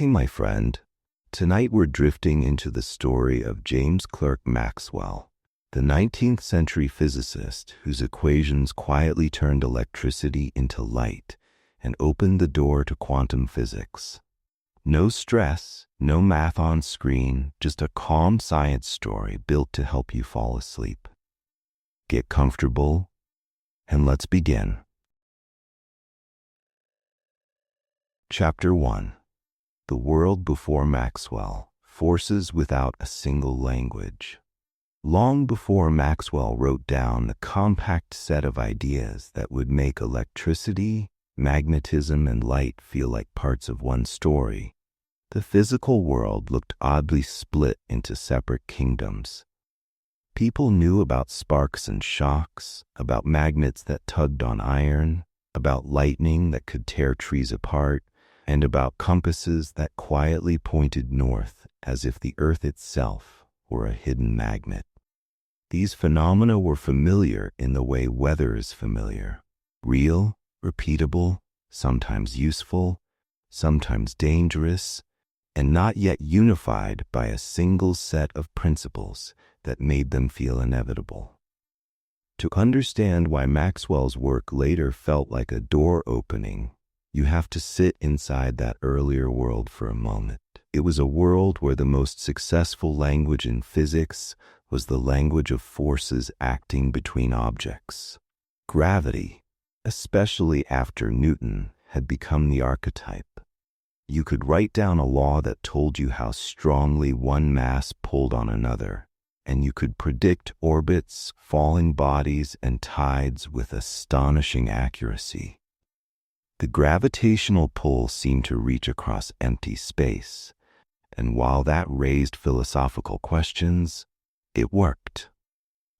Hey, my friend. Tonight we're drifting into the story of James Clerk Maxwell, the 19th-century physicist whose equations quietly turned electricity into light and opened the door to quantum physics. No stress, no math on screen, just a calm science story built to help you fall asleep. Get comfortable, and let's begin. Chapter 1. The World Before Maxwell, Forces Without a Single Language. Long before Maxwell wrote down the compact set of ideas that would make electricity, magnetism, and light feel like parts of one story, the physical world looked oddly split into separate kingdoms. People knew about sparks and shocks, about magnets that tugged on iron, about lightning that could tear trees apart, and about compasses that quietly pointed north as if the earth itself were a hidden magnet. These phenomena were familiar in the way weather is familiar, real, repeatable, sometimes useful, sometimes dangerous, and not yet unified by a single set of principles that made them feel inevitable. To understand why Maxwell's work later felt like a door opening, you have to sit inside that earlier world for a moment. It was a world where the most successful language in physics was the language of forces acting between objects. Gravity, especially after Newton, had become the archetype. You could write down a law that told you how strongly one mass pulled on another, and you could predict orbits, falling bodies, and tides with astonishing accuracy. The gravitational pull seemed to reach across empty space, and while that raised philosophical questions, it worked.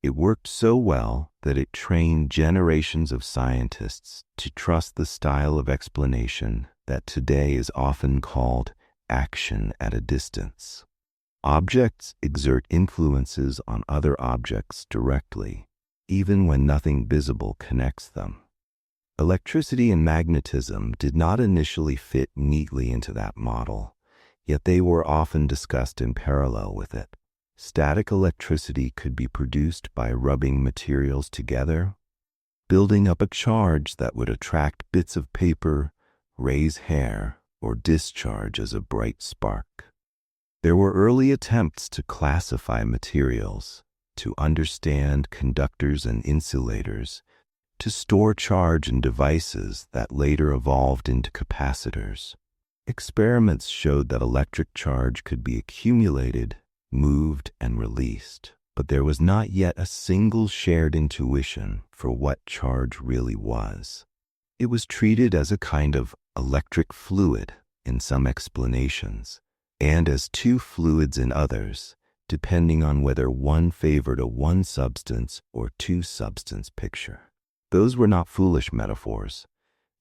It worked so well that it trained generations of scientists to trust the style of explanation that today is often called action at a distance. Objects exert influences on other objects directly, even when nothing visible connects them. Electricity and magnetism did not initially fit neatly into that model, yet they were often discussed in parallel with it. Static electricity could be produced by rubbing materials together, building up a charge that would attract bits of paper, raise hair, or discharge as a bright spark. There were early attempts to classify materials, to understand conductors and insulators, to store charge in devices that later evolved into capacitors. Experiments showed that electric charge could be accumulated, moved, and released, but there was not yet a single shared intuition for what charge really was. It was treated as a kind of electric fluid in some explanations, and as two fluids in others, depending on whether one favored a one-substance or two-substance picture. Those were not foolish metaphors.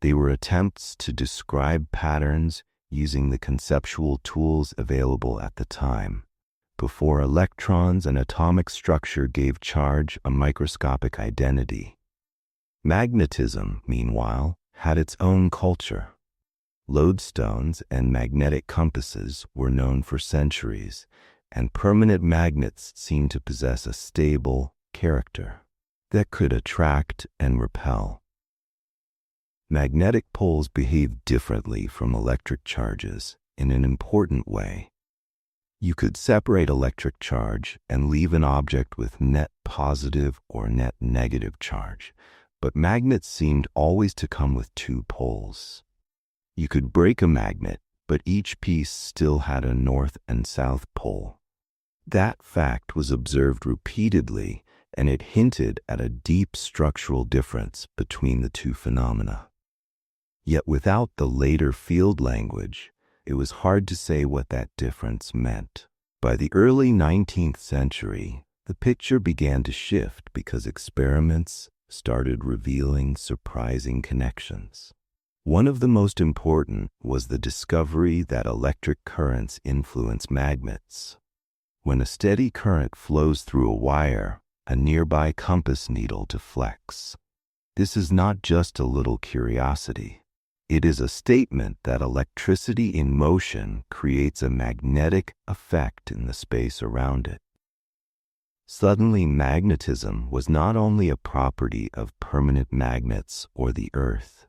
They were attempts to describe patterns using the conceptual tools available at the time, before electrons and atomic structure gave charge a microscopic identity. Magnetism, meanwhile, had its own culture. Lodestones and magnetic compasses were known for centuries, and permanent magnets seemed to possess a stable character that could attract and repel. Magnetic poles behave differently from electric charges in an important way. You could separate electric charge and leave an object with net positive or net negative charge, but magnets seemed always to come with two poles. You could break a magnet, but each piece still had a north and south pole. That fact was observed repeatedly, and it hinted at a deep structural difference between the two phenomena. Yet without the later field language, it was hard to say what that difference meant. By the early 19th century, the picture began to shift because experiments started revealing surprising connections. One of the most important was the discovery that electric currents influence magnets. When a steady current flows through a wire, a nearby compass needle deflects. This is not just a little curiosity. It is a statement that electricity in motion creates a magnetic effect in the space around it. Suddenly, magnetism was not only a property of permanent magnets or the Earth.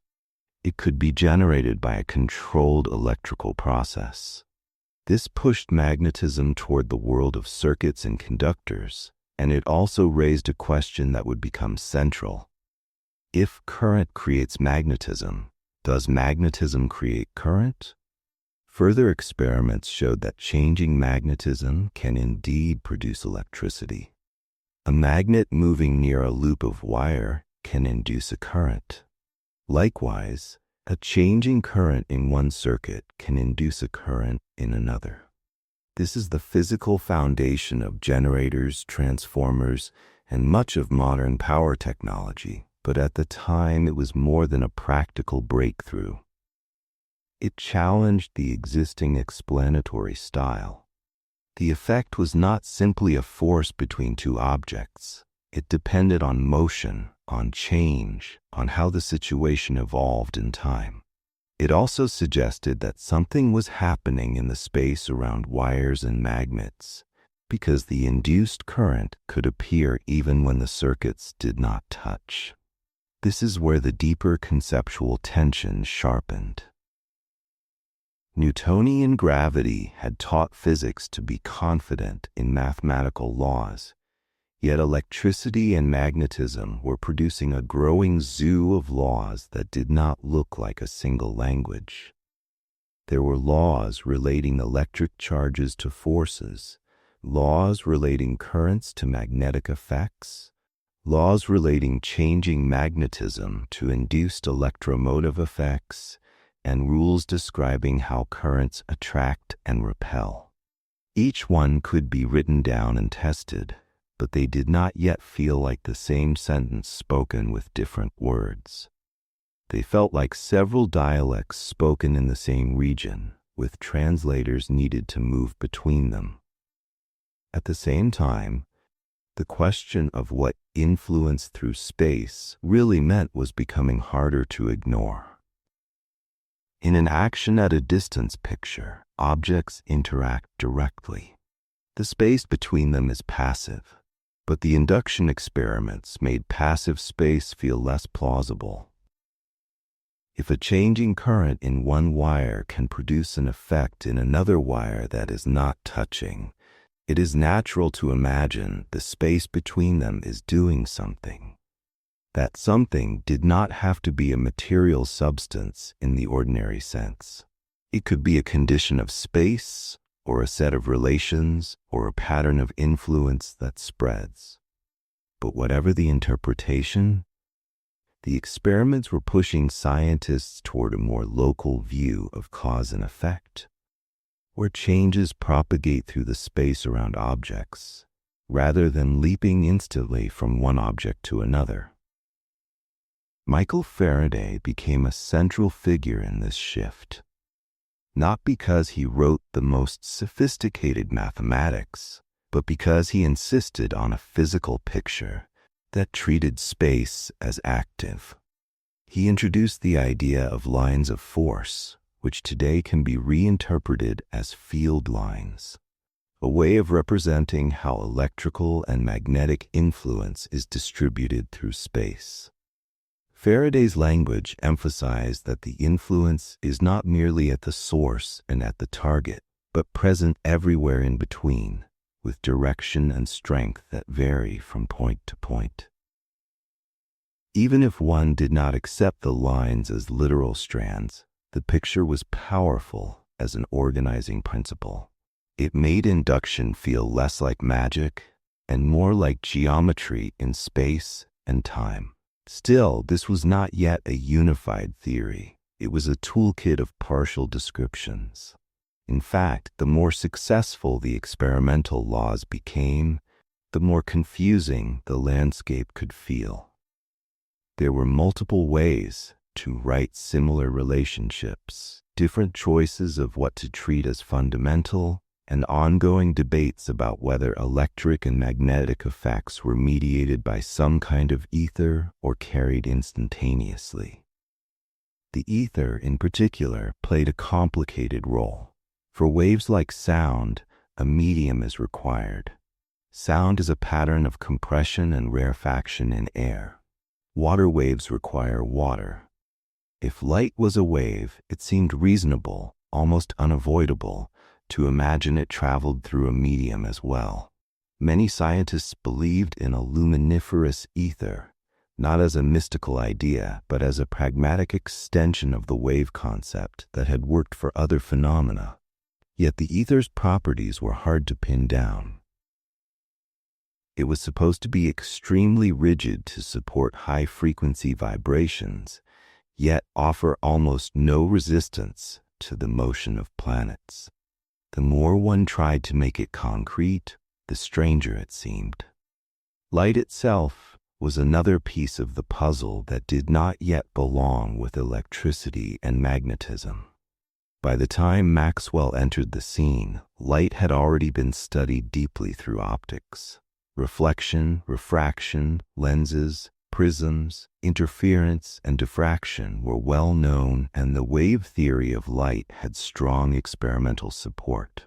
It could be generated by a controlled electrical process. This pushed magnetism toward the world of circuits and conductors, and it also raised a question that would become central. If current creates magnetism, does magnetism create current? Further experiments showed that changing magnetism can indeed produce electricity. A magnet moving near a loop of wire can induce a current. Likewise, a changing current in one circuit can induce a current in another. This is the physical foundation of generators, transformers, and much of modern power technology, but at the time it was more than a practical breakthrough. It challenged the existing explanatory style. The effect was not simply a force between two objects. It depended on motion, on change, on how the situation evolved in time. It also suggested that something was happening in the space around wires and magnets, because the induced current could appear even when the circuits did not touch. This is where the deeper conceptual tension sharpened. Newtonian gravity had taught physics to be confident in mathematical laws, yet electricity and magnetism were producing a growing zoo of laws that did not look like a single language. There were laws relating electric charges to forces, laws relating currents to magnetic effects, laws relating changing magnetism to induced electromotive effects, and rules describing how currents attract and repel. Each one could be written down and tested, but they did not yet feel like the same sentence spoken with different words. They felt like several dialects spoken in the same region, with translators needed to move between them. At the same time, the question of what influence through space really meant was becoming harder to ignore. In an action at a distance picture, objects interact directly. The space between them is passive, but the induction experiments made passive space feel less plausible. If a changing current in one wire can produce an effect in another wire that is not touching, it is natural to imagine the space between them is doing something. That something did not have to be a material substance in the ordinary sense. It could be a condition of space, or a set of relations, or a pattern of influence that spreads. But whatever the interpretation, the experiments were pushing scientists toward a more local view of cause and effect, where changes propagate through the space around objects, rather than leaping instantly from one object to another. Michael Faraday became a central figure in this shift, not because he wrote the most sophisticated mathematics, but because he insisted on a physical picture that treated space as active. He introduced the idea of lines of force, which today can be reinterpreted as field lines, a way of representing how electrical and magnetic influence is distributed through space. Faraday's language emphasized that the influence is not merely at the source and at the target, but present everywhere in between, with direction and strength that vary from point to point. Even if one did not accept the lines as literal strands, the picture was powerful as an organizing principle. It made induction feel less like magic and more like geometry in space and time. Still, this was not yet a unified theory. It was a toolkit of partial descriptions. In fact, the more successful the experimental laws became, the more confusing the landscape could feel. There were multiple ways to write similar relationships, different choices of what to treat as fundamental, and ongoing debates about whether electric and magnetic effects were mediated by some kind of ether or carried instantaneously. The ether, in particular, played a complicated role. For waves like sound, a medium is required. Sound is a pattern of compression and rarefaction in air. Water waves require water. If light was a wave, it seemed reasonable, almost unavoidable, to imagine it traveled through a medium as well. Many scientists believed in a luminiferous ether, not as a mystical idea, but as a pragmatic extension of the wave concept that had worked for other phenomena. Yet the ether's properties were hard to pin down. It was supposed to be extremely rigid to support high-frequency vibrations, yet offer almost no resistance to the motion of planets. The more one tried to make it concrete, the stranger it seemed. Light itself was another piece of the puzzle that did not yet belong with electricity and magnetism. By the time Maxwell entered the scene, light had already been studied deeply through optics. Reflection, refraction, lenses, prisms, interference, and diffraction were well known, and the wave theory of light had strong experimental support.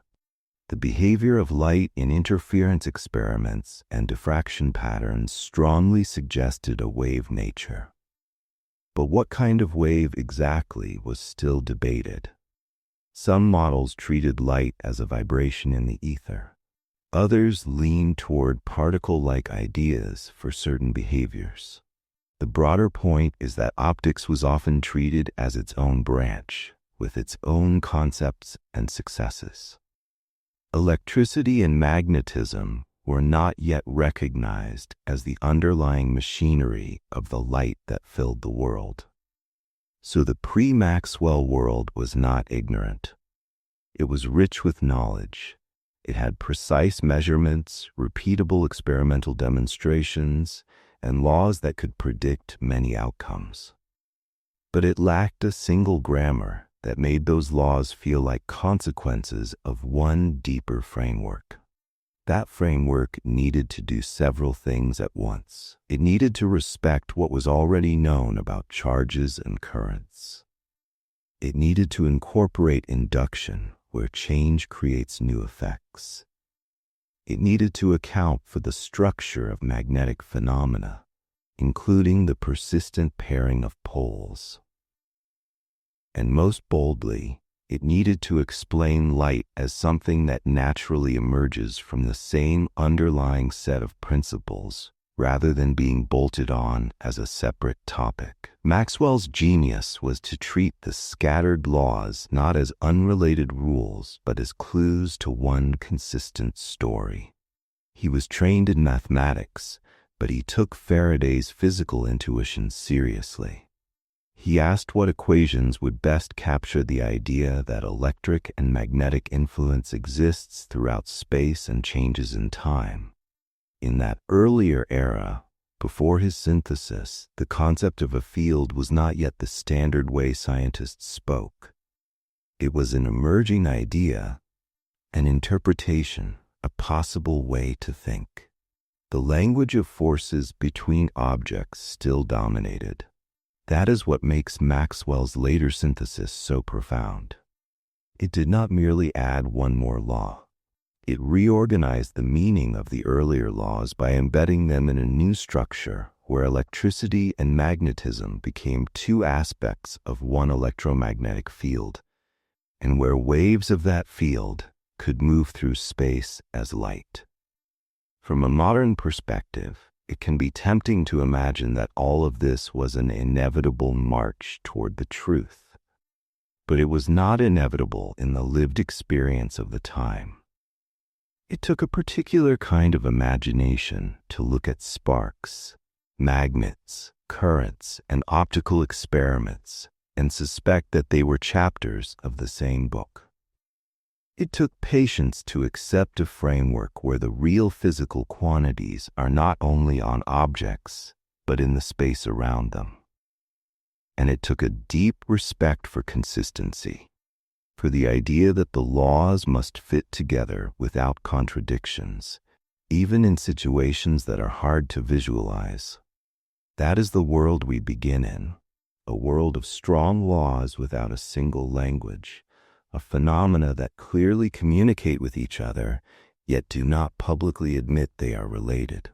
The behavior of light in interference experiments and diffraction patterns strongly suggested a wave nature. But what kind of wave exactly was still debated. Some models treated light as a vibration in the ether. Others leaned toward particle-like ideas for certain behaviors. The broader point is that optics was often treated as its own branch, with its own concepts and successes. Electricity and magnetism were not yet recognized as the underlying machinery of the light that filled the world. So the pre-Maxwell world was not ignorant. It was rich with knowledge. It had precise measurements, repeatable experimental demonstrations, and laws that could predict many outcomes. But it lacked a single grammar that made those laws feel like consequences of one deeper framework. That framework needed to do several things at once. It needed to respect what was already known about charges and currents. It needed to incorporate induction, where change creates new effects. It needed to account for the structure of magnetic phenomena, including the persistent pairing of poles. And most boldly, it needed to explain light as something that naturally emerges from the same underlying set of principles, rather than being bolted on as a separate topic. Maxwell's genius was to treat the scattered laws not as unrelated rules, but as clues to one consistent story. He was trained in mathematics, but he took Faraday's physical intuition seriously. He asked what equations would best capture the idea that electric and magnetic influence exists throughout space and changes in time. In that earlier era, before his synthesis, the concept of a field was not yet the standard way scientists spoke. It was an emerging idea, an interpretation, a possible way to think. The language of forces between objects still dominated. That is what makes Maxwell's later synthesis so profound. It did not merely add one more law. It reorganized the meaning of the earlier laws by embedding them in a new structure where electricity and magnetism became two aspects of one electromagnetic field, and where waves of that field could move through space as light. From a modern perspective, it can be tempting to imagine that all of this was an inevitable march toward the truth. But it was not inevitable in the lived experience of the time. It took a particular kind of imagination to look at sparks, magnets, currents, and optical experiments and suspect that they were chapters of the same book. It took patience to accept a framework where the real physical quantities are not only on objects, but in the space around them. And it took a deep respect for consistency, for the idea that the laws must fit together without contradictions, even in situations that are hard to visualize. That is the world we begin in, a world of strong laws without a single language, a phenomena that clearly communicate with each other, yet do not publicly admit they are related.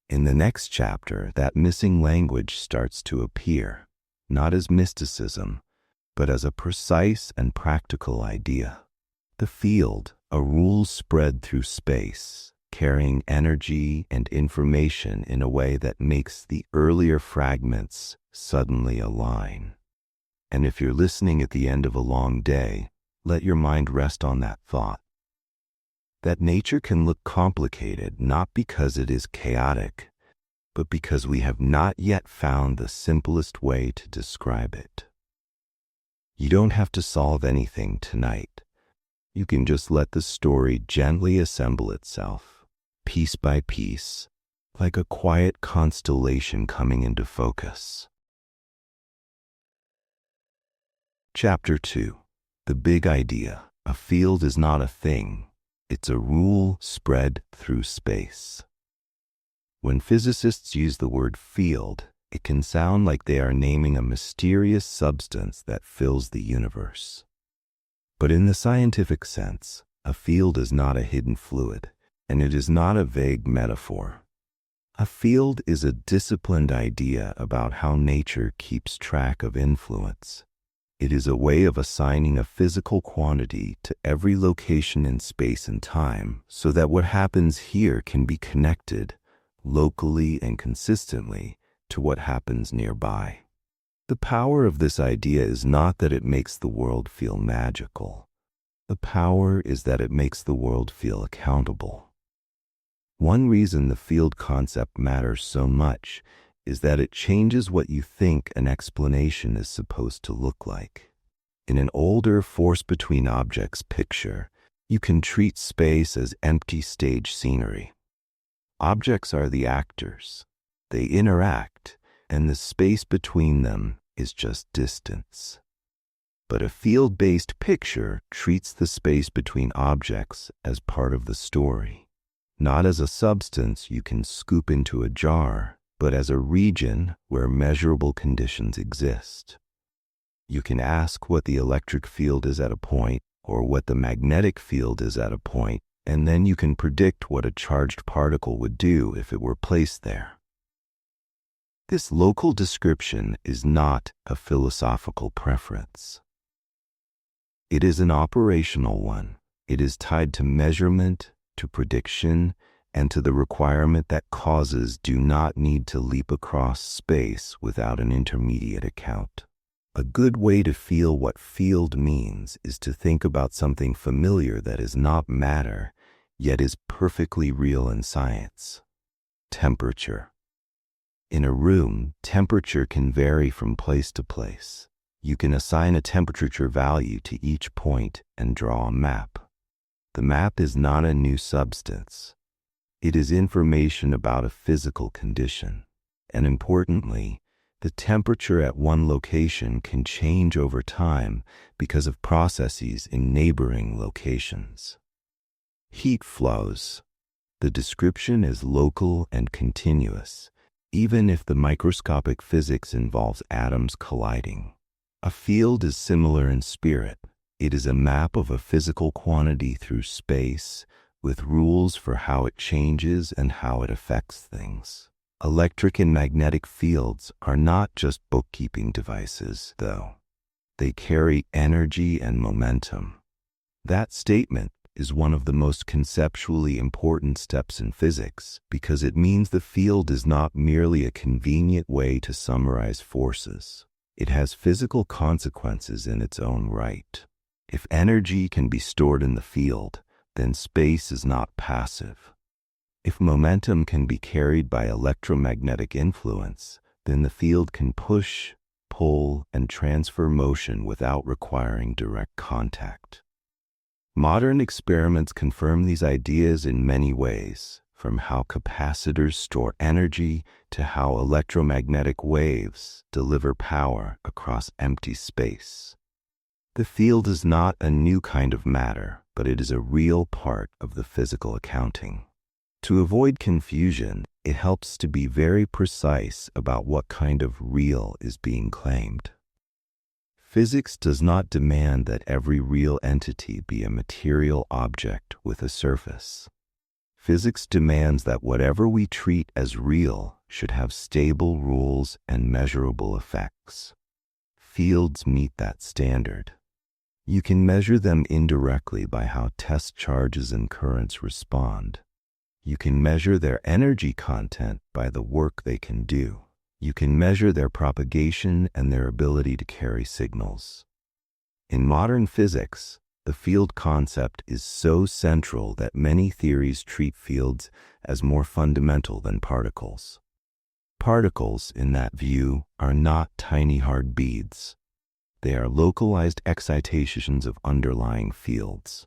In the next chapter, that missing language starts to appear, not as mysticism, but as a precise and practical idea. The field, a rule spread through space, carrying energy and information in a way that makes the earlier fragments suddenly align. And if you're listening at the end of a long day, let your mind rest on that thought. That nature can look complicated not because it is chaotic, but because we have not yet found the simplest way to describe it. You don't have to solve anything tonight. You can just let the story gently assemble itself, piece by piece, like a quiet constellation coming into focus. Chapter 2. The Big Idea. A field is not a thing. It's a rule spread through space. When physicists use the word field, it can sound like they are naming a mysterious substance that fills the universe. But in the scientific sense, a field is not a hidden fluid, and it is not a vague metaphor. A field is a disciplined idea about how nature keeps track of influence. It is a way of assigning a physical quantity to every location in space and time so that what happens here can be connected, locally and consistently, to what happens nearby. The power of this idea is not that it makes the world feel magical. The power is that it makes the world feel accountable. One reason the field concept matters so much is that it changes what you think an explanation is supposed to look like. In an older force between objects picture, you can treat space as empty stage scenery. Objects are the actors. They interact, and the space between them is just distance. But a field-based picture treats the space between objects as part of the story, not as a substance you can scoop into a jar, but as a region where measurable conditions exist. You can ask what the electric field is at a point, or what the magnetic field is at a point, and then you can predict what a charged particle would do if it were placed there. This local description is not a philosophical preference. It is an operational one. It is tied to measurement, to prediction, and to the requirement that causes do not need to leap across space without an intermediate account. A good way to feel what field means is to think about something familiar that is not matter, yet is perfectly real in science. Temperature. In a room, temperature can vary from place to place. You can assign a temperature value to each point and draw a map. The map is not a new substance. It is information about a physical condition, and importantly, the temperature at one location can change over time because of processes in neighboring locations. Heat flows. The description is local and continuous, even if the microscopic physics involves atoms colliding. A field is similar in spirit. It is a map of a physical quantity through space, with rules for how it changes and how it affects things. Electric and magnetic fields are not just bookkeeping devices, though. They carry energy and momentum. That statement is one of the most conceptually important steps in physics because it means the field is not merely a convenient way to summarize forces. It has physical consequences in its own right. If energy can be stored in the field, then space is not passive. If momentum can be carried by electromagnetic influence, then the field can push, pull, and transfer motion without requiring direct contact. Modern experiments confirm these ideas in many ways, from how capacitors store energy to how electromagnetic waves deliver power across empty space. The field is not a new kind of matter, but it is a real part of the physical accounting. To avoid confusion, it helps to be very precise about what kind of real is being claimed. Physics does not demand that every real entity be a material object with a surface. Physics demands that whatever we treat as real should have stable rules and measurable effects. Fields meet that standard. You can measure them indirectly by how test charges and currents respond. You can measure their energy content by the work they can do. You can measure their propagation and their ability to carry signals. In modern physics, the field concept is so central that many theories treat fields as more fundamental than particles. Particles, in that view, are not tiny hard beads. They are localized excitations of underlying fields.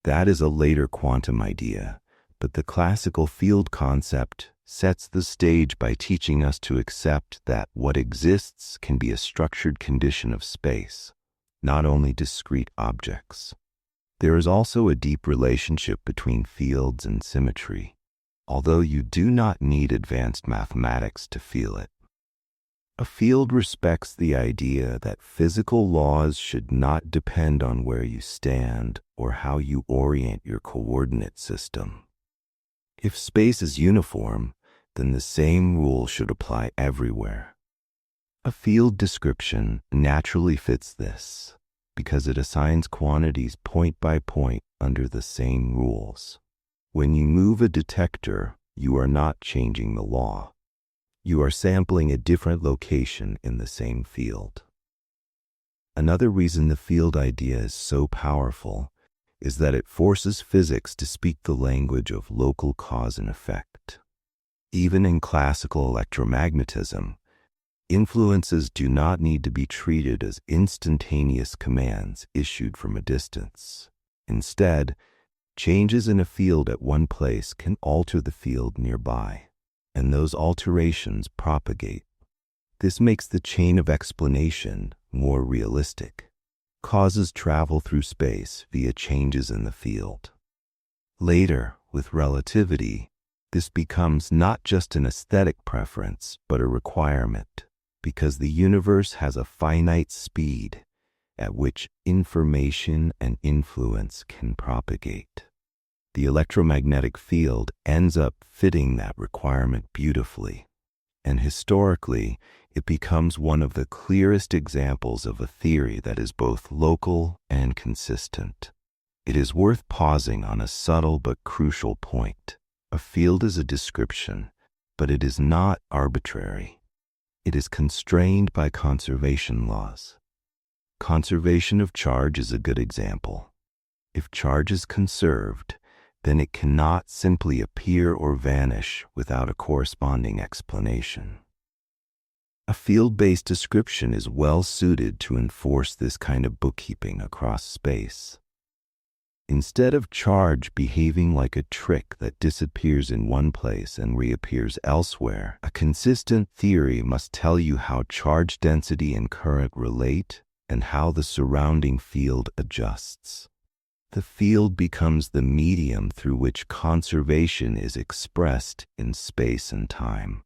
That is a later quantum idea, but the classical field concept sets the stage by teaching us to accept that what exists can be a structured condition of space, not only discrete objects. There is also a deep relationship between fields and symmetry, although you do not need advanced mathematics to feel it. A field respects the idea that physical laws should not depend on where you stand or how you orient your coordinate system. If space is uniform, then the same rule should apply everywhere. A field description naturally fits this because it assigns quantities point by point under the same rules. When you move a detector, you are not changing the law. You are sampling a different location in the same field. Another reason the field idea is so powerful is that it forces physics to speak the language of local cause and effect. Even in classical electromagnetism, influences do not need to be treated as instantaneous commands issued from a distance. Instead, changes in a field at one place can alter the field nearby, and those alterations propagate. This makes the chain of explanation more realistic. Causes travel through space via changes in the field. Later, with relativity, this becomes not just an aesthetic preference, but a requirement, because the universe has a finite speed at which information and influence can propagate. The electromagnetic field ends up fitting that requirement beautifully, and historically, it becomes one of the clearest examples of a theory that is both local and consistent. It is worth pausing on a subtle but crucial point. A field is a description, but it is not arbitrary. It is constrained by conservation laws. Conservation of charge is a good example. If charge is conserved, then it cannot simply appear or vanish without a corresponding explanation. A field-based description is well suited to enforce this kind of bookkeeping across space. Instead of charge behaving like a trick that disappears in one place and reappears elsewhere, a consistent theory must tell you how charge density and current relate and how the surrounding field adjusts. The field becomes the medium through which conservation is expressed in space and time.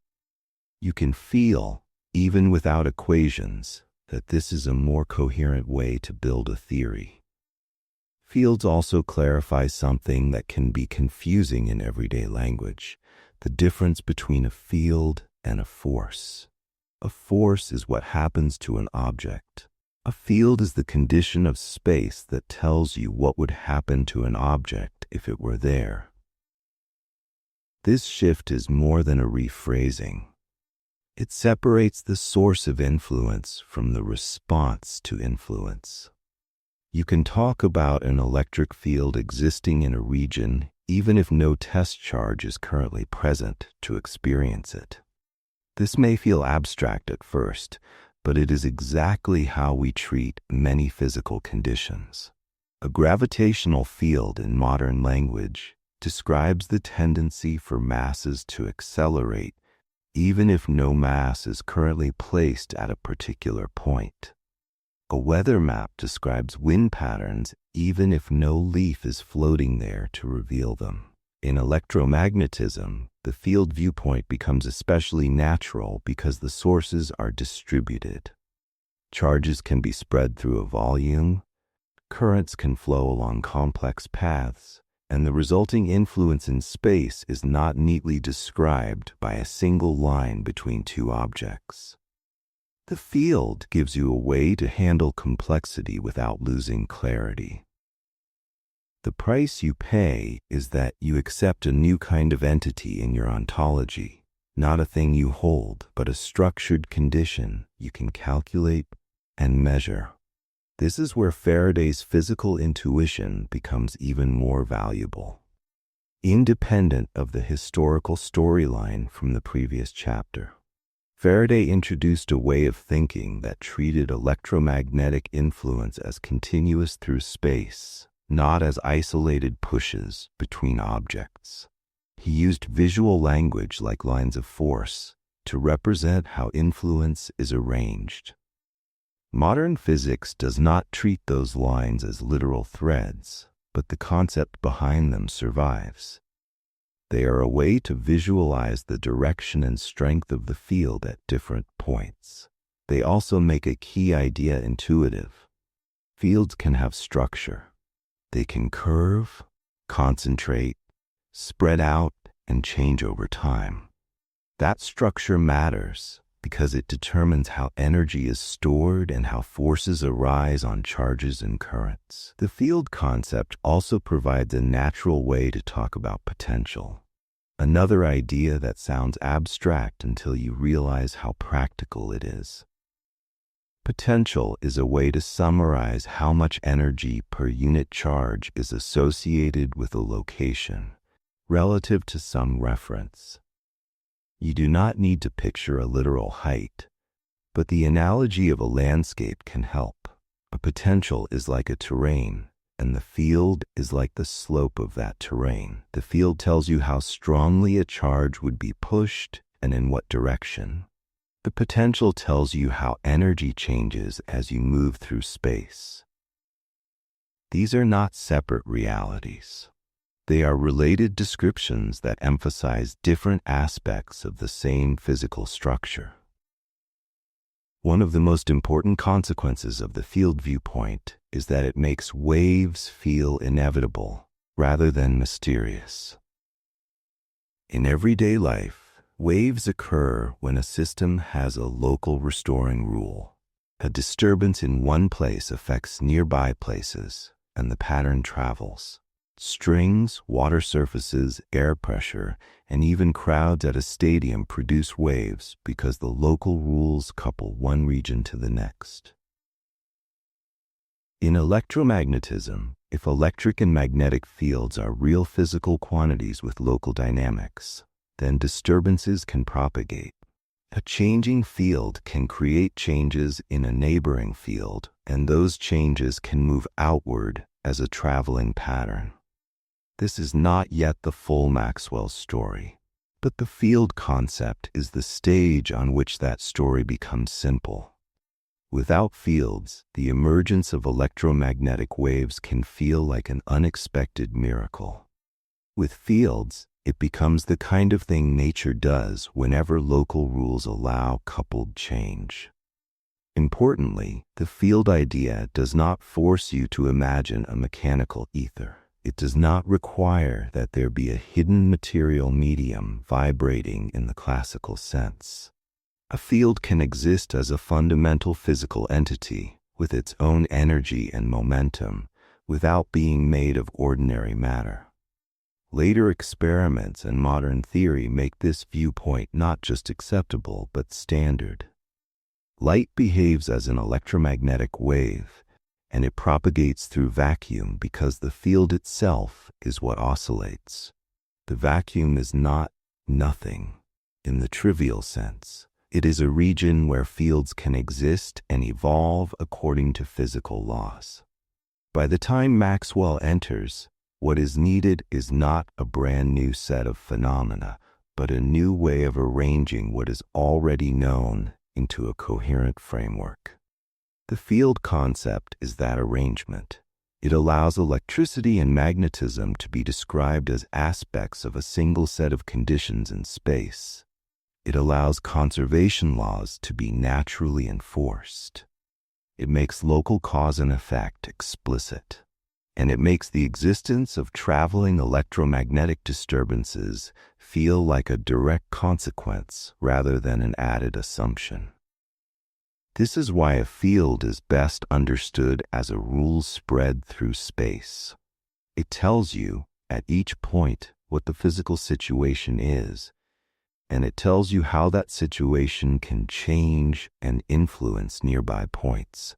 You can feel, even without equations, that this is a more coherent way to build a theory. Fields also clarify something that can be confusing in everyday language, the difference between a field and a force. A force is what happens to an object. A field is the condition of space that tells you what would happen to an object if it were there. This shift is more than a rephrasing. It separates the source of influence from the response to influence. You can talk about an electric field existing in a region even if no test charge is currently present to experience it. This may feel abstract at first, but it is exactly how we treat many physical conditions. A gravitational field in modern language describes the tendency for masses to accelerate even if no mass is currently placed at a particular point. A weather map describes wind patterns even if no leaf is floating there to reveal them. In electromagnetism, the field viewpoint becomes especially natural because the sources are distributed. Charges can be spread through a volume, currents can flow along complex paths, and the resulting influence in space is not neatly described by a single line between two objects. The field gives you a way to handle complexity without losing clarity. The price you pay is that you accept a new kind of entity in your ontology, not a thing you hold, but a structured condition you can calculate and measure. This is where Faraday's physical intuition becomes even more valuable. Independent of the historical storyline from the previous chapter, Faraday introduced a way of thinking that treated electromagnetic influence as continuous through space, not as isolated pushes between objects. He used visual language like lines of force to represent how influence is arranged. Modern physics does not treat those lines as literal threads, but the concept behind them survives. They are a way to visualize the direction and strength of the field at different points. They also make a key idea intuitive. Fields can have structure. They can curve, concentrate, spread out, and change over time. That structure matters because it determines how energy is stored and how forces arise on charges and currents. The field concept also provides a natural way to talk about potential, another idea that sounds abstract until you realize how practical it is. Potential is a way to summarize how much energy per unit charge is associated with a location, relative to some reference. You do not need to picture a literal height, but the analogy of a landscape can help. A potential is like a terrain, and the field is like the slope of that terrain. The field tells you how strongly a charge would be pushed and in what direction. The potential tells you how energy changes as you move through space. These are not separate realities. They are related descriptions that emphasize different aspects of the same physical structure. One of the most important consequences of the field viewpoint is that it makes waves feel inevitable rather than mysterious. In everyday life, waves occur when a system has a local restoring rule. A disturbance in one place affects nearby places, and the pattern travels. Strings, water surfaces, air pressure, and even crowds at a stadium produce waves because the local rules couple one region to the next. In electromagnetism, if electric and magnetic fields are real physical quantities with local dynamics, then disturbances can propagate. A changing field can create changes in a neighboring field, and those changes can move outward as a traveling pattern. This is not yet the full Maxwell story, but the field concept is the stage on which that story becomes simple. Without fields, the emergence of electromagnetic waves can feel like an unexpected miracle. With fields, it becomes the kind of thing nature does whenever local rules allow coupled change. Importantly, the field idea does not force you to imagine a mechanical ether. It does not require that there be a hidden material medium vibrating in the classical sense. A field can exist as a fundamental physical entity with its own energy and momentum without being made of ordinary matter. Later experiments and modern theory make this viewpoint not just acceptable but standard. Light behaves as an electromagnetic wave, and it propagates through vacuum because the field itself is what oscillates. The vacuum is not nothing in the trivial sense. It is a region where fields can exist and evolve according to physical laws. By the time Maxwell enters, what is needed is not a brand new set of phenomena, but a new way of arranging what is already known into a coherent framework. The field concept is that arrangement. It allows electricity and magnetism to be described as aspects of a single set of conditions in space. It allows conservation laws to be naturally enforced. It makes local cause and effect explicit. And it makes the existence of traveling electromagnetic disturbances feel like a direct consequence rather than an added assumption. This is why a field is best understood as a rule spread through space. It tells you, at each point, what the physical situation is, and it tells you how that situation can change and influence nearby points.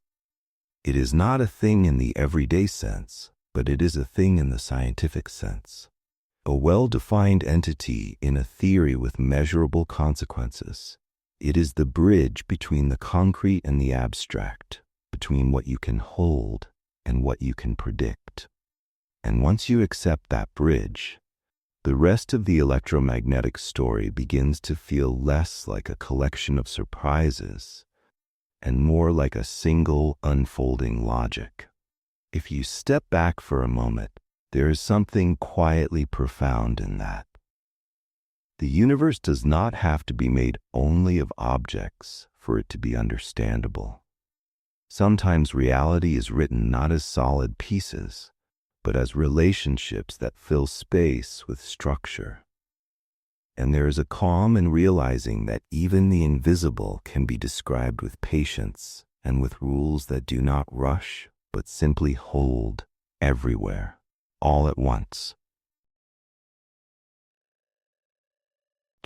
It is not a thing in the everyday sense, but it is a thing in the scientific sense. A well-defined entity in a theory with measurable consequences. It is the bridge between the concrete and the abstract, between what you can hold and what you can predict. And once you accept that bridge, the rest of the electromagnetic story begins to feel less like a collection of surprises and more like a single unfolding logic. If you step back for a moment, there is something quietly profound in that. The universe does not have to be made only of objects for it to be understandable. Sometimes reality is written not as solid pieces, but as relationships that fill space with structure. And there is a calm in realizing that even the invisible can be described with patience and with rules that do not rush, but simply hold everywhere, all at once.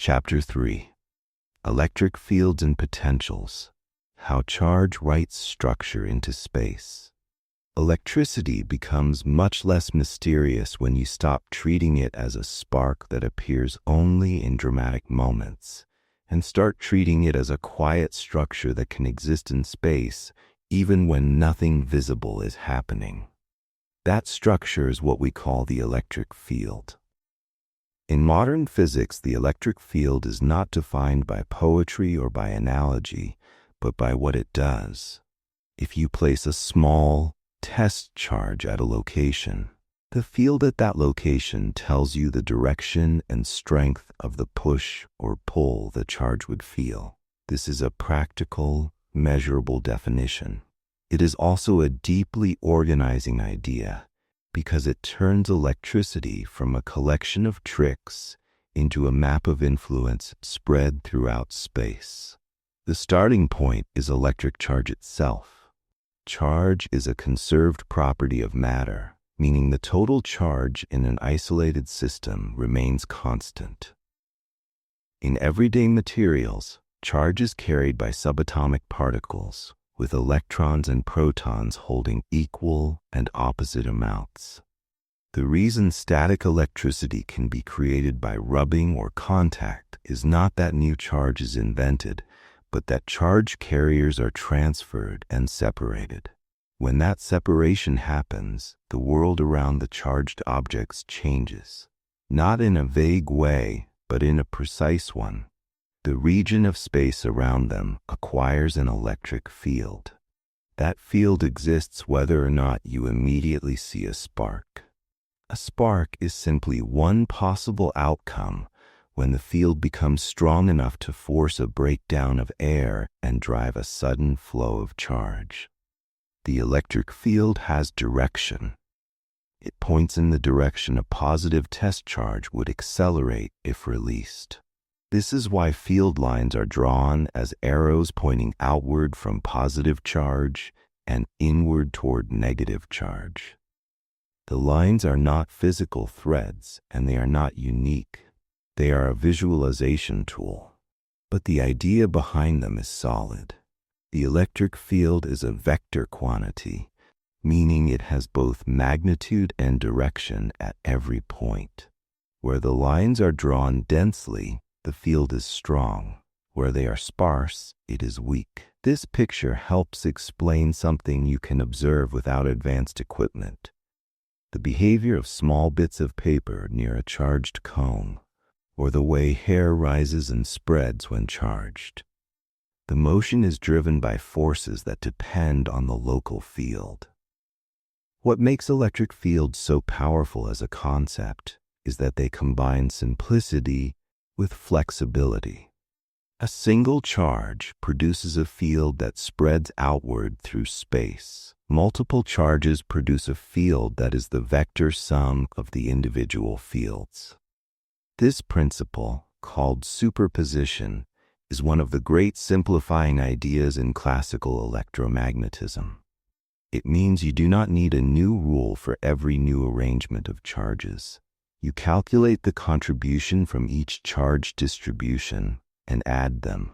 Chapter 3. Electric Fields and Potentials. How Charge Writes Structure into Space. Electricity becomes much less mysterious when you stop treating it as a spark that appears only in dramatic moments, and start treating it as a quiet structure that can exist in space even when nothing visible is happening. That structure is what we call the electric field. In modern physics, the electric field is not defined by poetry or by analogy, but by what it does. If you place a small, test charge at a location, the field at that location tells you the direction and strength of the push or pull the charge would feel. This is a practical, measurable definition. It is also a deeply organizing idea because it turns electricity from a collection of tricks into a map of influence spread throughout space. The starting point is electric charge itself. Charge is a conserved property of matter, meaning the total charge in an isolated system remains constant. In everyday materials, charge is carried by subatomic particles, with electrons and protons holding equal and opposite amounts. The reason static electricity can be created by rubbing or contact is not that new charge is invented, but that charge carriers are transferred and separated. When that separation happens, the world around the charged objects changes, not in a vague way, but in a precise one. The region of space around them acquires an electric field. That field exists whether or not you immediately see a spark. A spark is simply one possible outcome when the field becomes strong enough to force a breakdown of air and drive a sudden flow of charge. The electric field has direction. It points in the direction a positive test charge would accelerate if released. This is why field lines are drawn as arrows pointing outward from positive charge and inward toward negative charge. The lines are not physical threads, and they are not unique. They are a visualization tool, but the idea behind them is solid. The electric field is a vector quantity, meaning it has both magnitude and direction at every point. Where the lines are drawn densely, the field is strong. Where they are sparse, it is weak. This picture helps explain something you can observe without advanced equipment. The behavior of small bits of paper near a charged cone, or the way hair rises and spreads when charged. The motion is driven by forces that depend on the local field. What makes electric fields so powerful as a concept is that they combine simplicity with flexibility. A single charge produces a field that spreads outward through space. Multiple charges produce a field that is the vector sum of the individual fields. This principle, called superposition, is one of the great simplifying ideas in classical electromagnetism. It means you do not need a new rule for every new arrangement of charges. You calculate the contribution from each charge distribution and add them.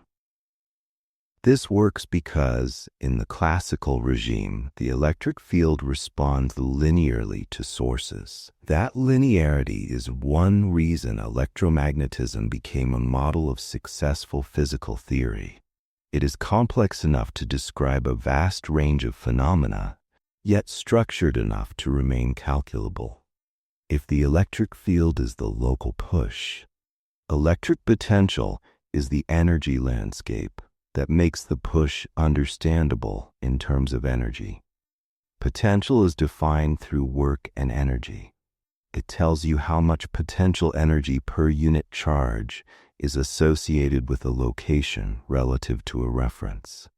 This works because, in the classical regime, the electric field responds linearly to sources. That linearity is one reason electromagnetism became a model of successful physical theory. It is complex enough to describe a vast range of phenomena, yet structured enough to remain calculable. If the electric field is the local push, electric potential is the energy landscape that makes the push understandable in terms of energy. Potential is defined through work and energy. It tells you how much potential energy per unit charge is associated with a location relative to a reference.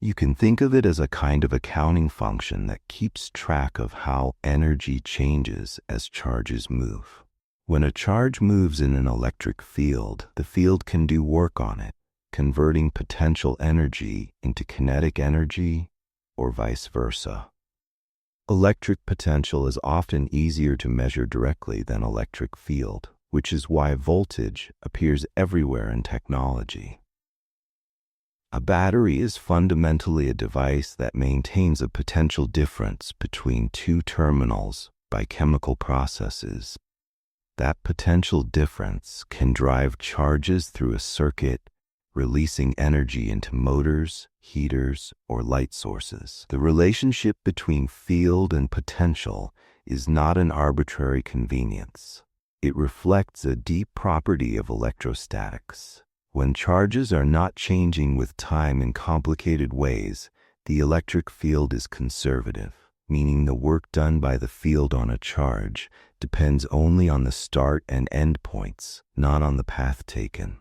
You can think of it as a kind of accounting function that keeps track of how energy changes as charges move. When a charge moves in an electric field, the field can do work on it, converting potential energy into kinetic energy or vice versa. Electric potential is often easier to measure directly than electric field, which is why voltage appears everywhere in technology. A battery is fundamentally a device that maintains a potential difference between two terminals by chemical processes. That potential difference can drive charges through a circuit, releasing energy into motors, heaters, or light sources. The relationship between field and potential is not an arbitrary convenience. It reflects a deep property of electrostatics. When charges are not changing with time in complicated ways, the electric field is conservative, meaning the work done by the field on a charge depends only on the start and end points, not on the path taken.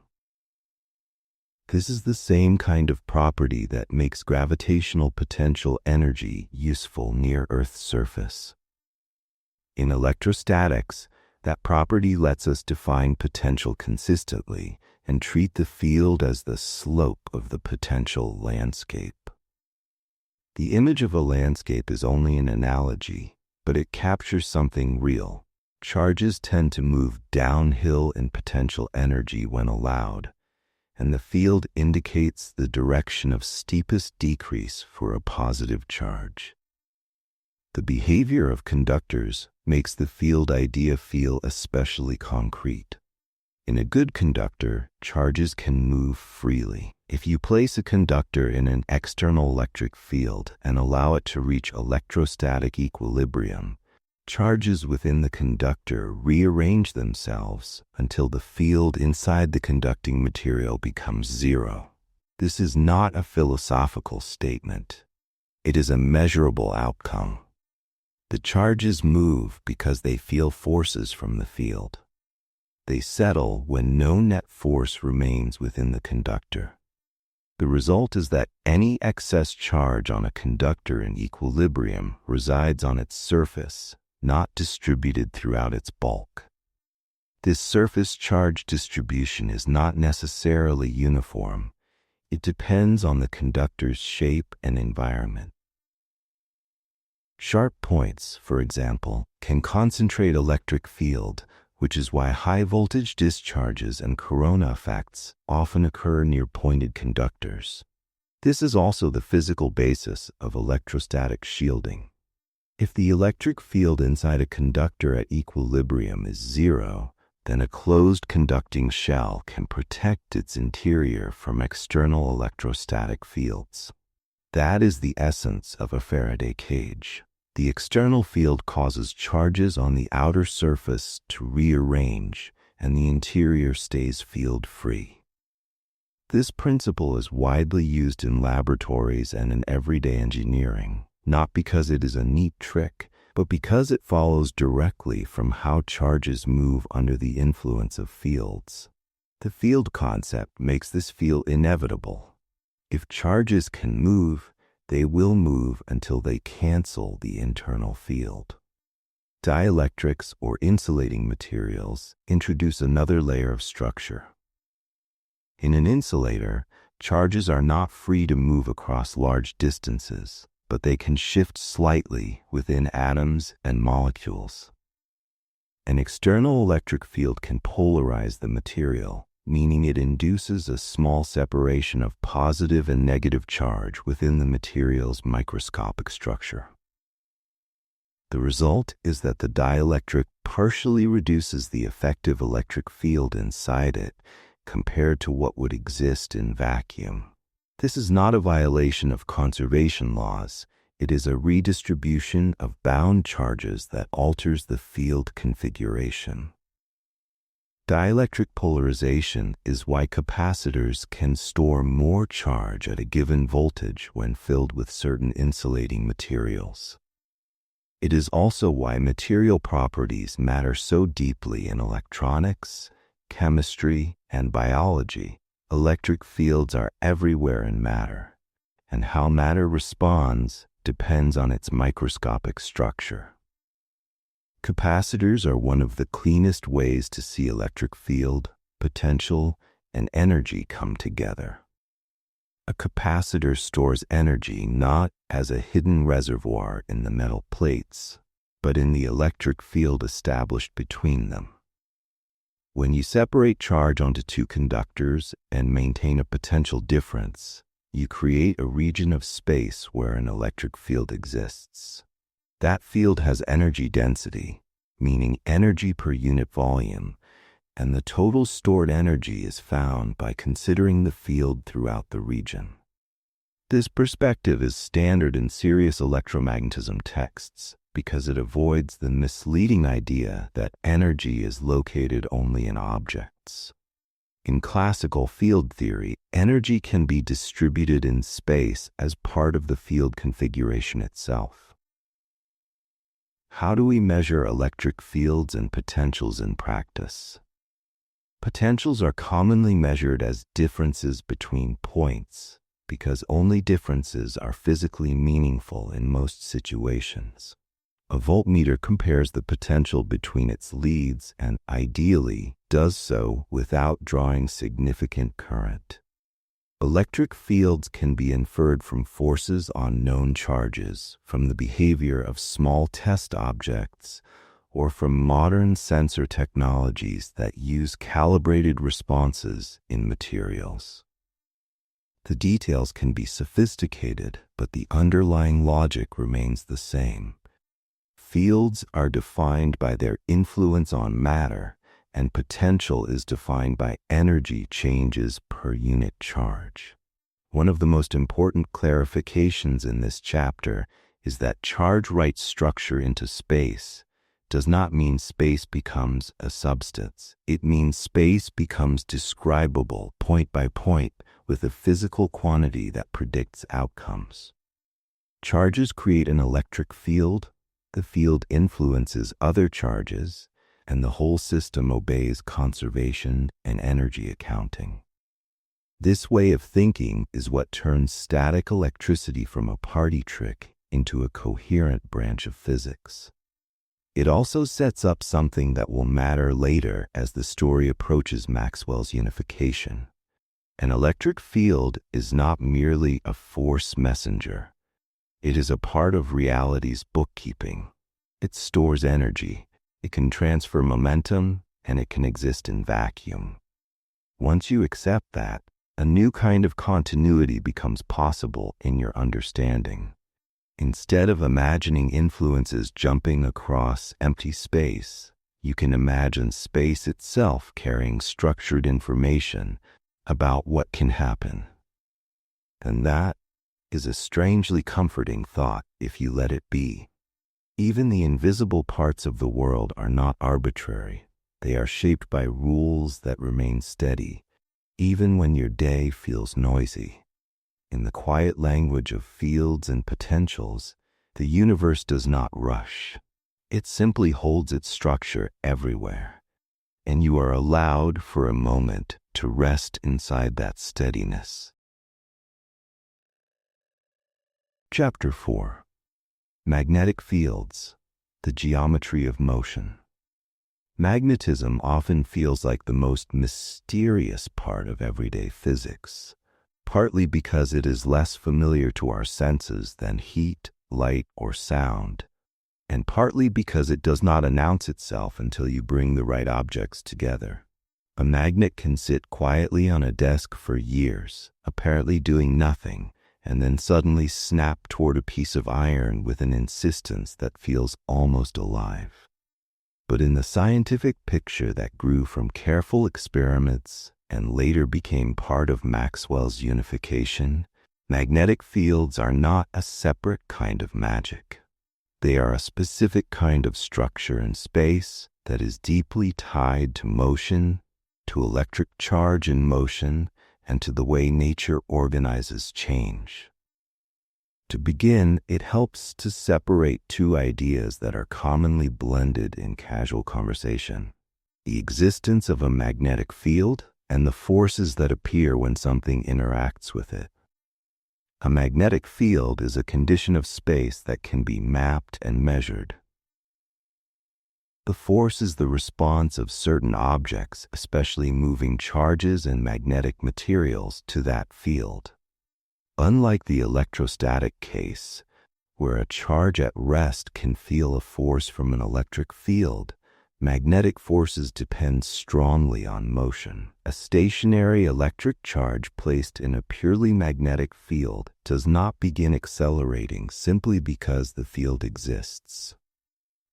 This is the same kind of property that makes gravitational potential energy useful near Earth's surface. In electrostatics, that property lets us define potential consistently and treat the field as the slope of the potential landscape. The image of a landscape is only an analogy, but it captures something real. Charges tend to move downhill in potential energy when allowed, and the field indicates the direction of steepest decrease for a positive charge. The behavior of conductors makes the field idea feel especially concrete. In a good conductor, charges can move freely. If you place a conductor in an external electric field and allow it to reach electrostatic equilibrium, charges within the conductor rearrange themselves until the field inside the conducting material becomes zero. This is not a philosophical statement. It is a measurable outcome. The charges move because they feel forces from the field. They settle when no net force remains within the conductor. The result is that any excess charge on a conductor in equilibrium resides on its surface, not distributed throughout its bulk. This surface charge distribution is not necessarily uniform. It depends on the conductor's shape and environment. Sharp points, for example, can concentrate electric field, which is why high-voltage discharges and corona effects often occur near pointed conductors. This is also the physical basis of electrostatic shielding. If the electric field inside a conductor at equilibrium is zero, then a closed conducting shell can protect its interior from external electrostatic fields. That is the essence of a Faraday cage. The external field causes charges on the outer surface to rearrange, and the interior stays field-free. This principle is widely used in laboratories and in everyday engineering. not because it is a neat trick, but because it follows directly from how charges move under the influence of fields. The field concept makes this feel inevitable. If charges can move, they will move until they cancel the internal field. Dielectrics, or insulating materials, introduce another layer of structure. In an insulator, charges are not free to move across large distances, but they can shift slightly within atoms and molecules. An external electric field can polarize the material, meaning it induces a small separation of positive and negative charge within the material's microscopic structure. The result is that the dielectric partially reduces the effective electric field inside it compared to what would exist in vacuum. This is not a violation of conservation laws. It is a redistribution of bound charges that alters the field configuration. Dielectric polarization is why capacitors can store more charge at a given voltage when filled with certain insulating materials. It is also why material properties matter so deeply in electronics, chemistry, and biology. Electric fields are everywhere in matter, and how matter responds depends on its microscopic structure. Capacitors are one of the cleanest ways to see electric field, potential, and energy come together. A capacitor stores energy not as a hidden reservoir in the metal plates, but in the electric field established between them. When you separate charge onto two conductors and maintain a potential difference, you create a region of space where an electric field exists. That field has energy density, meaning energy per unit volume, and the total stored energy is found by considering the field throughout the region. This perspective is standard in serious electromagnetism texts because it avoids the misleading idea that energy is located only in objects. In classical field theory, energy can be distributed in space as part of the field configuration itself. How do we measure electric fields and potentials in practice? Potentials are commonly measured as differences between points because only differences are physically meaningful in most situations. A voltmeter compares the potential between its leads and, ideally, does so without drawing significant current. Electric fields can be inferred from forces on known charges, from the behavior of small test objects, or from modern sensor technologies that use calibrated responses in materials. The details can be sophisticated, but the underlying logic remains the same. Fields are defined by their influence on matter, and potential is defined by energy changes per unit charge. One of the most important clarifications in this chapter is that charge writes structure into space does not mean space becomes a substance. It means space becomes describable point by point with a physical quantity that predicts outcomes. Charges create an electric field, the field influences other charges, and the whole system obeys conservation and energy accounting. This way of thinking is what turns static electricity from a party trick into a coherent branch of physics. It also sets up something that will matter later as the story approaches Maxwell's unification. An electric field is not merely a force messenger. It is a part of reality's bookkeeping. It stores energy. It can transfer momentum, and it can exist in vacuum. Once you accept that, a new kind of continuity becomes possible in your understanding. Instead of imagining influences jumping across empty space, you can imagine space itself carrying structured information about what can happen. And that is a strangely comforting thought if you let it be. Even the invisible parts of the world are not arbitrary. They are shaped by rules that remain steady, even when your day feels noisy. In the quiet language of fields and potentials, The universe does not rush. It simply holds its structure everywhere, and you are allowed for a moment to rest inside that steadiness. Chapter 4. Magnetic Fields, the Geometry of Motion. Magnetism often feels like the most mysterious part of everyday physics, partly because it is less familiar to our senses than heat, light, or sound, and partly because it does not announce itself until you bring the right objects together. A magnet can sit quietly on a desk for years, apparently doing nothing, and then suddenly snap toward a piece of iron with an insistence that feels almost alive. But in the scientific picture that grew from careful experiments and later became part of Maxwell's unification, magnetic fields are not a separate kind of magic. They are a specific kind of structure in space that is deeply tied to motion, to electric charge in motion, and to the way nature organizes change. To begin, it helps to separate two ideas that are commonly blended in casual conversation: the existence of a magnetic field and the forces that appear when something interacts with it. A magnetic field is a condition of space that can be mapped and measured. The force is the response of certain objects, especially moving charges and magnetic materials, to that field. Unlike the electrostatic case, where a charge at rest can feel a force from an electric field, magnetic forces depend strongly on motion. A stationary electric charge placed in a purely magnetic field does not begin accelerating simply because the field exists.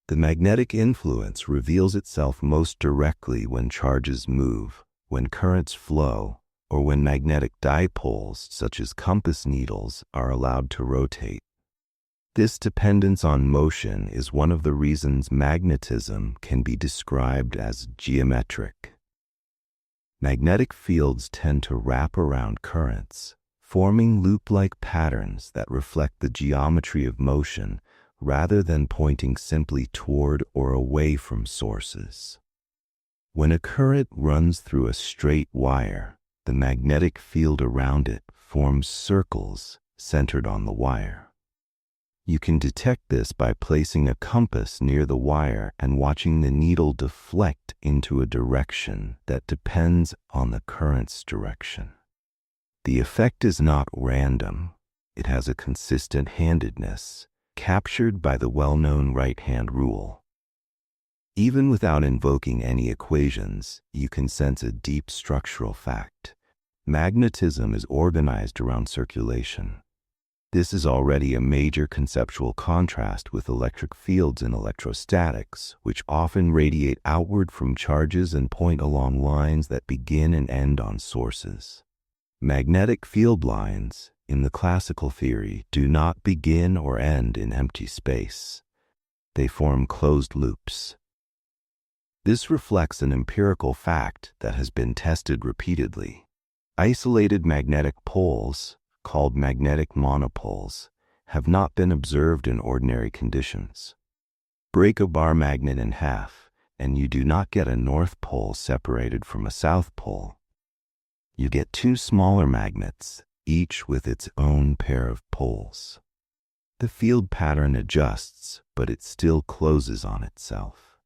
The magnetic influence reveals itself most directly when charges move, when currents flow, or when magnetic dipoles, such as compass needles, are allowed to rotate. This dependence on motion is one of the reasons magnetism can be described as geometric. Magnetic fields tend to wrap around currents, forming loop-like patterns that reflect the geometry of motion rather than pointing simply toward or away from sources. When a current runs through a straight wire, the magnetic field around it forms circles centered on the wire. You can detect this by placing a compass near the wire and watching the needle deflect into a direction that depends on the current's direction. The effect is not random. It has a consistent handedness, captured by the well-known right-hand rule. Even without invoking any equations, you can sense a deep structural fact. Magnetism is organized around circulation. This is already a major conceptual contrast with electric fields in electrostatics, which often radiate outward from charges and point along lines that begin and end on sources. Magnetic field lines, in the classical theory, do not begin or end in empty space. They form closed loops. This reflects an empirical fact that has been tested repeatedly. Isolated magnetic poles, called magnetic monopoles, have not been observed in ordinary conditions. Break a bar magnet in half, and you do not get a north pole separated from a south pole. You get two smaller magnets, each with its own pair of poles. The field pattern adjusts, but it still closes on itself.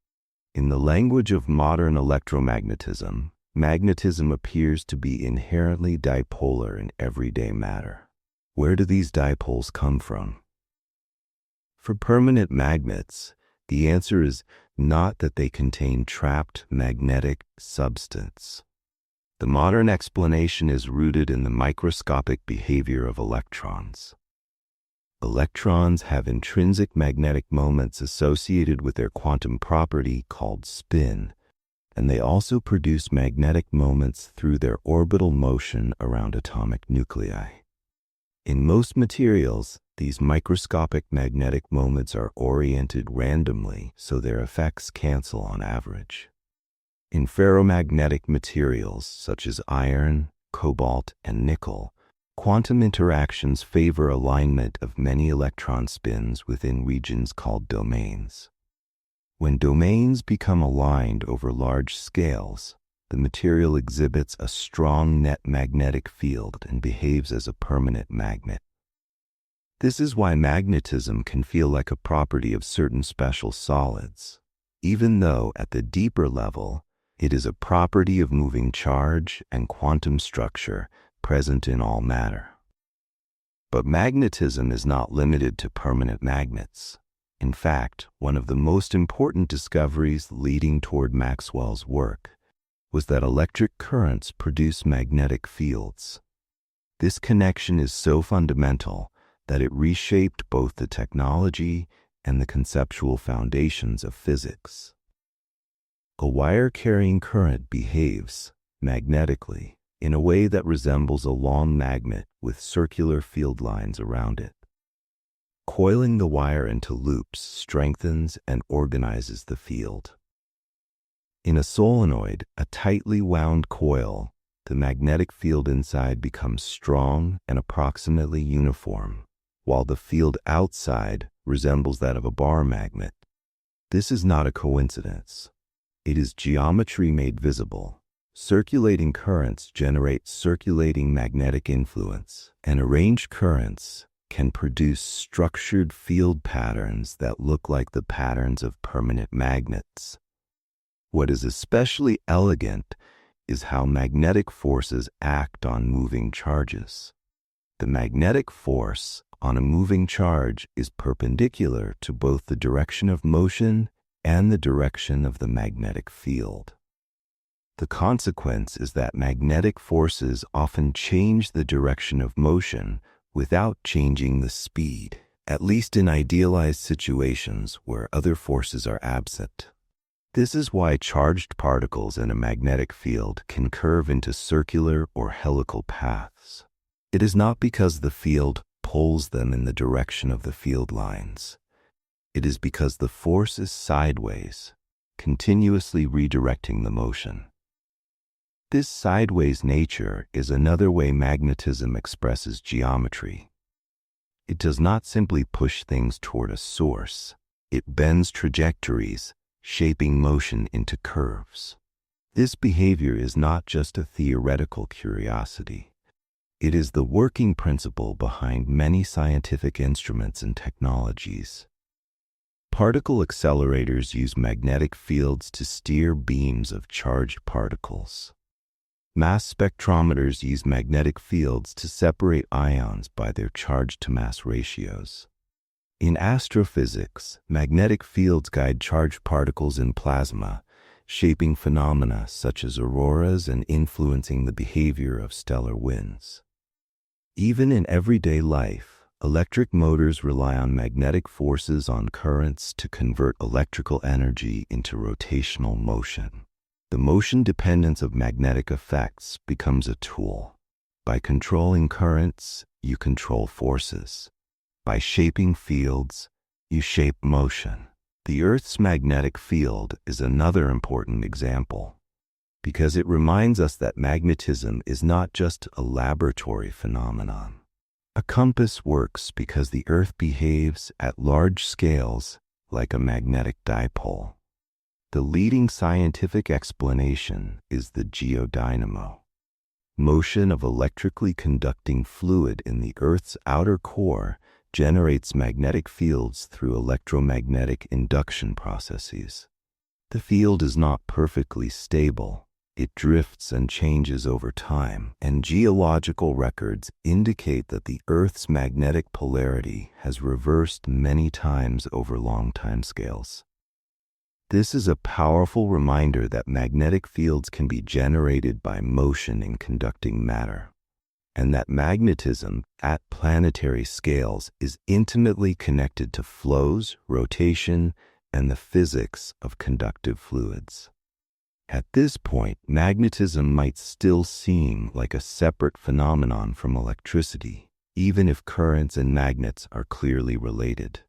In the language of modern electromagnetism, magnetism appears to be inherently dipolar in everyday matter. Where do these dipoles come from? For permanent magnets, the answer is not that they contain trapped magnetic substance. The modern explanation is rooted in the microscopic behavior of electrons. Electrons have intrinsic magnetic moments associated with their quantum property called spin, and they also produce magnetic moments through their orbital motion around atomic nuclei. In most materials, these microscopic magnetic moments are oriented randomly, so their effects cancel on average. In ferromagnetic materials such as iron, cobalt, and nickel, Quantum interactions favor alignment of many electron spins within regions called domains. When domains become aligned over large scales, the material exhibits a strong net magnetic field and behaves as a permanent magnet. This is why magnetism can feel like a property of certain special solids, even though at the deeper level, it is a property of moving charge and quantum structure present in all matter. But magnetism is not limited to permanent magnets. In fact, one of the most important discoveries leading toward Maxwell's work was that electric currents produce magnetic fields. This connection is so fundamental that it reshaped both the technology and the conceptual foundations of physics. A wire carrying current behaves magnetically in a way that resembles a long magnet with circular field lines around it. Coiling the wire into loops strengthens and organizes the field. In a solenoid, a tightly wound coil, the magnetic field inside becomes strong and approximately uniform, while the field outside resembles that of a bar magnet. This is not a coincidence. It is geometry made visible. Circulating currents generate circulating magnetic influence, and arranged currents can produce structured field patterns that look like the patterns of permanent magnets. What is especially elegant is how magnetic forces act on moving charges. The magnetic force on a moving charge is perpendicular to both the direction of motion and the direction of the magnetic field. The consequence is that magnetic forces often change the direction of motion without changing the speed, at least in idealized situations where other forces are absent. This is why charged particles in a magnetic field can curve into circular or helical paths. It is not because the field pulls them in the direction of the field lines. It is because the force is sideways, continuously redirecting the motion. This sideways nature is another way magnetism expresses geometry. It does not simply push things toward a source. It bends trajectories, shaping motion into curves. This behavior is not just a theoretical curiosity. It is the working principle behind many scientific instruments and technologies. Particle accelerators use magnetic fields to steer beams of charged particles. Mass spectrometers use magnetic fields to separate ions by their charge-to-mass ratios. In astrophysics, magnetic fields guide charged particles in plasma, shaping phenomena such as auroras and influencing the behavior of stellar winds. Even in everyday life, electric motors rely on magnetic forces on currents to convert electrical energy into rotational motion. The motion dependence of magnetic effects becomes a tool. By controlling currents, you control forces. By shaping fields, you shape motion. The Earth's magnetic field is another important example, because it reminds us that magnetism is not just a laboratory phenomenon. A compass works because the Earth behaves at large scales like a magnetic dipole. The leading scientific explanation is the geodynamo. Motion of electrically conducting fluid in the Earth's outer core generates magnetic fields through electromagnetic induction processes. The field is not perfectly stable. It drifts and changes over time, and geological records indicate that the Earth's magnetic polarity has reversed many times over long timescales. This is a powerful reminder that magnetic fields can be generated by motion in conducting matter, and that magnetism at planetary scales is intimately connected to flows, rotation, and the physics of conductive fluids. At this point, magnetism might still seem like a separate phenomenon from electricity, even if currents and magnets are clearly related.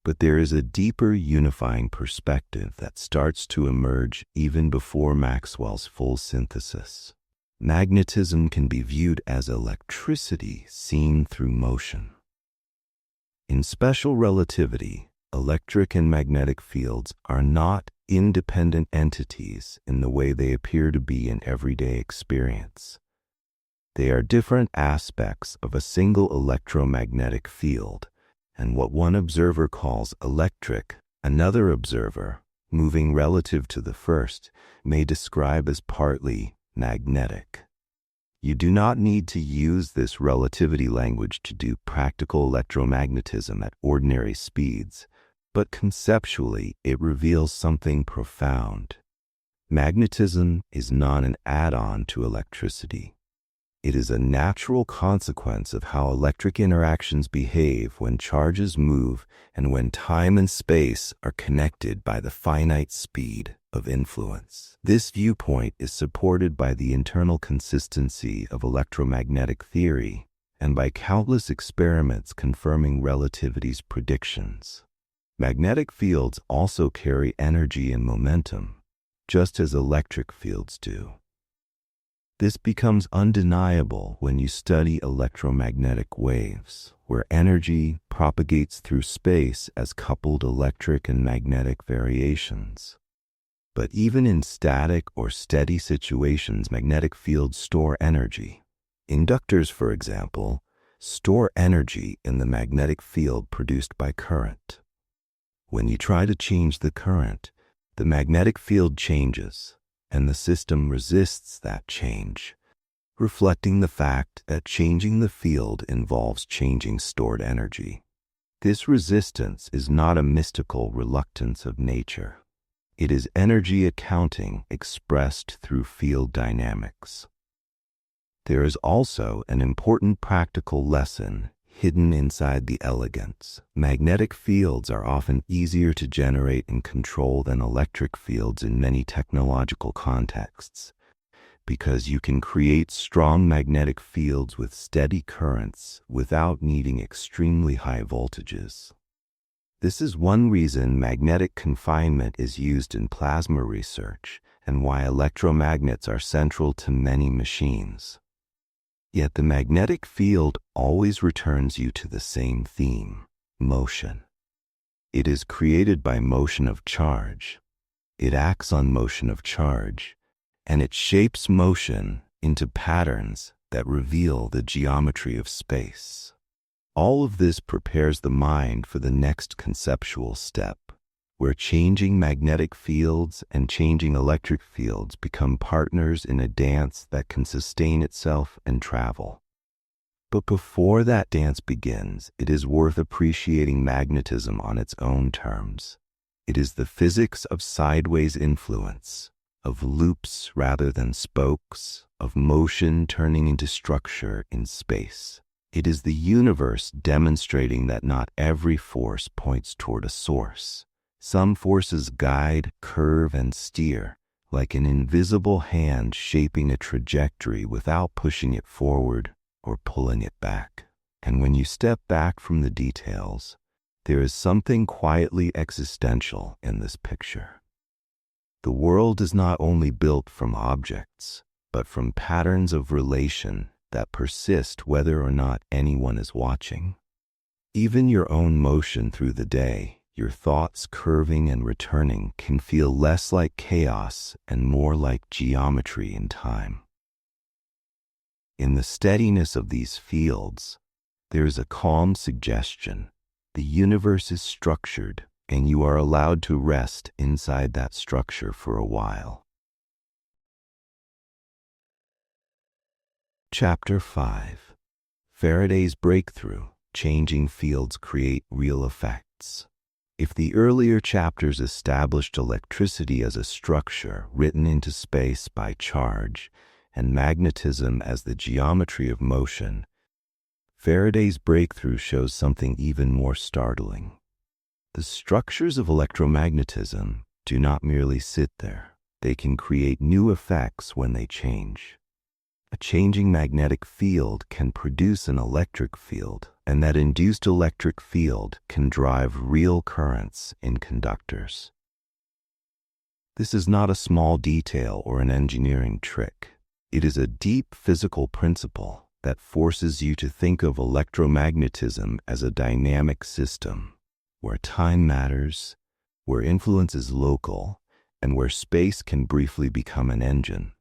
But there is a deeper unifying perspective that starts to emerge even before Maxwell's full synthesis. Magnetism can be viewed as electricity seen through motion. In special relativity, electric and magnetic fields are not independent entities in the way they appear to be in everyday experience. They are different aspects of a single electromagnetic field, and what one observer calls electric, another observer, moving relative to the first, may describe as partly magnetic. You do not need to use this relativity language to do practical electromagnetism at ordinary speeds, but conceptually it reveals something profound. Magnetism is not an add-on to electricity. It is a natural consequence of how electric interactions behave when charges move and when time and space are connected by the finite speed of influence. This viewpoint is supported by the internal consistency of electromagnetic theory and by countless experiments confirming relativity's predictions. Magnetic fields also carry energy and momentum, just as electric fields do. This becomes undeniable when you study electromagnetic waves, where energy propagates through space as coupled electric and magnetic variations. But even in static or steady situations, magnetic fields store energy. Inductors, for example, store energy in the magnetic field produced by current. When you try to change the current, the magnetic field changes, and the system resists that change, reflecting the fact that changing the field involves changing stored energy. This resistance is not a mystical reluctance of nature. It is energy accounting expressed through field dynamics. There is also an important practical lesson hidden inside the elegance. Magnetic fields are often easier to generate and control than electric fields in many technological contexts, because you can create strong magnetic fields with steady currents without needing extremely high voltages. This is one reason magnetic confinement is used in plasma research and why electromagnets are central to many machines. Yet the magnetic field always returns you to the same theme: motion. It is created by motion of charge. It acts on motion of charge, and it shapes motion into patterns that reveal the geometry of space. All of this prepares the mind for the next conceptual step, where changing magnetic fields and changing electric fields become partners in a dance that can sustain itself and travel. But before that dance begins, it is worth appreciating magnetism on its own terms. It is the physics of sideways influence, of loops rather than spokes, of motion turning into structure in space. It is the universe demonstrating that not every force points toward a source. Some forces guide, curve, and steer, like an invisible hand shaping a trajectory without pushing it forward or pulling it back. And when you step back from the details, there is something quietly existential in this picture. The world is not only built from objects, but from patterns of relation that persist whether or not anyone is watching. Even your own motion through the day, your thoughts curving and returning, can feel less like chaos and more like geometry in time. In the steadiness of these fields, there is a calm suggestion. The universe is structured, and you are allowed to rest inside that structure for a while. Chapter 5. Faraday's breakthrough: changing fields create real effects. If the earlier chapters established electricity as a structure written into space by charge, and magnetism as the geometry of motion, Faraday's breakthrough shows something even more startling. The structures of electromagnetism do not merely sit there. They can create new effects when they change. A changing magnetic field can produce an electric field, and that induced electric field can drive real currents in conductors. This is not a small detail or an engineering trick. It is a deep physical principle that forces you to think of electromagnetism as a dynamic system, where time matters, where influence is local, and where space can briefly become an engine.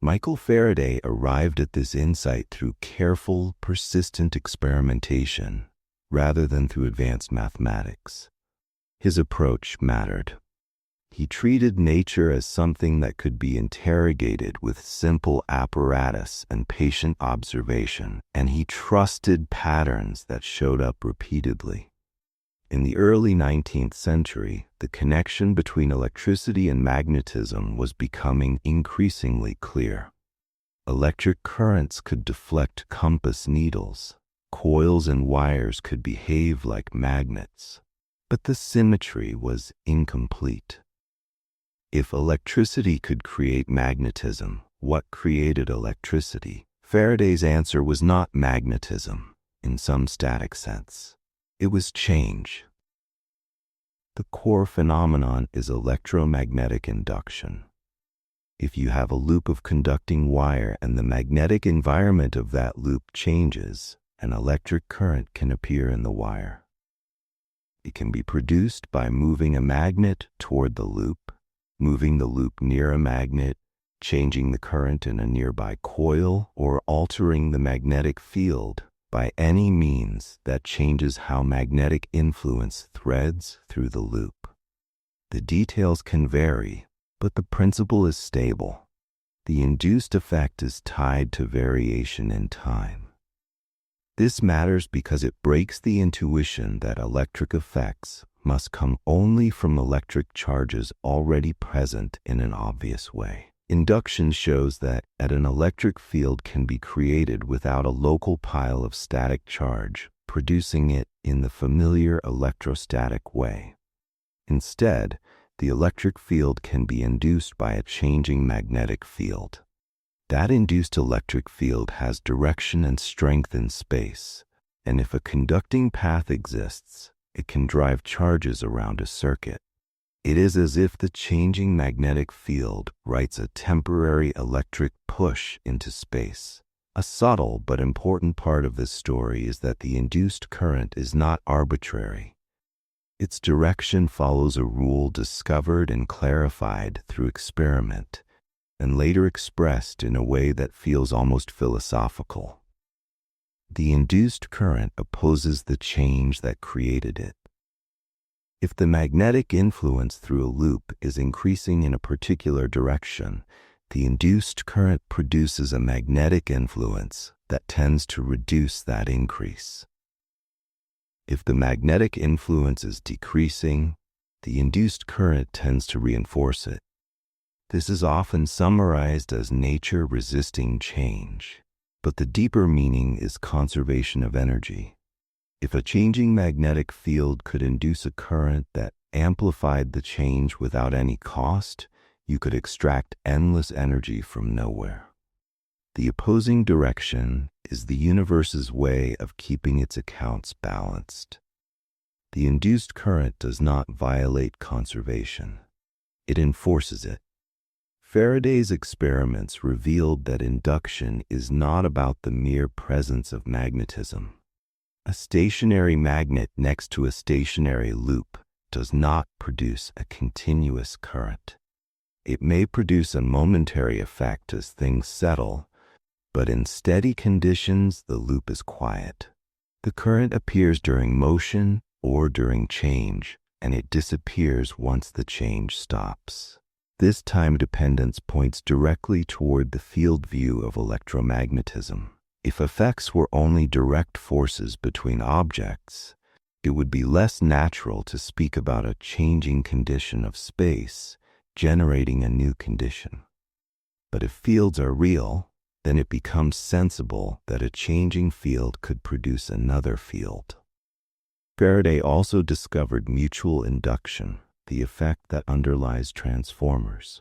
Michael Faraday arrived at this insight through careful, persistent experimentation rather than through advanced mathematics. His approach mattered. He treated nature as something that could be interrogated with simple apparatus and patient observation, and he trusted patterns that showed up repeatedly. In the early 19th century, the connection between electricity and magnetism was becoming increasingly clear. Electric currents could deflect compass needles. Coils and wires could behave like magnets. But the symmetry was incomplete. If electricity could create magnetism, what created electricity? Faraday's answer was not magnetism, in some static sense. It was change. The core phenomenon is electromagnetic induction. If you have a loop of conducting wire and the magnetic environment of that loop changes, an electric current can appear in the wire. It can be produced by moving a magnet toward the loop, moving the loop near a magnet, changing the current in a nearby coil, or altering the magnetic field by any means that changes how magnetic influence threads through the loop. The details can vary, but the principle is stable. The induced effect is tied to variation in time. This matters because it breaks the intuition that electric effects must come only from electric charges already present in an obvious way. Induction shows that an electric field can be created without a local pile of static charge, producing it in the familiar electrostatic way. Instead, the electric field can be induced by a changing magnetic field. That induced electric field has direction and strength in space, and if a conducting path exists, it can drive charges around a circuit. It is as if the changing magnetic field writes a temporary electric push into space. A subtle but important part of this story is that the induced current is not arbitrary. Its direction follows a rule discovered and clarified through experiment, and later expressed in a way that feels almost philosophical. The induced current opposes the change that created it. If the magnetic influence through a loop is increasing in a particular direction, the induced current produces a magnetic influence that tends to reduce that increase. If the magnetic influence is decreasing, the induced current tends to reinforce it. This is often summarized as nature resisting change, but the deeper meaning is conservation of energy. If a changing magnetic field could induce a current that amplified the change without any cost, you could extract endless energy from nowhere. The opposing direction is the universe's way of keeping its accounts balanced. The induced current does not violate conservation. It enforces it. Faraday's experiments revealed that induction is not about the mere presence of magnetism. A stationary magnet next to a stationary loop does not produce a continuous current. It may produce a momentary effect as things settle, but in steady conditions the loop is quiet. The current appears during motion or during change, and it disappears once the change stops. This time dependence points directly toward the field view of electromagnetism. If effects were only direct forces between objects, it would be less natural to speak about a changing condition of space generating a new condition. But if fields are real, then it becomes sensible that a changing field could produce another field. Faraday also discovered mutual induction, the effect that underlies transformers.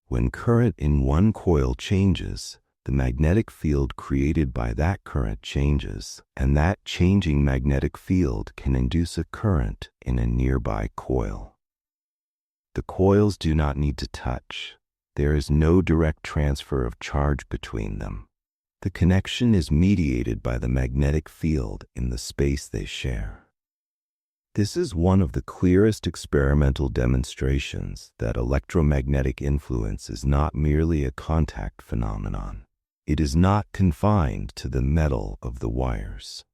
When current in one coil changes, the magnetic field created by that current changes, and that changing magnetic field can induce a current in a nearby coil. The coils do not need to touch. there is no direct transfer of charge between them. The connection is mediated by the magnetic field in the space they share. This is one of the clearest experimental demonstrations that electromagnetic influence is not merely a contact phenomenon. It is not confined to the metal of the wires.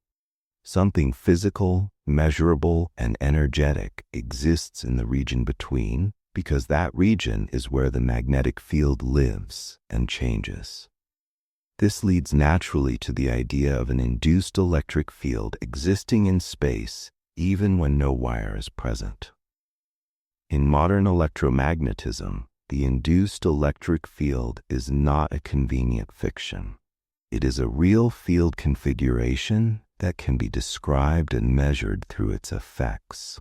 Something physical, measurable, and energetic exists in the region between, because that region is where the magnetic field lives and changes. This leads naturally to the idea of an induced electric field existing in space even when no wire is present. In modern electromagnetism, the induced electric field is not a convenient fiction. It is a real field configuration that can be described and measured through its effects.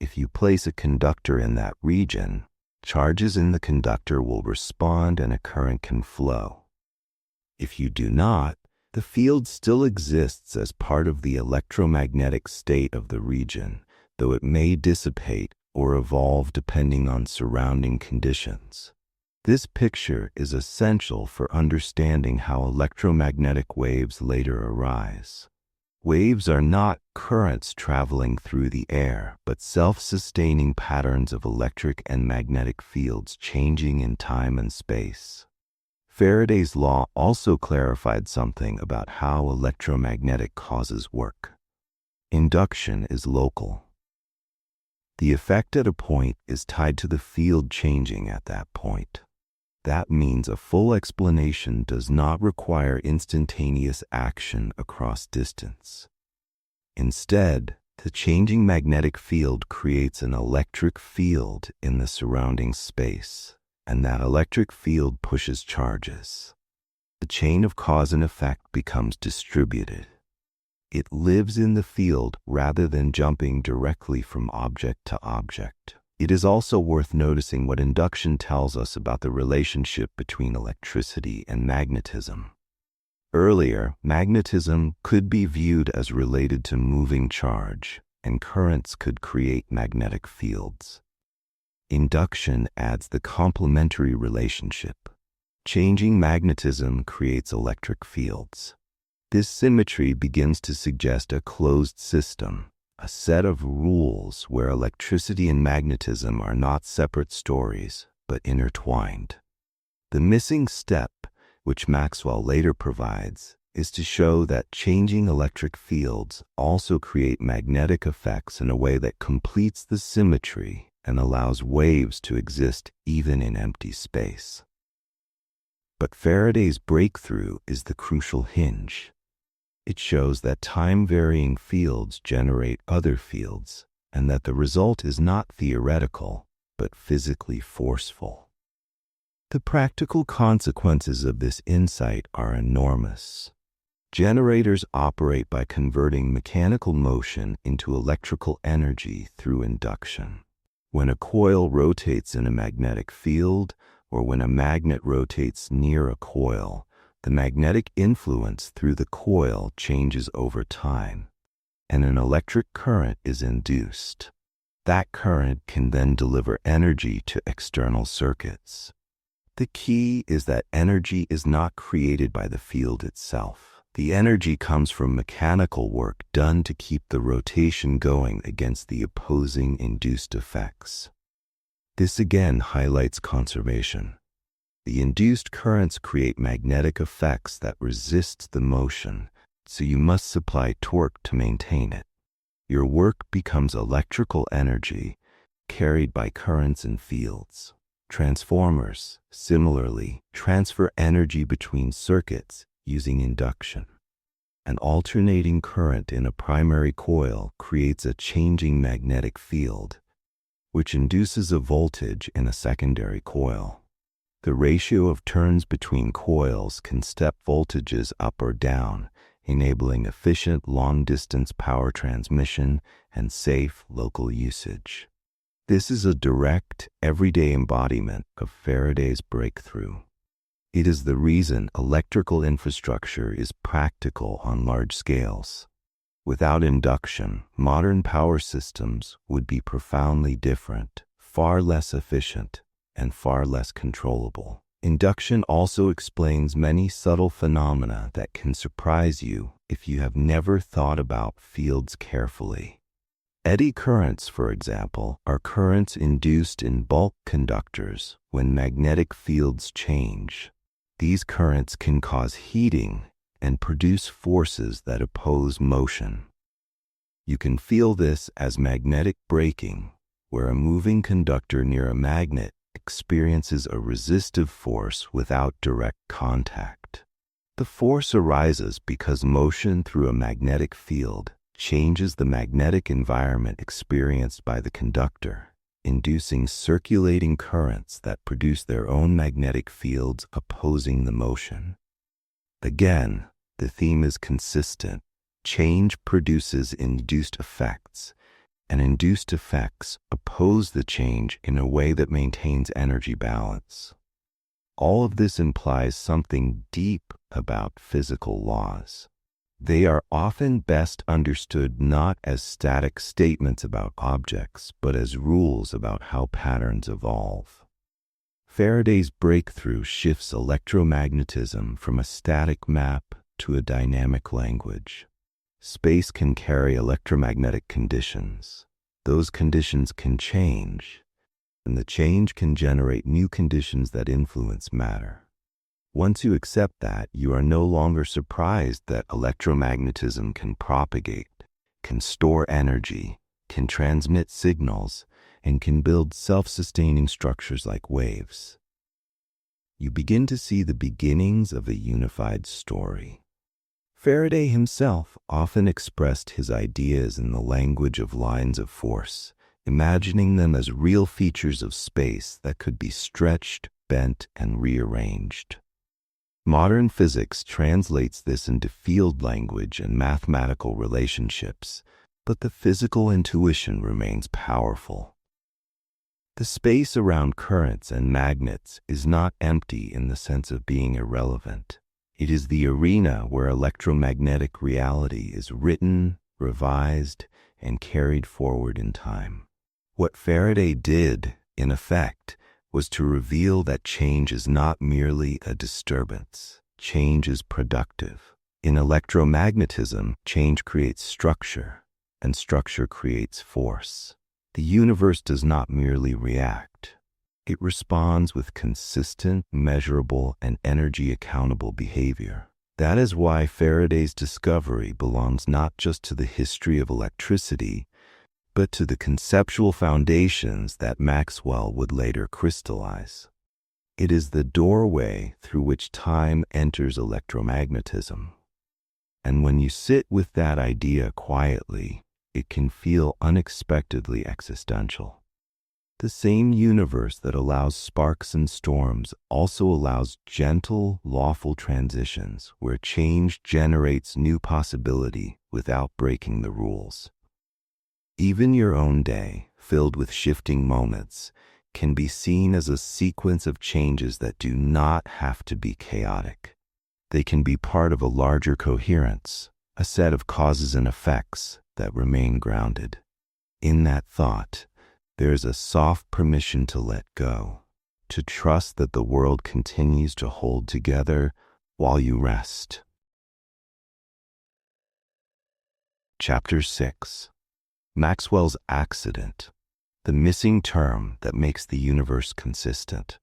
If you place a conductor in that region, charges in the conductor will respond and a current can flow. If you do not, the field still exists as part of the electromagnetic state of the region, though it may dissipate or evolve depending on surrounding conditions. This picture is essential for understanding how electromagnetic waves later arise. Waves are not currents traveling through the air, but self-sustaining patterns of electric and magnetic fields changing in time and space. Faraday's law also clarified something about how electromagnetic causes work. Induction is local. The effect at a point is tied to the field changing at that point. That means a full explanation does not require instantaneous action across distance. Instead, the changing magnetic field creates an electric field in the surrounding space, and that electric field pushes charges. The chain of cause and effect becomes distributed. It lives in the field rather than jumping directly from object to object. It is also worth noticing what induction tells us about the relationship between electricity and magnetism. Earlier, magnetism could be viewed as related to moving charge, and currents could create magnetic fields. Induction adds the complementary relationship. Changing magnetism creates electric fields. This symmetry begins to suggest a closed system, a set of rules where electricity and magnetism are not separate stories, but intertwined. The missing step, which Maxwell later provides, is to show that changing electric fields also create magnetic effects in a way that completes the symmetry and allows waves to exist even in empty space. But Faraday's breakthrough is the crucial hinge. It shows that time-varying fields generate other fields, and that the result is not theoretical, but physically forceful. The practical consequences of this insight are enormous. Generators operate by converting mechanical motion into electrical energy through induction. When a coil rotates in a magnetic field, or when a magnet rotates near a coil, the magnetic influence through the coil changes over time, and an electric current is induced. That current can then deliver energy to external circuits. The key is that energy is not created by the field itself. The energy comes from mechanical work done to keep the rotation going against the opposing induced effects. This again highlights conservation. The induced currents create magnetic effects that resist the motion, so you must supply torque to maintain it. Your work becomes electrical energy carried by currents and fields. Transformers, similarly, transfer energy between circuits using induction. An alternating current in a primary coil creates a changing magnetic field, which induces a voltage in a secondary coil. The ratio of turns between coils can step voltages up or down, enabling efficient long-distance power transmission and safe local usage. This is a direct, everyday embodiment of Faraday's breakthrough. It is the reason electrical infrastructure is practical on large scales. Without induction, modern power systems would be profoundly different, far less efficient, and far less controllable. Induction also explains many subtle phenomena that can surprise you if you have never thought about fields carefully. Eddy currents, for example, are currents induced in bulk conductors when magnetic fields change. These currents can cause heating and produce forces that oppose motion. You can feel this as magnetic braking, where a moving conductor near a magnet experiences a resistive force without direct contact. The force arises because motion through a magnetic field changes the magnetic environment experienced by the conductor, inducing circulating currents that produce their own magnetic fields opposing the motion. Again, the theme is consistent. Change produces induced effects, and induced effects oppose the change in a way that maintains energy balance. All of this implies something deep about physical laws. They are often best understood not as static statements about objects, but as rules about how patterns evolve. Faraday's breakthrough shifts electromagnetism from a static map to a dynamic language. Space can carry electromagnetic conditions. Those conditions can change, and the change can generate new conditions that influence matter. Once you accept that, you are no longer surprised that electromagnetism can propagate, can store energy, can transmit signals, and can build self-sustaining structures like waves. You begin to see the beginnings of a unified story. Faraday himself often expressed his ideas in the language of lines of force, imagining them as real features of space that could be stretched, bent, and rearranged. Modern physics translates this into field language and mathematical relationships, but the physical intuition remains powerful. The space around currents and magnets is not empty in the sense of being irrelevant. It is the arena where electromagnetic reality is written, revised, and carried forward in time. What Faraday did, in effect, was to reveal that change is not merely a disturbance. Change is productive. In electromagnetism, change creates structure, and structure creates force. The universe does not merely react. It responds with consistent, measurable, and energy-accountable behavior. That is why Faraday's discovery belongs not just to the history of electricity, but to the conceptual foundations that Maxwell would later crystallize. It is the doorway through which time enters electromagnetism. And when you sit with that idea quietly, it can feel unexpectedly existential. The same universe that allows sparks and storms also allows gentle, lawful transitions where change generates new possibility without breaking the rules. Even your own day, filled with shifting moments, can be seen as a sequence of changes that do not have to be chaotic. They can be part of a larger coherence, a set of causes and effects that remain grounded. In that thought, there is a soft permission to let go, to trust that the world continues to hold together while you rest. Chapter 6. Maxwell's accident, the missing term that makes the universe consistent.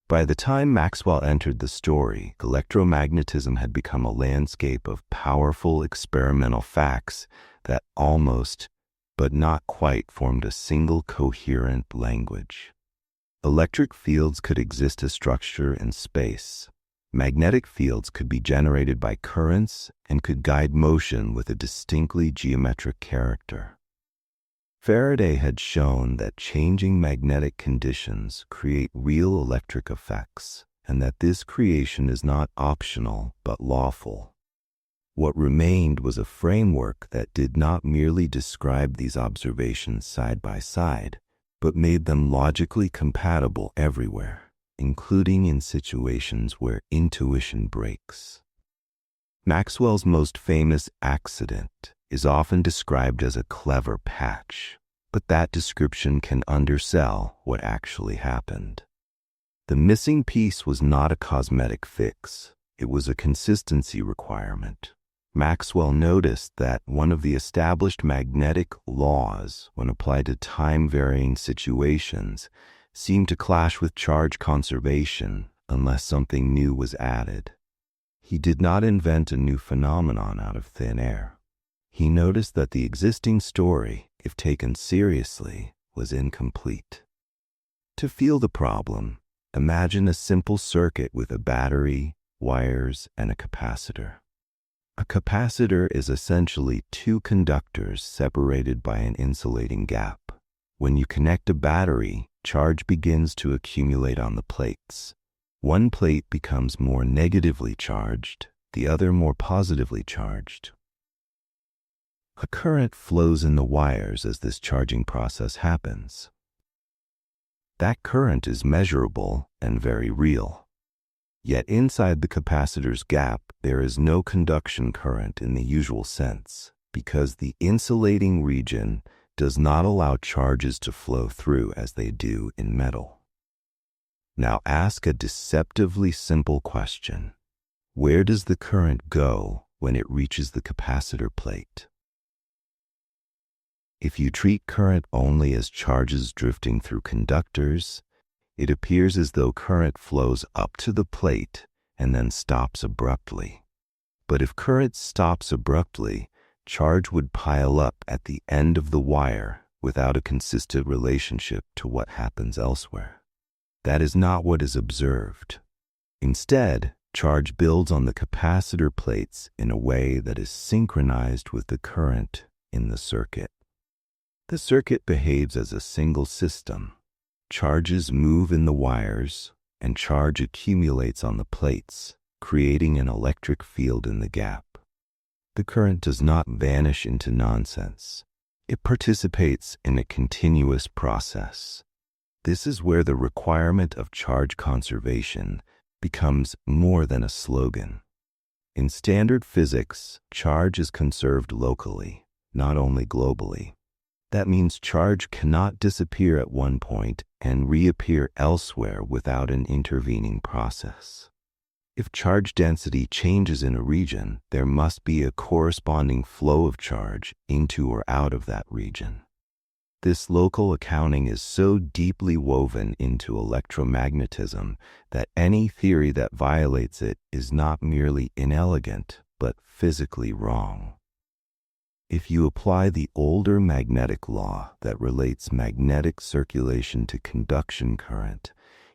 By the time Maxwell entered the story, electromagnetism had become a landscape of powerful experimental facts that almost, but not quite, formed a single coherent language. Electric fields could exist as structure in space. Magnetic fields could be generated by currents and could guide motion with a distinctly geometric character. Faraday had shown that changing magnetic conditions create real electric effects, and that this creation is not optional but lawful. What remained was a framework that did not merely describe these observations side by side, but made them logically compatible everywhere, including in situations where intuition breaks. Maxwell's most famous accident is often described as a clever patch, but that description can undersell what actually happened. The missing piece was not a cosmetic fix. It was a consistency requirement. Maxwell noticed that one of the established magnetic laws, when applied to time-varying situations, seemed to clash with charge conservation unless something new was added. He did not invent a new phenomenon out of thin air. He noticed that the existing story, if taken seriously, was incomplete. To feel the problem, imagine a simple circuit with a battery, wires, and a capacitor. A capacitor is essentially two conductors separated by an insulating gap. When you connect a battery, charge begins to accumulate on the plates. One plate becomes more negatively charged, the other more positively charged. A current flows in the wires as this charging process happens. That current is measurable and very real. Yet inside the capacitor's gap, there is no conduction current in the usual sense, because the insulating region does not allow charges to flow through as they do in metal. Now ask a deceptively simple question. Where does the current go when it reaches the capacitor plate? If you treat current only as charges drifting through conductors, it appears as though current flows up to the plate and then stops abruptly. But if current stops abruptly, charge would pile up at the end of the wire without a consistent relationship to what happens elsewhere. That is not what is observed. Instead, charge builds on the capacitor plates in a way that is synchronized with the current in the circuit. The circuit behaves as a single system. Charges move in the wires, and charge accumulates on the plates, creating an electric field in the gap. The current does not vanish into nonsense. It participates in a continuous process. This is where the requirement of charge conservation becomes more than a slogan. In standard physics, charge is conserved locally, not only globally. That means charge cannot disappear at one point and reappear elsewhere without an intervening process. If charge density changes in a region, there must be a corresponding flow of charge into or out of that region. This local accounting is so deeply woven into electromagnetism that any theory that violates it is not merely inelegant, but physically wrong. If you apply the older magnetic law that relates magnetic circulation to conduction current,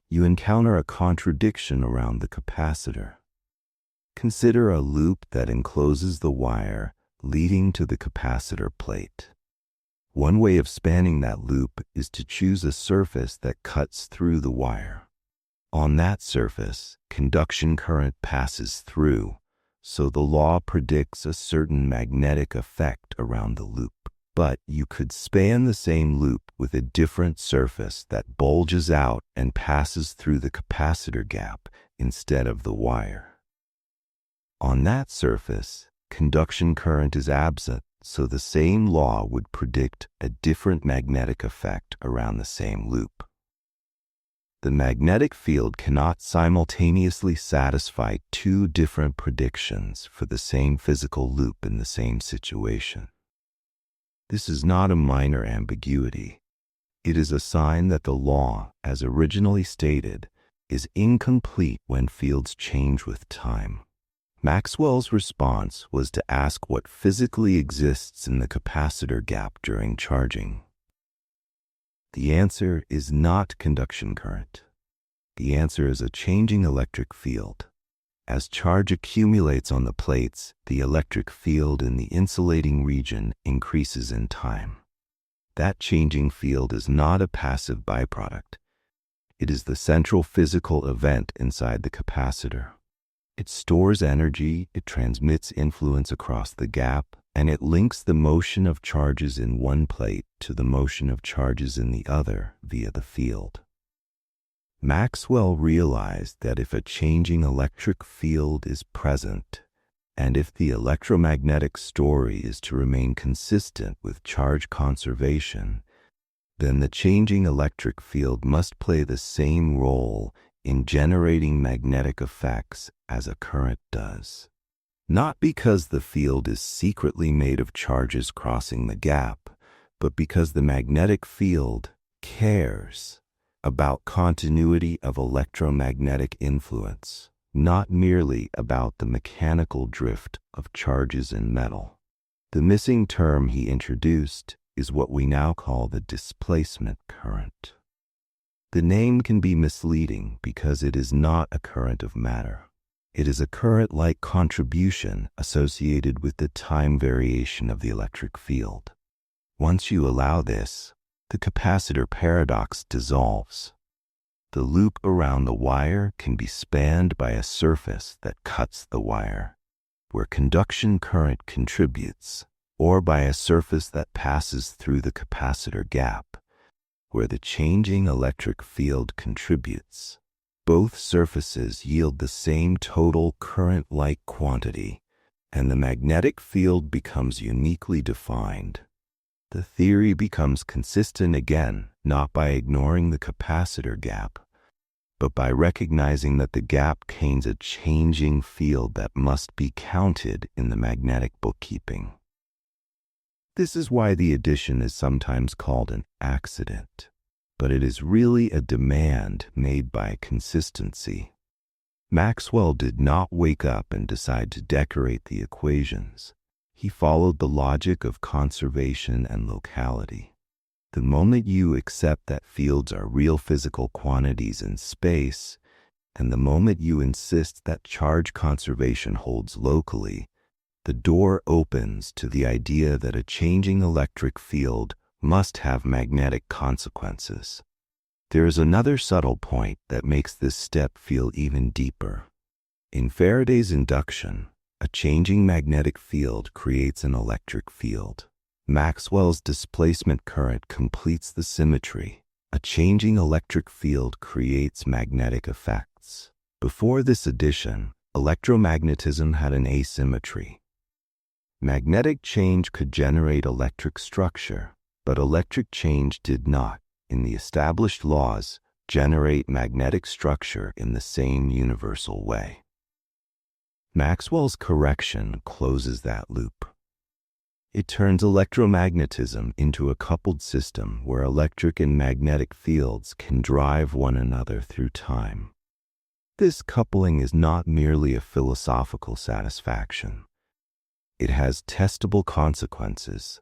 you encounter a contradiction around the capacitor. Consider a loop that encloses the wire leading to the capacitor plate. One way of spanning that loop is to choose a surface that cuts through the wire. On that surface, conduction current passes through, so the law predicts a certain magnetic effect around the loop. But you could span the same loop with a different surface that bulges out and passes through the capacitor gap instead of the wire. On that surface, conduction current is absent, so the same law would predict a different magnetic effect around the same loop. The magnetic field cannot simultaneously satisfy two different predictions for the same physical loop in the same situation. This is not a minor ambiguity. It is a sign that the law, as originally stated, is incomplete when fields change with time. Maxwell's response was to ask what physically exists in the capacitor gap during charging. The answer is not conduction current. The answer is a changing electric field. As charge accumulates on the plates, the electric field in the insulating region increases in time. That changing field is not a passive byproduct. It is the central physical event inside the capacitor. It stores energy, it transmits influence across the gap, and it links the motion of charges in one plate to the motion of charges in the other via the field. Maxwell realized that if a changing electric field is present, and if the electromagnetic story is to remain consistent with charge conservation, then the changing electric field must play the same role in generating magnetic effects as a current does. Not because the field is secretly made of charges crossing the gap, but because the magnetic field cares about continuity of electromagnetic influence, not merely about the mechanical drift of charges in metal. The missing term he introduced is what we now call the displacement current. The name can be misleading because it is not a current of matter. It is a current-like contribution associated with the time variation of the electric field. Once you allow this, the capacitor paradox dissolves. The loop around the wire can be spanned by a surface that cuts the wire, where conduction current contributes, or by a surface that passes through the capacitor gap, where the changing electric field contributes. Both surfaces yield the same total current-like quantity, and the magnetic field becomes uniquely defined. The theory becomes consistent again, not by ignoring the capacitor gap, but by recognizing that the gap contains a changing field that must be counted in the magnetic bookkeeping. This is why the addition is sometimes called an accident, but it is really a demand made by consistency. Maxwell did not wake up and decide to decorate the equations. He followed the logic of conservation and locality. The moment you accept that fields are real physical quantities in space, and the moment you insist that charge conservation holds locally, the door opens to the idea that a changing electric field must have magnetic consequences. There is another subtle point that makes this step feel even deeper. In Faraday's induction, a changing magnetic field creates an electric field. Maxwell's displacement current completes the symmetry. A changing electric field creates magnetic effects. Before this addition, electromagnetism had an asymmetry. Magnetic change could generate electric structure, but electric change did not, in the established laws, generate magnetic structure in the same universal way. Maxwell's correction closes that loop. It turns electromagnetism into a coupled system where electric and magnetic fields can drive one another through time. This coupling is not merely a philosophical satisfaction. It has testable consequences,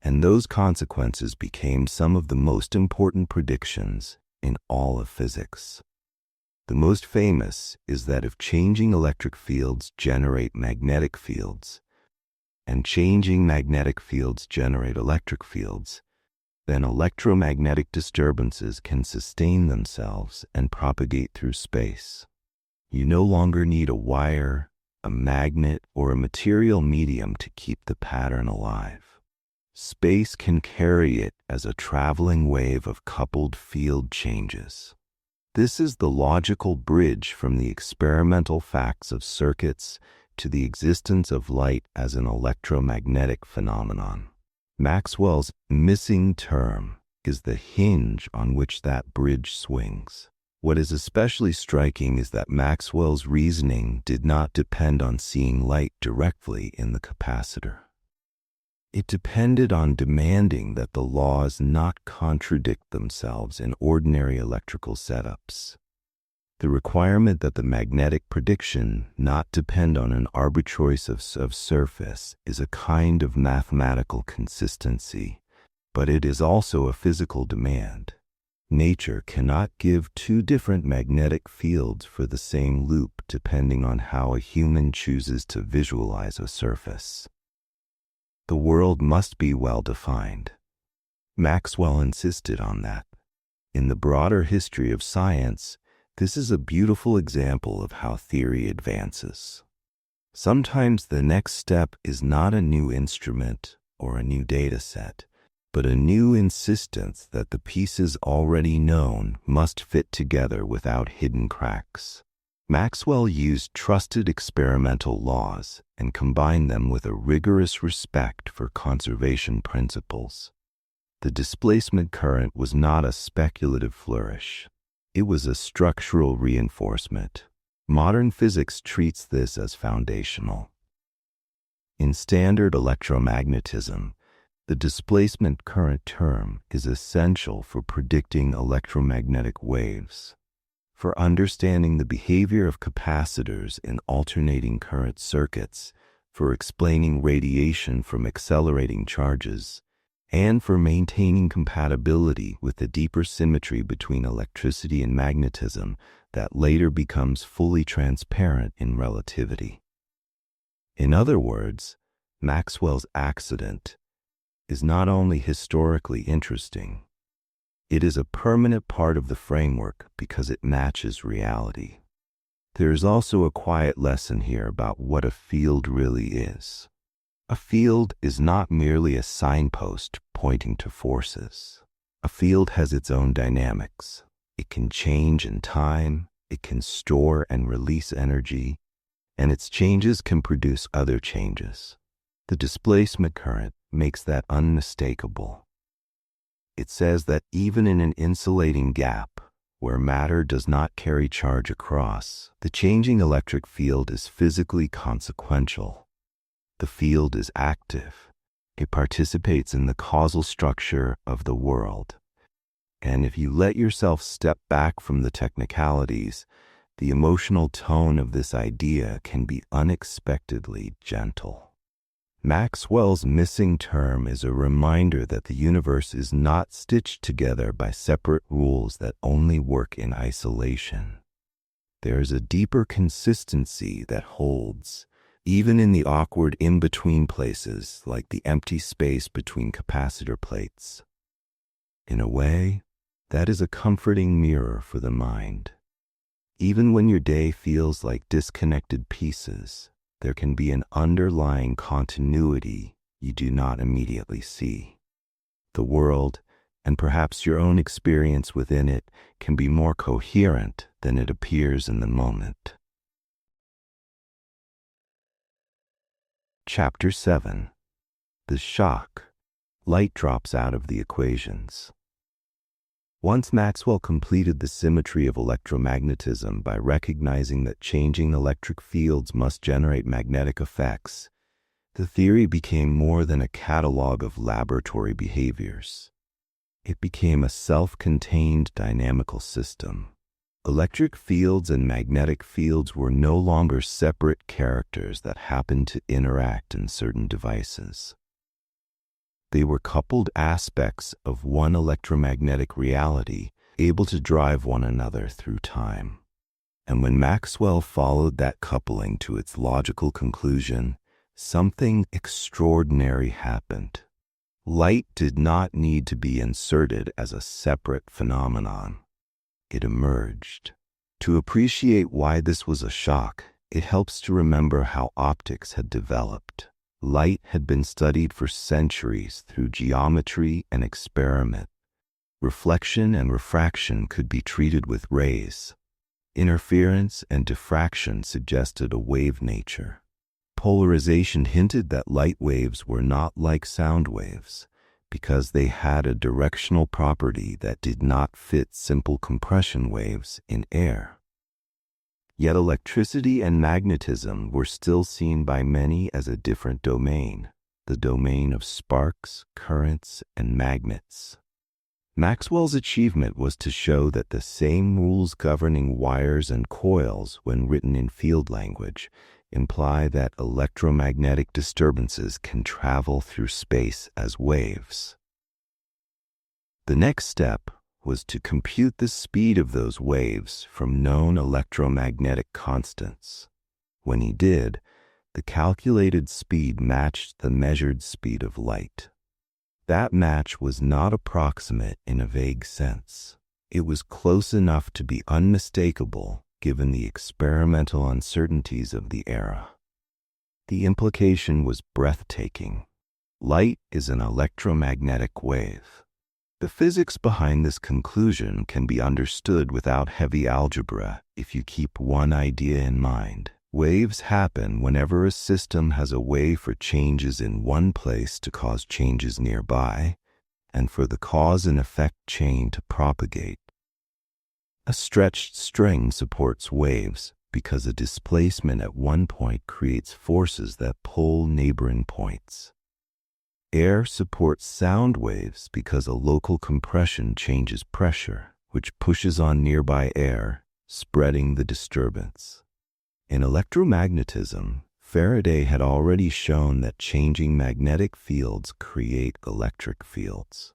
and those consequences became some of the most important predictions in all of physics. The most famous is that if changing electric fields generate magnetic fields, and changing magnetic fields generate electric fields, then electromagnetic disturbances can sustain themselves and propagate through space. You no longer need a wire, a magnet, or a material medium to keep the pattern alive. Space can carry it as a traveling wave of coupled field changes. This is the logical bridge from the experimental facts of circuits to the existence of light as an electromagnetic phenomenon. Maxwell's missing term is the hinge on which that bridge swings. What is especially striking is that Maxwell's reasoning did not depend on seeing light directly in the capacitor. It depended on demanding that the laws not contradict themselves in ordinary electrical setups. The requirement that the magnetic prediction not depend on an arbitrary of surface is a kind of mathematical consistency, but it is also a physical demand. Nature cannot give two different magnetic fields for the same loop depending on how a human chooses to visualize a surface. The world must be well defined. Maxwell insisted on that. In the broader history of science, this is a beautiful example of how theory advances. Sometimes the next step is not a new instrument or a new data set, but a new insistence that the pieces already known must fit together without hidden cracks. Maxwell used trusted experimental laws and combined them with a rigorous respect for conservation principles. The displacement current was not a speculative flourish. It was a structural reinforcement. Modern physics treats this as foundational. In standard electromagnetism, the displacement current term is essential for predicting electromagnetic waves. For understanding the behavior of capacitors in alternating current circuits, for explaining radiation from accelerating charges, and for maintaining compatibility with the deeper symmetry between electricity and magnetism that later becomes fully transparent in relativity. In other words, Maxwell's accident is not only historically interesting, it is a permanent part of the framework because it matches reality. There is also a quiet lesson here about what a field really is. A field is not merely a signpost pointing to forces. A field has its own dynamics. It can change in time, it can store and release energy, and its changes can produce other changes. The displacement current makes that unmistakable. It says that even in an insulating gap, where matter does not carry charge across, the changing electric field is physically consequential. The field is active. It participates in the causal structure of the world. And if you let yourself step back from the technicalities, the emotional tone of this idea can be unexpectedly gentle. Maxwell's missing term is a reminder that the universe is not stitched together by separate rules that only work in isolation. There is a deeper consistency that holds, even in the awkward in-between places like the empty space between capacitor plates. In a way, that is a comforting mirror for the mind. Even when your day feels like disconnected pieces, there can be an underlying continuity you do not immediately see. The world, and perhaps your own experience within it, can be more coherent than it appears in the moment. Chapter 7. The shock. Light drops out of the equations. Once Maxwell completed the symmetry of electromagnetism by recognizing that changing electric fields must generate magnetic effects, the theory became more than a catalog of laboratory behaviors. It became a self-contained dynamical system. Electric fields and magnetic fields were no longer separate characters that happened to interact in certain devices. They were coupled aspects of one electromagnetic reality, able to drive one another through time. And when Maxwell followed that coupling to its logical conclusion, something extraordinary happened. Light did not need to be inserted as a separate phenomenon. It emerged. To appreciate why this was a shock, it helps to remember how optics had developed. Light had been studied for centuries through geometry and experiment. Reflection and refraction could be treated with rays. Interference and diffraction suggested a wave nature. Polarization hinted that light waves were not like sound waves, because they had a directional property that did not fit simple compression waves in air. Yet electricity and magnetism were still seen by many as a different domain, the domain of sparks, currents, and magnets. Maxwell's achievement was to show that the same rules governing wires and coils when written in field language imply that electromagnetic disturbances can travel through space as waves. The next step was to compute the speed of those waves from known electromagnetic constants. When he did, the calculated speed matched the measured speed of light. That match was not approximate in a vague sense. It was close enough to be unmistakable given the experimental uncertainties of the era. The implication was breathtaking. Light is an electromagnetic wave. The physics behind this conclusion can be understood without heavy algebra if you keep one idea in mind. Waves happen whenever a system has a way for changes in one place to cause changes nearby, and for the cause and effect chain to propagate. A stretched string supports waves because a displacement at one point creates forces that pull neighboring points. Air supports sound waves because a local compression changes pressure, which pushes on nearby air, spreading the disturbance. In electromagnetism, Faraday had already shown that changing magnetic fields create electric fields.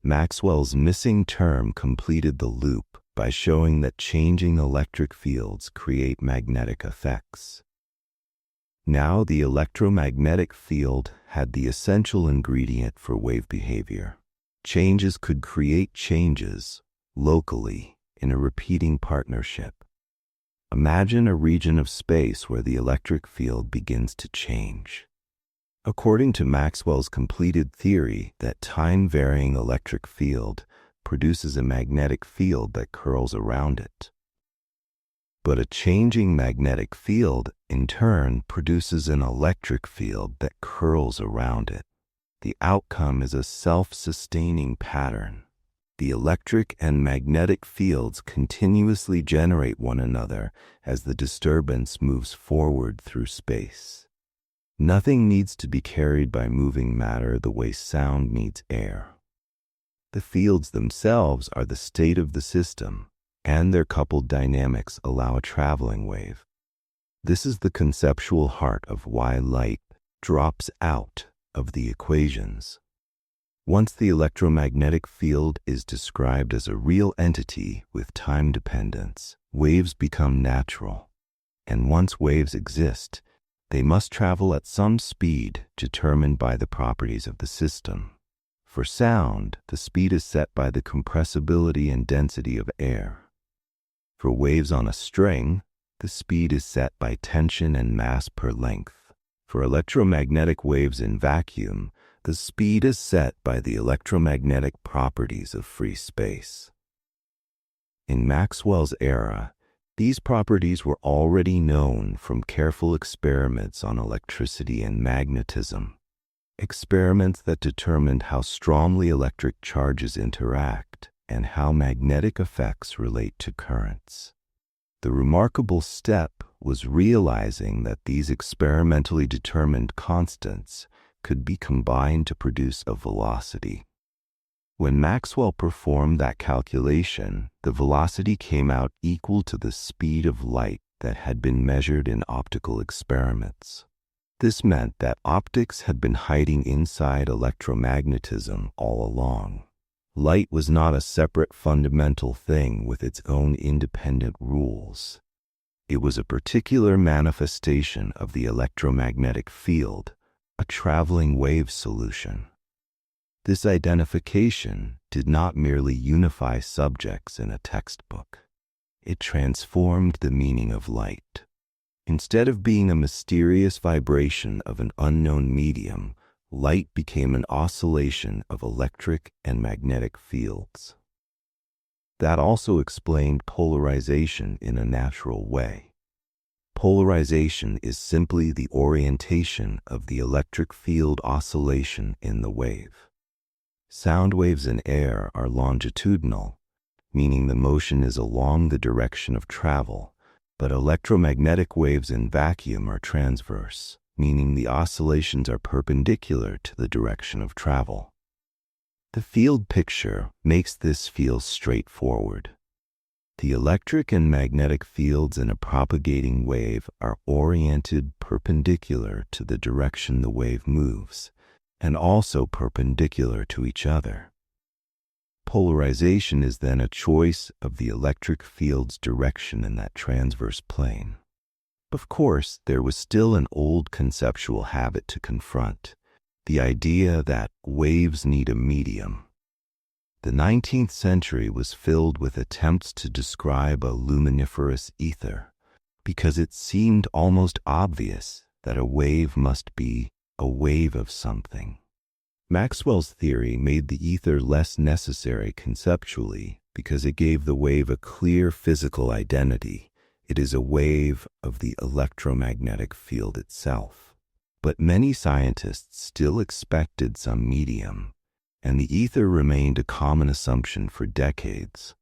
Maxwell's missing term completed the loop by showing that changing electric fields create magnetic effects. Now the electromagnetic field had the essential ingredient for wave behavior. Changes could create changes locally in a repeating partnership. Imagine a region of space where the electric field begins to change. According to Maxwell's completed theory, that time-varying electric field produces a magnetic field that curls around it. But a changing magnetic field, in turn, produces an electric field that curls around it. The outcome is a self-sustaining pattern. The electric and magnetic fields continuously generate one another as the disturbance moves forward through space. Nothing needs to be carried by moving matter the way sound needs air. The fields themselves are the state of the system, and their coupled dynamics allow a traveling wave. This is the conceptual heart of why light drops out of the equations. Once the electromagnetic field is described as a real entity with time dependence, waves become natural. And once waves exist, they must travel at some speed determined by the properties of the system. For sound, the speed is set by the compressibility and density of air. For waves on a string, the speed is set by tension and mass per length. For electromagnetic waves in vacuum, the speed is set by the electromagnetic properties of free space. In Maxwell's era, these properties were already known from careful experiments on electricity and magnetism. Experiments that determined how strongly electric charges interact and how magnetic effects relate to currents. The remarkable step was realizing that these experimentally determined constants could be combined to produce a velocity. When Maxwell performed that calculation, the velocity came out equal to the speed of light that had been measured in optical experiments. This meant that optics had been hiding inside electromagnetism all along. Light was not a separate fundamental thing with its own independent rules. It was a particular manifestation of the electromagnetic field, a traveling wave solution. This identification did not merely unify subjects in a textbook. It transformed the meaning of light. Instead of being a mysterious vibration of an unknown medium, light became an oscillation of electric and magnetic fields. That also explained polarization in a natural way. Polarization is simply the orientation of the electric field oscillation in the wave. Sound waves in air are longitudinal, meaning the motion is along the direction of travel, but electromagnetic waves in vacuum are transverse, meaning the oscillations are perpendicular to the direction of travel. The field picture makes this feel straightforward. The electric and magnetic fields in a propagating wave are oriented perpendicular to the direction the wave moves, and also perpendicular to each other. Polarization is then a choice of the electric field's direction in that transverse plane. Of course, there was still an old conceptual habit to confront, the idea that waves need a medium. The 19th century was filled with attempts to describe a luminiferous ether, because it seemed almost obvious that a wave must be a wave of something. Maxwell's theory made the ether less necessary conceptually because it gave the wave a clear physical identity. It is a wave of the electromagnetic field itself. But many scientists still expected some medium, and the ether remained a common assumption for decades.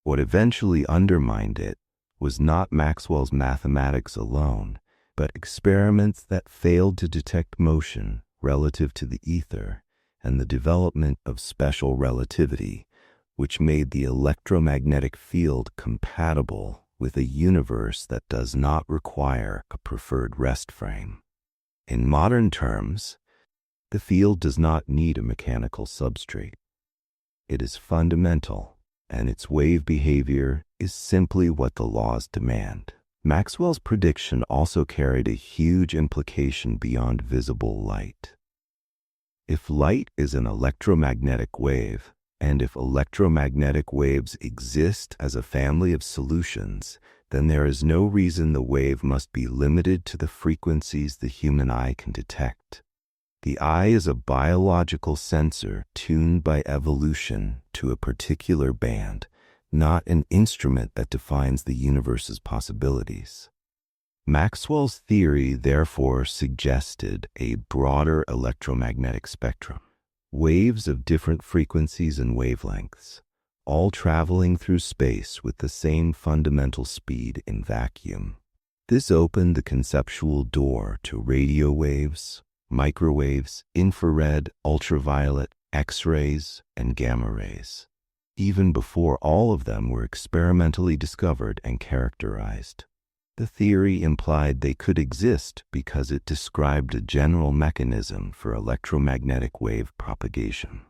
What eventually undermined it was not Maxwell's mathematics alone, but experiments that failed to detect motion relative to the ether and the development of special relativity, which made the electromagnetic field compatible with a universe that does not require a preferred rest frame. In modern terms, the field does not need a mechanical substrate. It is fundamental, and its wave behavior is simply what the laws demand. Maxwell's prediction also carried a huge implication beyond visible light. If light is an electromagnetic wave, and if electromagnetic waves exist as a family of solutions, then there is no reason the wave must be limited to the frequencies the human eye can detect. The eye is a biological sensor tuned by evolution to a particular band, not an instrument that defines the universe's possibilities. Maxwell's theory therefore suggested a broader electromagnetic spectrum, waves of different frequencies and wavelengths, all traveling through space with the same fundamental speed in vacuum. This opened the conceptual door to radio waves, microwaves, infrared, ultraviolet, X-rays, and gamma rays, even before all of them were experimentally discovered and characterized. The theory implied they could exist because it described a general mechanism for electromagnetic wave propagation.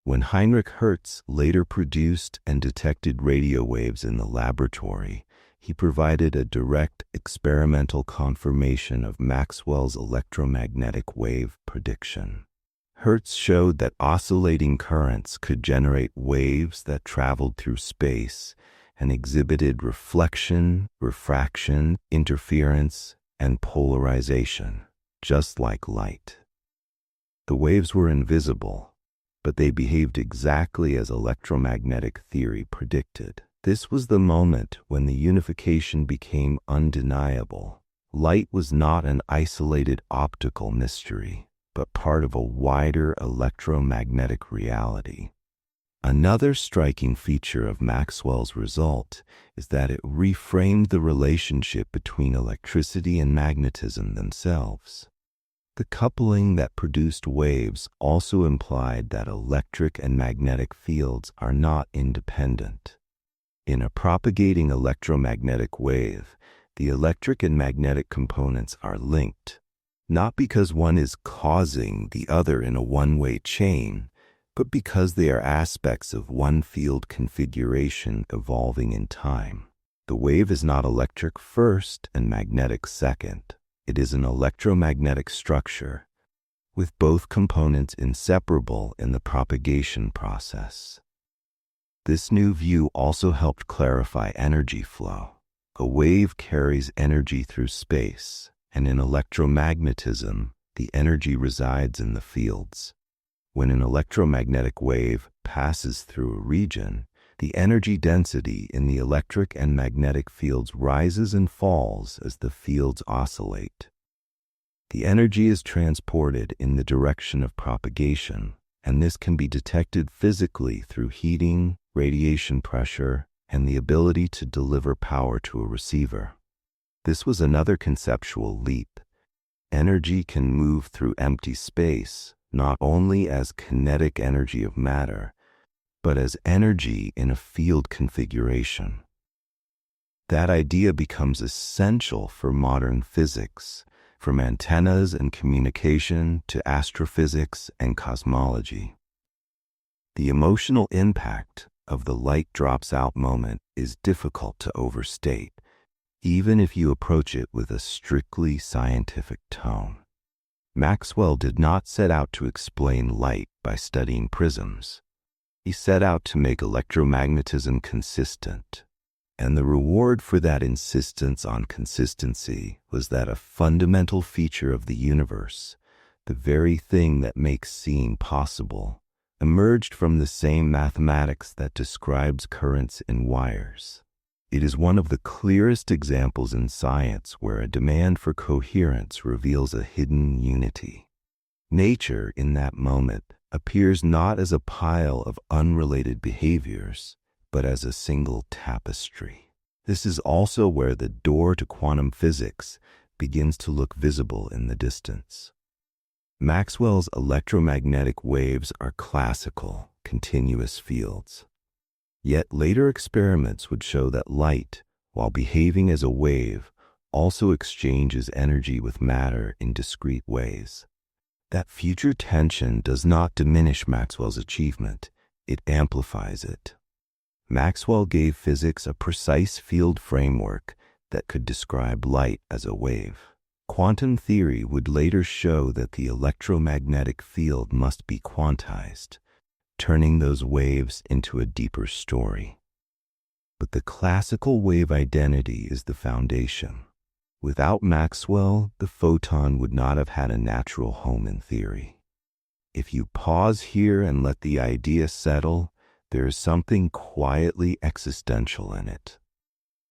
When Heinrich Hertz later produced and detected radio waves in the laboratory, he provided a direct experimental confirmation of Maxwell's electromagnetic wave prediction. Hertz showed that oscillating currents could generate waves that traveled through space and exhibited reflection, refraction, interference, and polarization, just like light. The waves were invisible, but they behaved exactly as electromagnetic theory predicted. This was the moment when the unification became undeniable. Light was not an isolated optical mystery, but part of a wider electromagnetic reality. Another striking feature of Maxwell's result is that it reframed the relationship between electricity and magnetism themselves. The coupling that produced waves also implied that electric and magnetic fields are not independent. In a propagating electromagnetic wave, the electric and magnetic components are linked, not because one is causing the other in a one-way chain, but because they are aspects of one field configuration evolving in time. The wave is not electric first and magnetic second. It is an electromagnetic structure, with both components inseparable in the propagation process. This new view also helped clarify energy flow. A wave carries energy through space, and in electromagnetism, the energy resides in the fields. When an electromagnetic wave passes through a region, the energy density in the electric and magnetic fields rises and falls as the fields oscillate. The energy is transported in the direction of propagation, and this can be detected physically through heating, radiation pressure, and the ability to deliver power to a receiver. This was another conceptual leap. Energy can move through empty space, not only as kinetic energy of matter, but as energy in a field configuration. That idea becomes essential for modern physics, from antennas and communication to astrophysics and cosmology. The emotional impact of the light drops out moment is difficult to overstate, even if you approach it with a strictly scientific tone. Maxwell did not set out to explain light by studying prisms. He set out to make electromagnetism consistent, and the reward for that insistence on consistency was that a fundamental feature of the universe, the very thing that makes seeing possible, emerged from the same mathematics that describes currents in wires. It is one of the clearest examples in science where a demand for coherence reveals a hidden unity. Nature, in that moment, appears not as a pile of unrelated behaviors, but as a single tapestry. This is also where the door to quantum physics begins to look visible in the distance. Maxwell's electromagnetic waves are classical, continuous fields. Yet later experiments would show that light, while behaving as a wave, also exchanges energy with matter in discrete ways. That future tension does not diminish Maxwell's achievement, it amplifies it. Maxwell gave physics a precise field framework that could describe light as a wave. Quantum theory would later show that the electromagnetic field must be quantized, turning those waves into a deeper story. But the classical wave identity is the foundation. Without Maxwell, the photon would not have had a natural home in theory. If you pause here and let the idea settle, there is something quietly existential in it.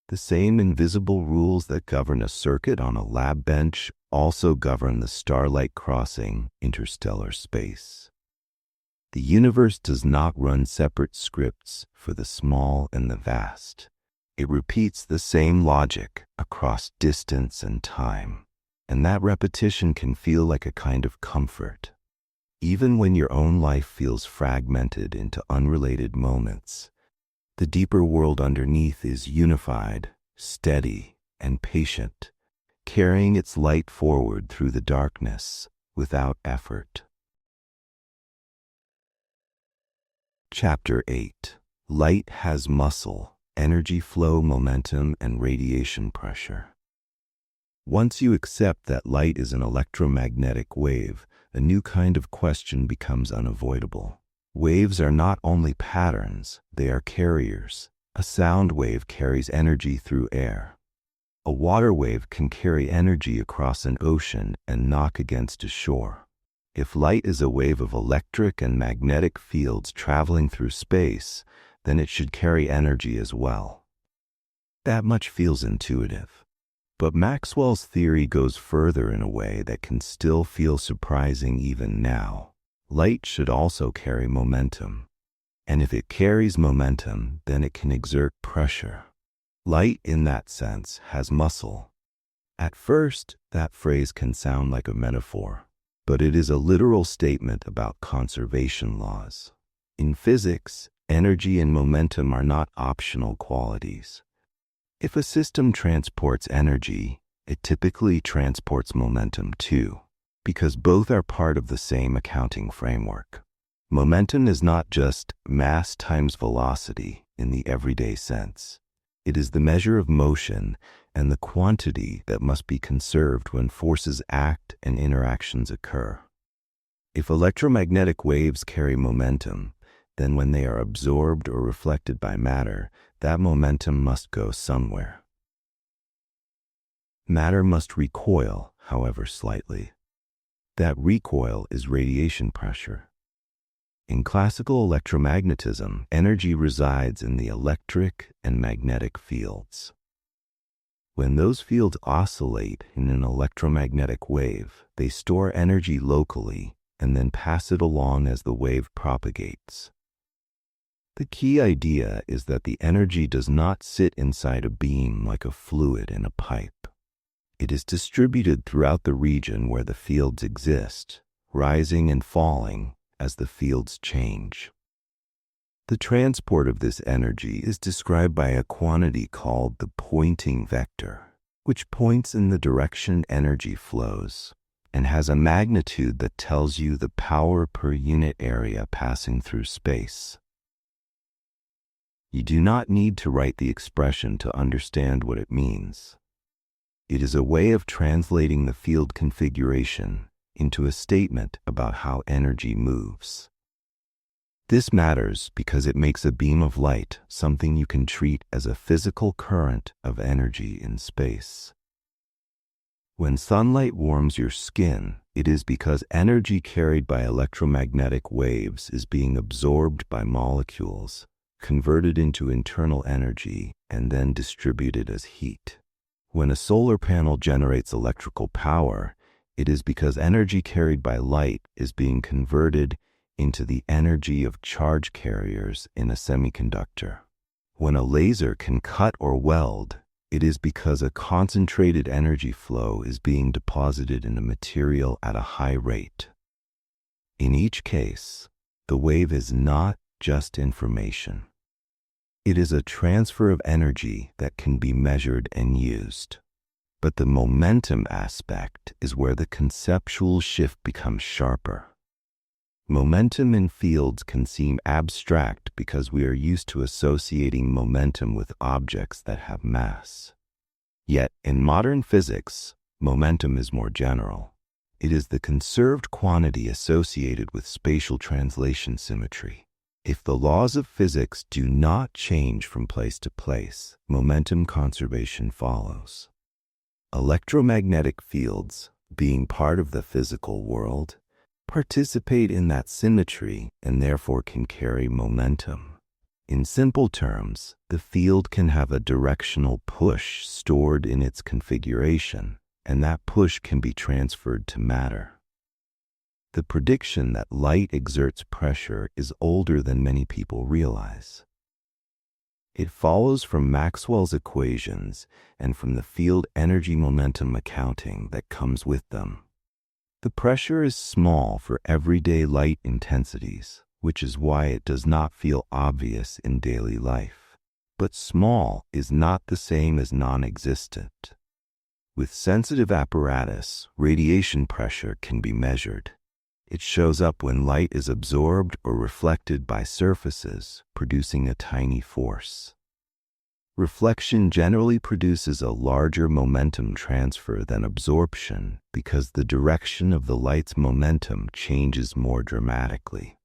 The same invisible rules that govern a circuit on a lab bench also govern the starlight crossing interstellar space. The universe does not run separate scripts for the small and the vast. It repeats the same logic across distance and time, and that repetition can feel like a kind of comfort. Even when your own life feels fragmented into unrelated moments, the deeper world underneath is unified, steady, and patient, carrying its light forward through the darkness without effort. Chapter 8. Light has muscle, energy flow, momentum, and radiation pressure. Once you accept that light is an electromagnetic wave, a new kind of question becomes unavoidable. Waves are not only patterns, they are carriers. A sound wave carries energy through air. A water wave can carry energy across an ocean and knock against a shore. If light is a wave of electric and magnetic fields traveling through space, then it should carry energy as well. That much feels intuitive. But Maxwell's theory goes further in a way that can still feel surprising even now. Light should also carry momentum. And if it carries momentum, then it can exert pressure. Light, in that sense, has muscle. At first, that phrase can sound like a metaphor, but it is a literal statement about conservation laws. In physics, energy and momentum are not optional qualities. If a system transports energy, it typically transports momentum too, because both are part of the same accounting framework. Momentum is not just mass times velocity in the everyday sense. It is the measure of motion and the quantity that must be conserved when forces act and interactions occur. If electromagnetic waves carry momentum, then when they are absorbed or reflected by matter, that momentum must go somewhere. Matter must recoil, however slightly. That recoil is radiation pressure. In classical electromagnetism, energy resides in the electric and magnetic fields. When those fields oscillate in an electromagnetic wave, they store energy locally and then pass it along as the wave propagates. The key idea is that the energy does not sit inside a beam like a fluid in a pipe. It is distributed throughout the region where the fields exist, rising and falling as the fields change. The transport of this energy is described by a quantity called the pointing vector, which points in the direction energy flows and has a magnitude that tells you the power per unit area passing through space. You do not need to write the expression to understand what it means. It is a way of translating the field configuration into a statement about how energy moves. This matters because it makes a beam of light something you can treat as a physical current of energy in space. When sunlight warms your skin, it is because energy carried by electromagnetic waves is being absorbed by molecules, converted into internal energy, and then distributed as heat. When a solar panel generates electrical power, it is because energy carried by light is being converted into the energy of charge carriers in a semiconductor. When a laser can cut or weld, it is because a concentrated energy flow is being deposited in a material at a high rate. In each case, the wave is not just information. It is a transfer of energy that can be measured and used. But the momentum aspect is where the conceptual shift becomes sharper. Momentum in fields can seem abstract because we are used to associating momentum with objects that have mass. Yet, in modern physics, momentum is more general. It is the conserved quantity associated with spatial translation symmetry. If the laws of physics do not change from place to place, momentum conservation follows. Electromagnetic fields, being part of the physical world, participate in that symmetry and therefore can carry momentum. In simple terms, the field can have a directional push stored in its configuration, and that push can be transferred to matter. The prediction that light exerts pressure is older than many people realize. It follows from Maxwell's equations and from the field energy momentum accounting that comes with them. The pressure is small for everyday light intensities, which is why it does not feel obvious in daily life. But small is not the same as non-existent. With sensitive apparatus, radiation pressure can be measured. It shows up when light is absorbed or reflected by surfaces, producing a tiny force. Reflection generally produces a larger momentum transfer than absorption because the direction of the light's momentum changes more dramatically.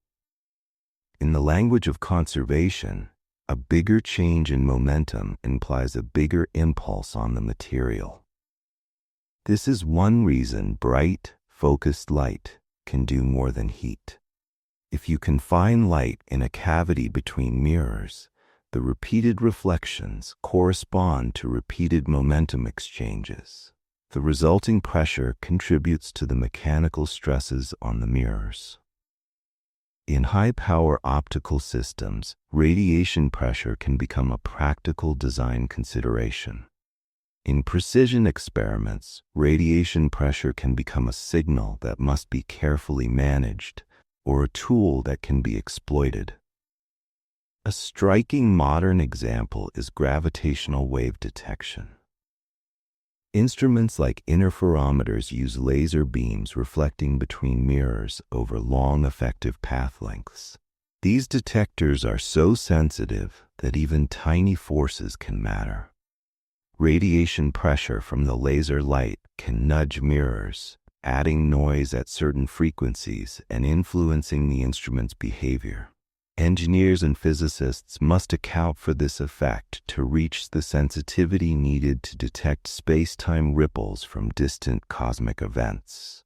In the language of conservation, a bigger change in momentum implies a bigger impulse on the material. This is one reason bright, focused light can do more than heat. If you confine light in a cavity between mirrors, the repeated reflections correspond to repeated momentum exchanges. The resulting pressure contributes to the mechanical stresses on the mirrors. In high-power optical systems, radiation pressure can become a practical design consideration. In precision experiments, radiation pressure can become a signal that must be carefully managed or a tool that can be exploited. A striking modern example is gravitational wave detection. Instruments like interferometers use laser beams reflecting between mirrors over long effective path lengths. These detectors are so sensitive that even tiny forces can matter. Radiation pressure from the laser light can nudge mirrors, adding noise at certain frequencies and influencing the instrument's behavior. Engineers and physicists must account for this effect to reach the sensitivity needed to detect space-time ripples from distant cosmic events.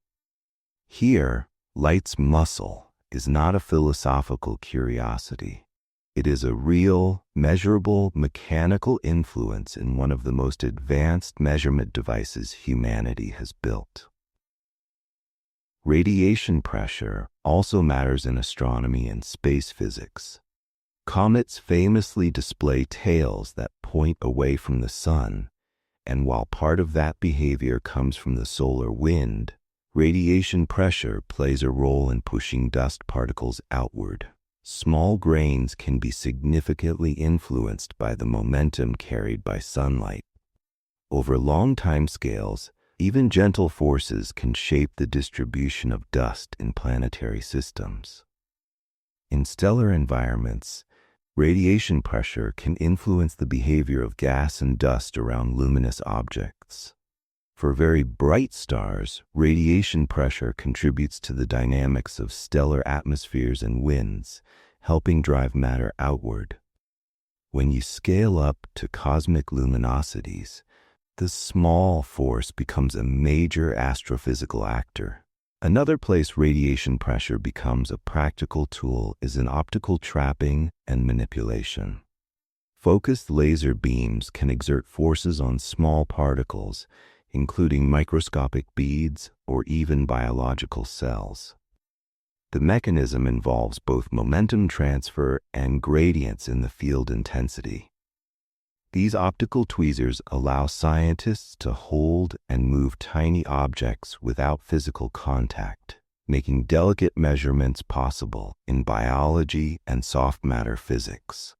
Here, light's muscle is not a philosophical curiosity. It is a real, measurable, mechanical influence in one of the most advanced measurement devices humanity has built. Radiation pressure also matters in astronomy and space physics. Comets famously display tails that point away from the sun, and while part of that behavior comes from the solar wind, radiation pressure plays a role in pushing dust particles outward. Small grains can be significantly influenced by the momentum carried by sunlight. Over long timescales, even gentle forces can shape the distribution of dust in planetary systems. In stellar environments, radiation pressure can influence the behavior of gas and dust around luminous objects. For very bright stars, radiation pressure contributes to the dynamics of stellar atmospheres and winds, helping drive matter outward. When you scale up to cosmic luminosities, the small force becomes a major astrophysical actor. Another place radiation pressure becomes a practical tool is in optical trapping and manipulation. Focused laser beams can exert forces on small particles, including microscopic beads or even biological cells. The mechanism involves both momentum transfer and gradients in the field intensity. These optical tweezers allow scientists to hold and move tiny objects without physical contact, making delicate measurements possible in biology and soft matter physics.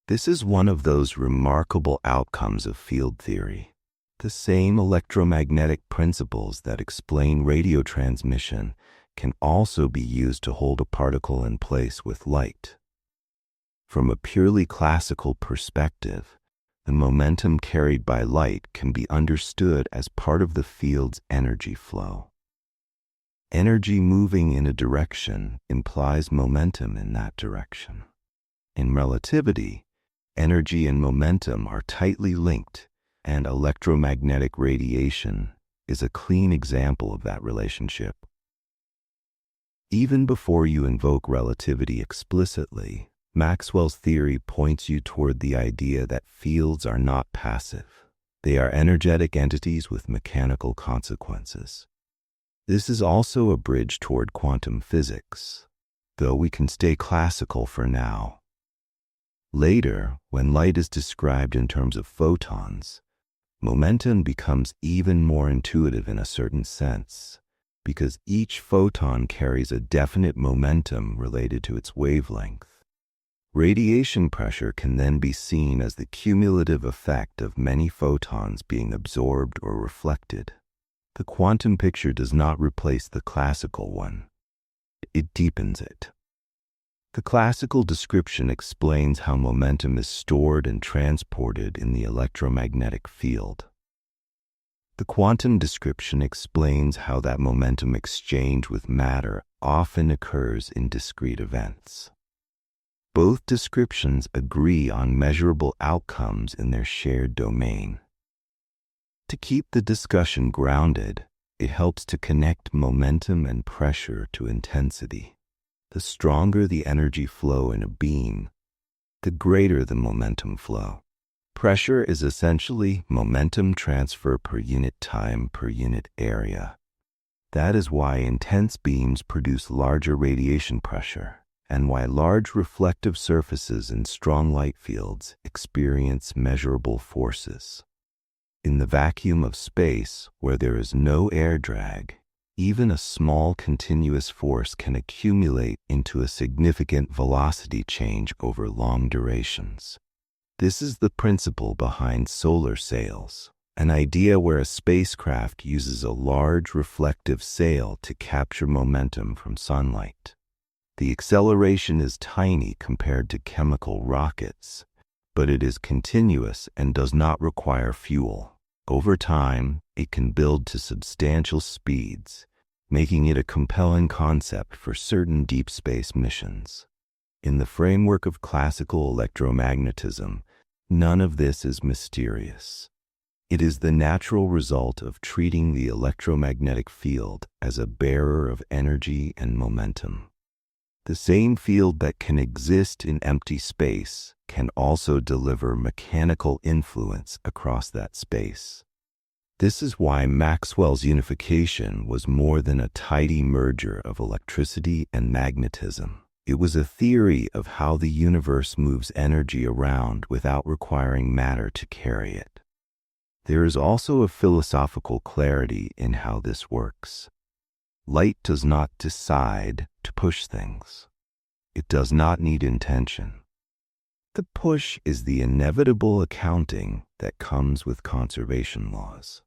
This is one of those remarkable outcomes of field theory. The same electromagnetic principles that explain radio transmission can also be used to hold a particle in place with light. From a purely classical perspective, the momentum carried by light can be understood as part of the field's energy flow. Energy moving in a direction implies momentum in that direction. In relativity, energy and momentum are tightly linked, and electromagnetic radiation is a clean example of that relationship. Even before you invoke relativity explicitly, Maxwell's theory points you toward the idea that fields are not passive. They are energetic entities with mechanical consequences. This is also a bridge toward quantum physics, though we can stay classical for now. Later, when light is described in terms of photons, momentum becomes even more intuitive in a certain sense, because each photon carries a definite momentum related to its wavelength. Radiation pressure can then be seen as the cumulative effect of many photons being absorbed or reflected. The quantum picture does not replace the classical one. It deepens it. The classical description explains how momentum is stored and transported in the electromagnetic field. The quantum description explains how that momentum exchange with matter often occurs in discrete events. Both descriptions agree on measurable outcomes in their shared domain. To keep the discussion grounded, it helps to connect momentum and pressure to intensity. The stronger the energy flow in a beam, the greater the momentum flow. Pressure is essentially momentum transfer per unit time per unit area. That is why intense beams produce larger radiation pressure, and why large reflective surfaces in strong light fields experience measurable forces. In the vacuum of space, where there is no air drag, even a small continuous force can accumulate into a significant velocity change over long durations. This is the principle behind solar sails, an idea where a spacecraft uses a large reflective sail to capture momentum from sunlight. The acceleration is tiny compared to chemical rockets, but it is continuous and does not require fuel. Over time, it can build to substantial speeds, making it a compelling concept for certain deep space missions. In the framework of classical electromagnetism, none of this is mysterious. It is the natural result of treating the electromagnetic field as a bearer of energy and momentum. The same field that can exist in empty space can also deliver mechanical influence across that space. This is why Maxwell's unification was more than a tidy merger of electricity and magnetism. It was a theory of how the universe moves energy around without requiring matter to carry it. There is also a philosophical clarity in how this works. Light does not decide to push things. It does not need intention. The push is the inevitable accounting that comes with conservation laws.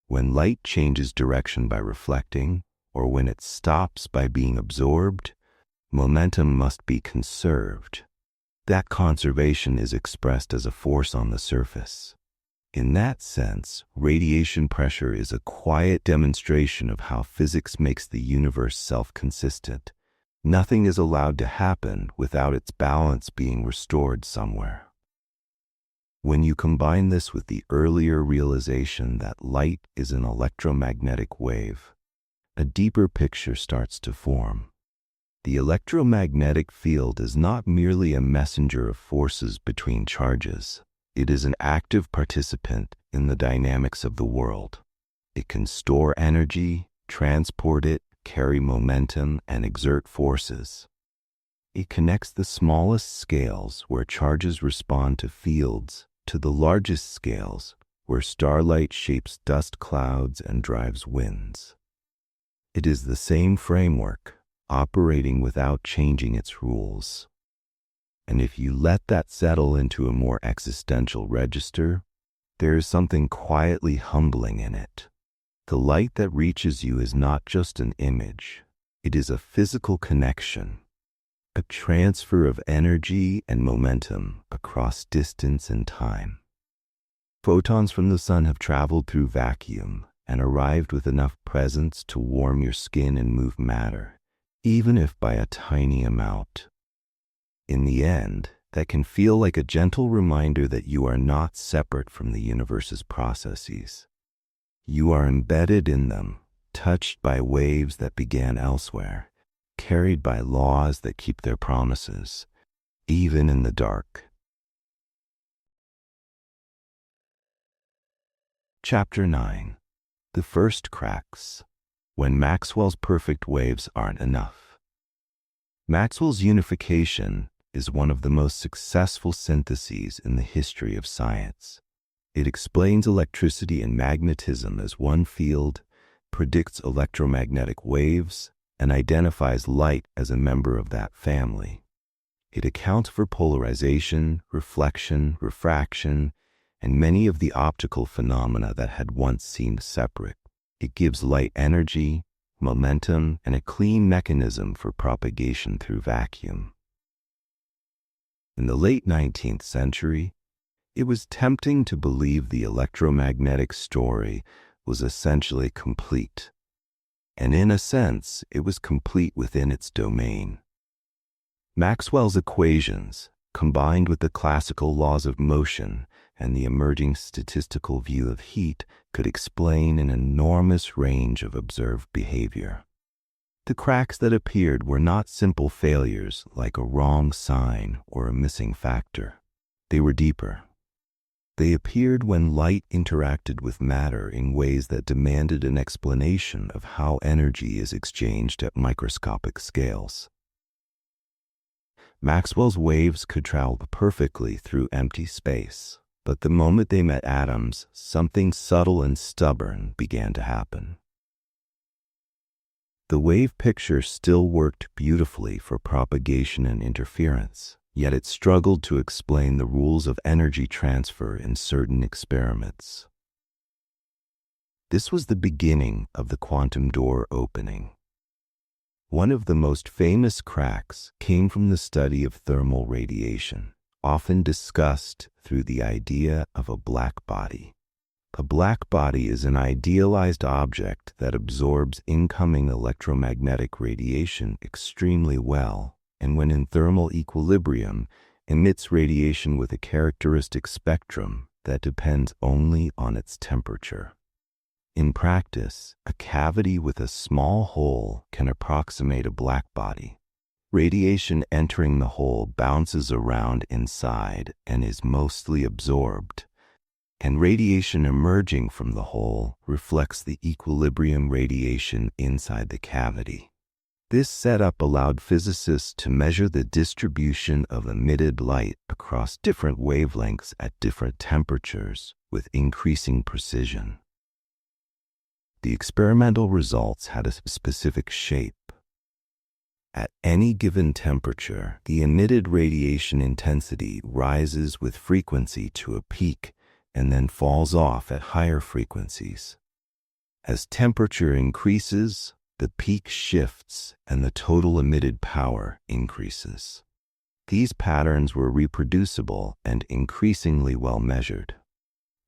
When light changes direction by reflecting, or when it stops by being absorbed, momentum must be conserved. That conservation is expressed as a force on the surface. In that sense, radiation pressure is a quiet demonstration of how physics makes the universe self-consistent. Nothing is allowed to happen without its balance being restored somewhere. When you combine this with the earlier realization that light is an electromagnetic wave, a deeper picture starts to form. The electromagnetic field is not merely a messenger of forces between charges. It is an active participant in the dynamics of the world. It can store energy, transport it, carry momentum, and exert forces. It connects the smallest scales where charges respond to fields, to to the largest scales, where starlight shapes dust clouds and drives winds. It is the same framework, operating without changing its rules. And if you let that settle into a more existential register, there is something quietly humbling in it. The light that reaches you is not just an image. It is a physical connection, a transfer of energy and momentum across distance and time. Photons from the sun have traveled through vacuum and arrived with enough presence to warm your skin and move matter, even if by a tiny amount. In the end, that can feel like a gentle reminder that you are not separate from the universe's processes. You are embedded in them, touched by waves that began elsewhere, carried by laws that keep their promises, even in the dark. Chapter 9. The First Cracks, When Maxwell's Perfect Waves Aren't Enough. Maxwell's unification is one of the most successful syntheses in the history of science. It explains electricity and magnetism as one field, predicts electromagnetic waves, and identifies light as a member of that family. It accounts for polarization, reflection, refraction, and many of the optical phenomena that had once seemed separate. It gives light energy, momentum, and a clean mechanism for propagation through vacuum. In the late 19th century, it was tempting to believe the electromagnetic story was essentially complete. And in a sense, it was complete within its domain. Maxwell's equations, combined with the classical laws of motion and the emerging statistical view of heat, could explain an enormous range of observed behavior. The cracks that appeared were not simple failures like a wrong sign or a missing factor. They were deeper. They appeared when light interacted with matter in ways that demanded an explanation of how energy is exchanged at microscopic scales. Maxwell's waves could travel perfectly through empty space, but the moment they met atoms, something subtle and stubborn began to happen. The wave picture still worked beautifully for propagation and interference, yet it struggled to explain the rules of energy transfer in certain experiments. This was the beginning of the quantum door opening. One of the most famous cracks came from the study of thermal radiation, often discussed through the idea of a blackbody. A blackbody is an idealized object that absorbs incoming electromagnetic radiation extremely well, and when in thermal equilibrium, emits radiation with a characteristic spectrum that depends only on its temperature. In practice, a cavity with a small hole can approximate a blackbody. Radiation entering the hole bounces around inside and is mostly absorbed, and radiation emerging from the hole reflects the equilibrium radiation inside the cavity. This setup allowed physicists to measure the distribution of emitted light across different wavelengths at different temperatures with increasing precision. The experimental results had a specific shape. At any given temperature, the emitted radiation intensity rises with frequency to a peak and then falls off at higher frequencies. As temperature increases, the peak shifts and the total emitted power increases. These patterns were reproducible and increasingly well measured.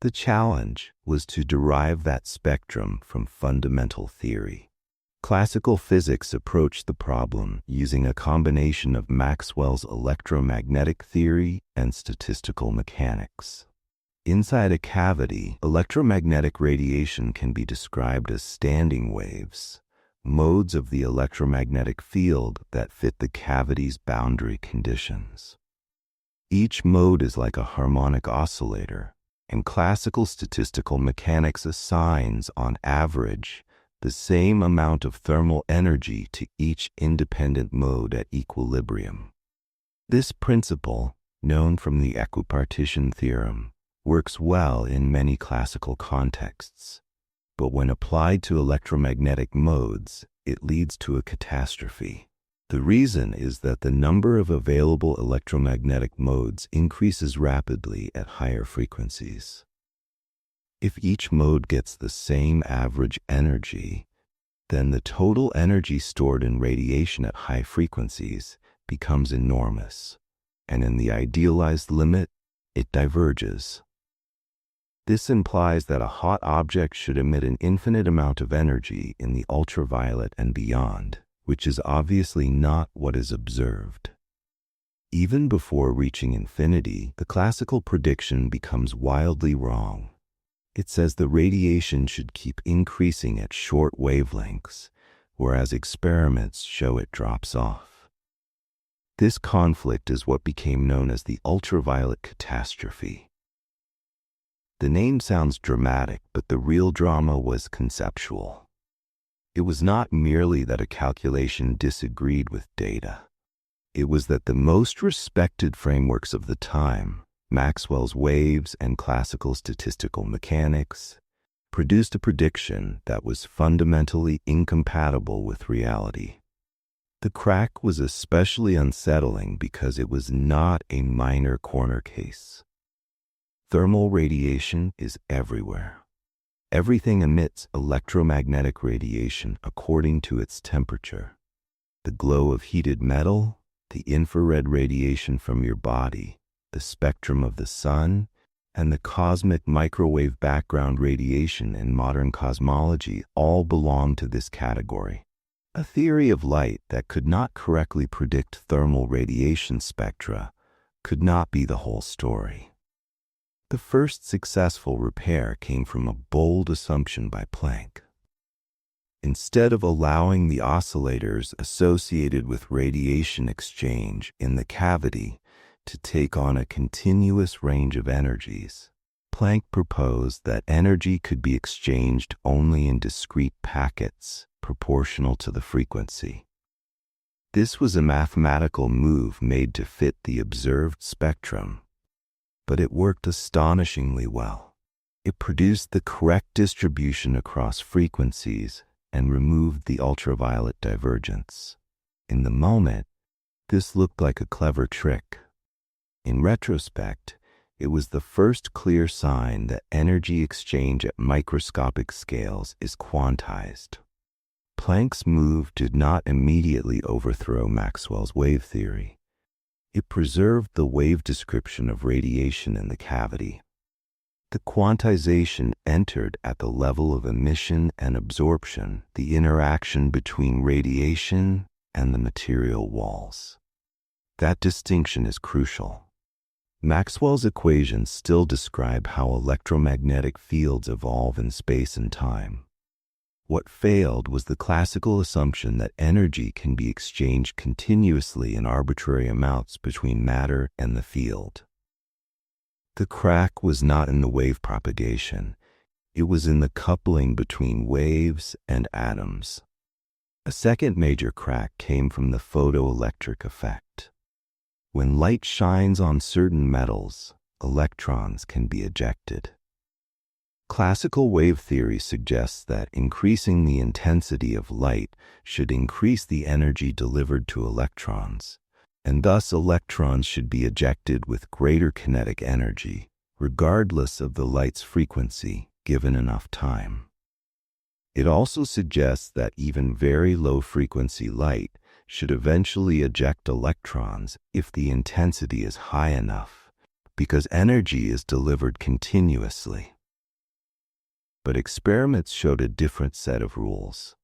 The challenge was to derive that spectrum from fundamental theory. Classical physics approached the problem using a combination of Maxwell's electromagnetic theory and statistical mechanics. Inside a cavity, electromagnetic radiation can be described as standing waves, modes of the electromagnetic field that fit the cavity's boundary conditions. Each mode is like a harmonic oscillator, and classical statistical mechanics assigns, on average, the same amount of thermal energy to each independent mode at equilibrium. This principle, known from the equipartition theorem, works well in many classical contexts, but when applied to electromagnetic modes, it leads to a catastrophe. The reason is that the number of available electromagnetic modes increases rapidly at higher frequencies. If each mode gets the same average energy, then the total energy stored in radiation at high frequencies becomes enormous, and in the idealized limit, it diverges. This implies that a hot object should emit an infinite amount of energy in the ultraviolet and beyond, which is obviously not what is observed. Even before reaching infinity, the classical prediction becomes wildly wrong. It says the radiation should keep increasing at short wavelengths, whereas experiments show it drops off. This conflict is what became known as the ultraviolet catastrophe. The name sounds dramatic, but the real drama was conceptual. It was not merely that a calculation disagreed with data. It was that the most respected frameworks of the time, Maxwell's waves and classical statistical mechanics, produced a prediction that was fundamentally incompatible with reality. The crack was especially unsettling because it was not a minor corner case. Thermal radiation is everywhere. Everything emits electromagnetic radiation according to its temperature. The glow of heated metal, the infrared radiation from your body, the spectrum of the sun, and the cosmic microwave background radiation in modern cosmology all belong to this category. A theory of light that could not correctly predict thermal radiation spectra could not be the whole story. The first successful repair came from a bold assumption by Planck. Instead of allowing the oscillators associated with radiation exchange in the cavity to take on a continuous range of energies, Planck proposed that energy could be exchanged only in discrete packets proportional to the frequency. This was a mathematical move made to fit the observed spectrum, but it worked astonishingly well. It produced the correct distribution across frequencies and removed the ultraviolet divergence. In the moment, this looked like a clever trick. In retrospect, it was the first clear sign that energy exchange at microscopic scales is quantized. Planck's move did not immediately overthrow Maxwell's wave theory. It preserved the wave description of radiation in the cavity. The quantization entered at the level of emission and absorption, the interaction between radiation and the material walls. That distinction is crucial. Maxwell's equations still describe how electromagnetic fields evolve in space and time. What failed was the classical assumption that energy can be exchanged continuously in arbitrary amounts between matter and the field. The crack was not in the wave propagation. It was in the coupling between waves and atoms. A second major crack came from the photoelectric effect. When light shines on certain metals, electrons can be ejected. Classical wave theory suggests that increasing the intensity of light should increase the energy delivered to electrons, and thus electrons should be ejected with greater kinetic energy, regardless of the light's frequency, given enough time. It also suggests that even very low-frequency light should eventually eject electrons if the intensity is high enough, because energy is delivered continuously. But experiments showed a different set of rules.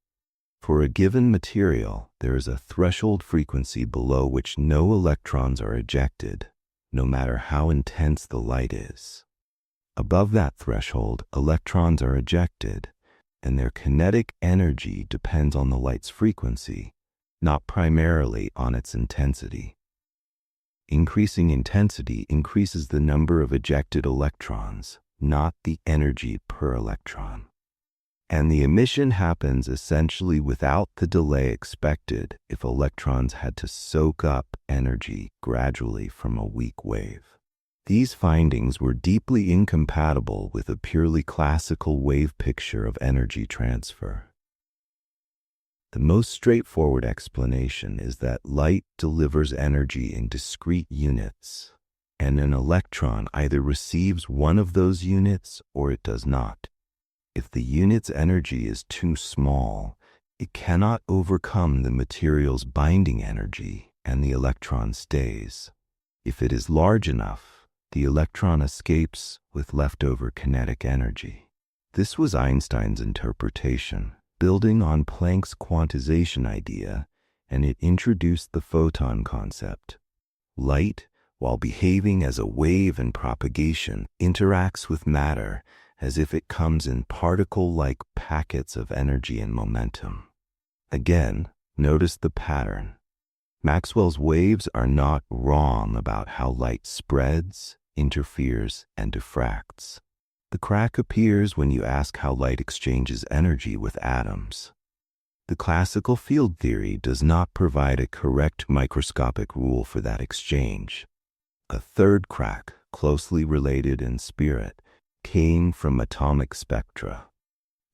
For a given material, there is a threshold frequency below which no electrons are ejected, no matter how intense the light is. Above that threshold, electrons are ejected, and their kinetic energy depends on the light's frequency, not primarily on its intensity. Increasing intensity increases the number of ejected electrons, not the energy per electron. And the emission happens essentially without the delay expected if electrons had to soak up energy gradually from a weak wave. These findings were deeply incompatible with a purely classical wave picture of energy transfer. The most straightforward explanation is that light delivers energy in discrete units, and an electron either receives one of those units or it does not. If the unit's energy is too small, it cannot overcome the material's binding energy and the electron stays. If it is large enough, the electron escapes with leftover kinetic energy. This was Einstein's interpretation, building on Planck's quantization idea, and it introduced the photon concept. Light, while behaving as a wave in propagation, interacts with matter as if it comes in particle-like packets of energy and momentum. Again, notice the pattern. Maxwell's waves are not wrong about how light spreads, interferes, and diffracts. The crack appears when you ask how light exchanges energy with atoms. The classical field theory does not provide a correct microscopic rule for that exchange. A third crack, closely related in spirit, came from atomic spectra.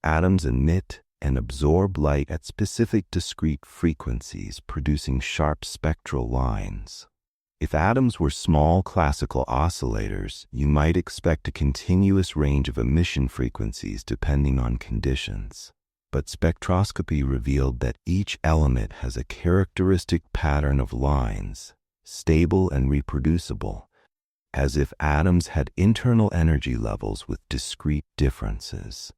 Atoms emit and absorb light at specific discrete frequencies, producing sharp spectral lines. If atoms were small classical oscillators, you might expect a continuous range of emission frequencies depending on conditions. But spectroscopy revealed that each element has a characteristic pattern of lines, stable and reproducible, as if atoms had internal energy levels with discrete differences.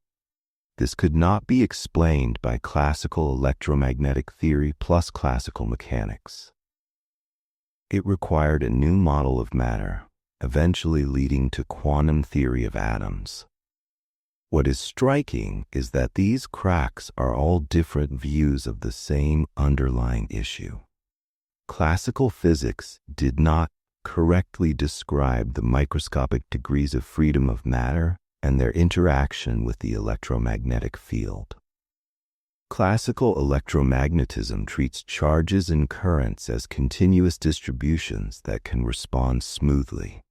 This could not be explained by classical electromagnetic theory plus classical mechanics. It required a new model of matter, eventually leading to quantum theory of atoms. What is striking is that these cracks are all different views of the same underlying issue. Classical physics did not correctly describe the microscopic degrees of freedom of matter and their interaction with the electromagnetic field. Classical electromagnetism treats charges and currents as continuous distributions that can respond smoothly.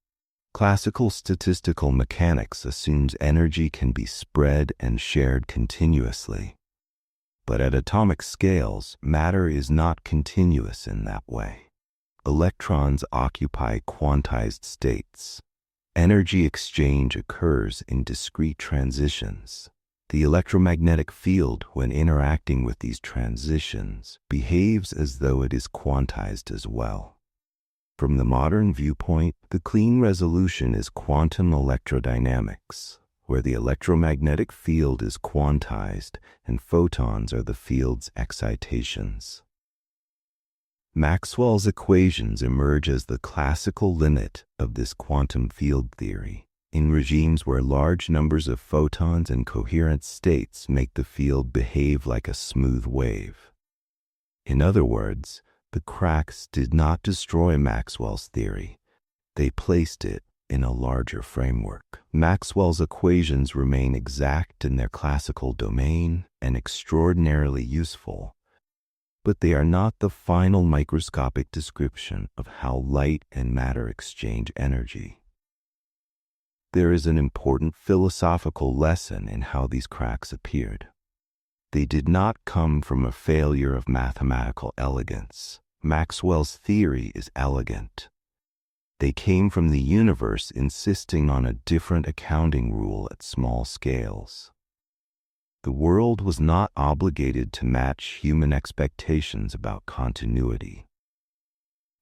Classical statistical mechanics assumes energy can be spread and shared continuously. But at atomic scales, matter is not continuous in that way. Electrons occupy quantized states. Energy exchange occurs in discrete transitions. The electromagnetic field, when interacting with these transitions, behaves as though it is quantized as well. From the modern viewpoint, the clean resolution is quantum electrodynamics, where the electromagnetic field is quantized and photons are the field's excitations. Maxwell's equations emerge as the classical limit of this quantum field theory. In regimes where large numbers of photons and coherent states make the field behave like a smooth wave. In other words, the cracks did not destroy Maxwell's theory. They placed it in a larger framework. Maxwell's equations remain exact in their classical domain and extraordinarily useful, but they are not the final microscopic description of how light and matter exchange energy. There is an important philosophical lesson in how these cracks appeared. They did not come from a failure of mathematical elegance. Maxwell's theory is elegant. They came from the universe insisting on a different accounting rule at small scales. The world was not obligated to match human expectations about continuity.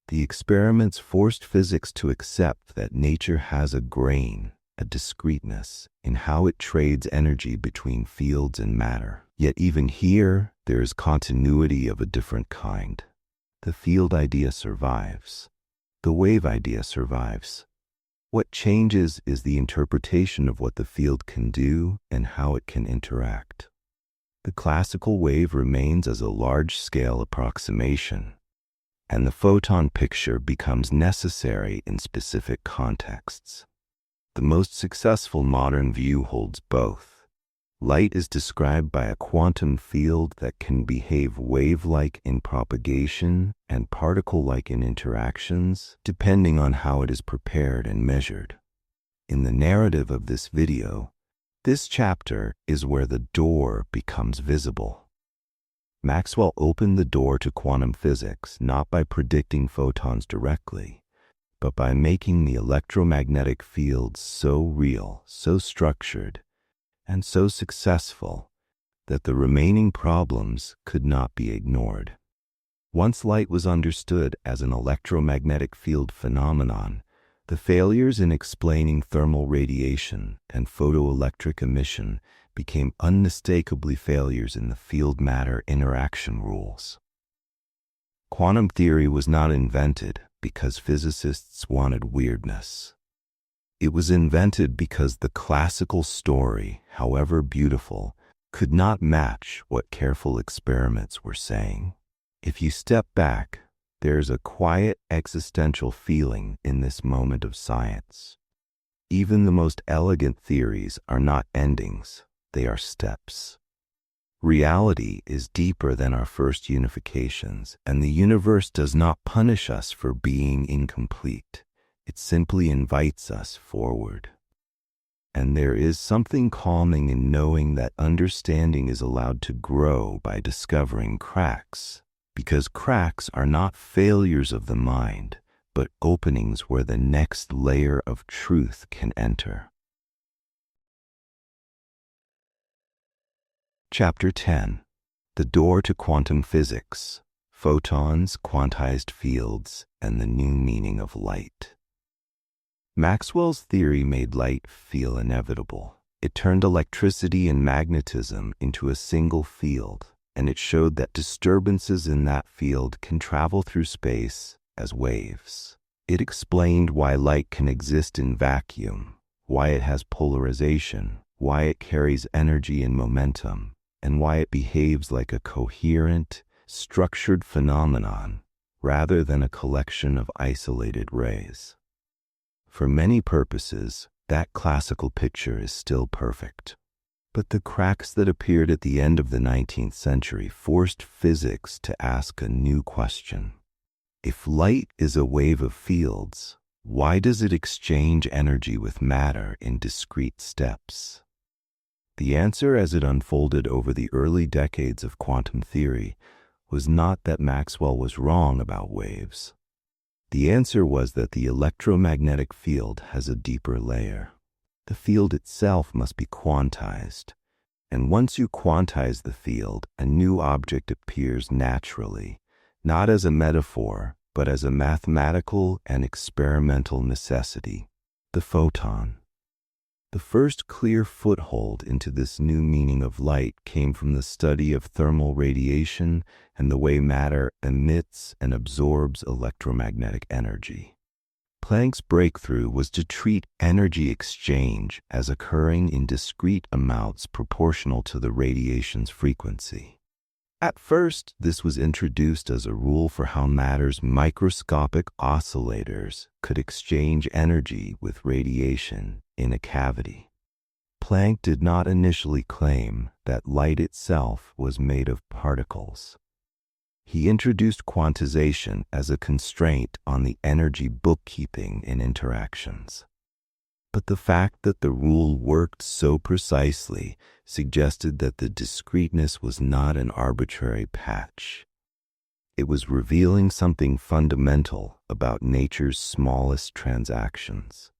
The experiments forced physics to accept that nature has a grain, a discreteness, in how it trades energy between fields and matter. Yet even here, there is continuity of a different kind. The field idea survives. The wave idea survives. What changes is the interpretation of what the field can do and how it can interact. The classical wave remains as a large-scale approximation, and the photon picture becomes necessary in specific contexts. The most successful modern view holds both. Light is described by a quantum field that can behave wave-like in propagation and particle-like in interactions, depending on how it is prepared and measured. In the narrative of this video, this chapter is where the door becomes visible. Maxwell opened the door to quantum physics not by predicting photons directly, but by making the electromagnetic fields so real, so structured, and so successful that the remaining problems could not be ignored. Once light was understood as an electromagnetic field phenomenon, the failures in explaining thermal radiation and photoelectric emission became unmistakably failures in the field-matter interaction rules. Quantum theory was not invented because physicists wanted weirdness. It was invented because the classical story, however beautiful, could not match what careful experiments were saying. If you step back, there's a quiet existential feeling in this moment of science. Even the most elegant theories are not endings, they are steps. Reality is deeper than our first unifications, and the universe does not punish us for being incomplete. It simply invites us forward. And there is something calming in knowing that understanding is allowed to grow by discovering cracks, because cracks are not failures of the mind, but openings where the next layer of truth can enter. Chapter 10. The Door to Quantum Physics, Photons, Quantized Fields, and the New Meaning of Light. Maxwell's theory made light feel inevitable. It turned electricity and magnetism into a single field, and it showed that disturbances in that field can travel through space as waves. It explained why light can exist in vacuum, why it has polarization, why it carries energy and momentum, and why it behaves like a coherent, structured phenomenon rather than a collection of isolated rays. For many purposes, that classical picture is still perfect. But the cracks that appeared at the end of the 19th century forced physics to ask a new question. If light is a wave of fields, why does it exchange energy with matter in discrete steps? The answer, as it unfolded over the early decades of quantum theory, was not that Maxwell was wrong about waves. The answer was that the electromagnetic field has a deeper layer. The field itself must be quantized, and once you quantize the field, a new object appears naturally, not as a metaphor, but as a mathematical and experimental necessity, the photon. The first clear foothold into this new meaning of light came from the study of thermal radiation and the way matter emits and absorbs electromagnetic energy. Planck's breakthrough was to treat energy exchange as occurring in discrete amounts proportional to the radiation's frequency. At first, this was introduced as a rule for how matter's microscopic oscillators could exchange energy with radiation in a cavity. Planck did not initially claim that light itself was made of particles. He introduced quantization as a constraint on the energy bookkeeping in interactions. But the fact that the rule worked so precisely suggested that the discreteness was not an arbitrary patch. It was revealing something fundamental about nature's smallest transactions.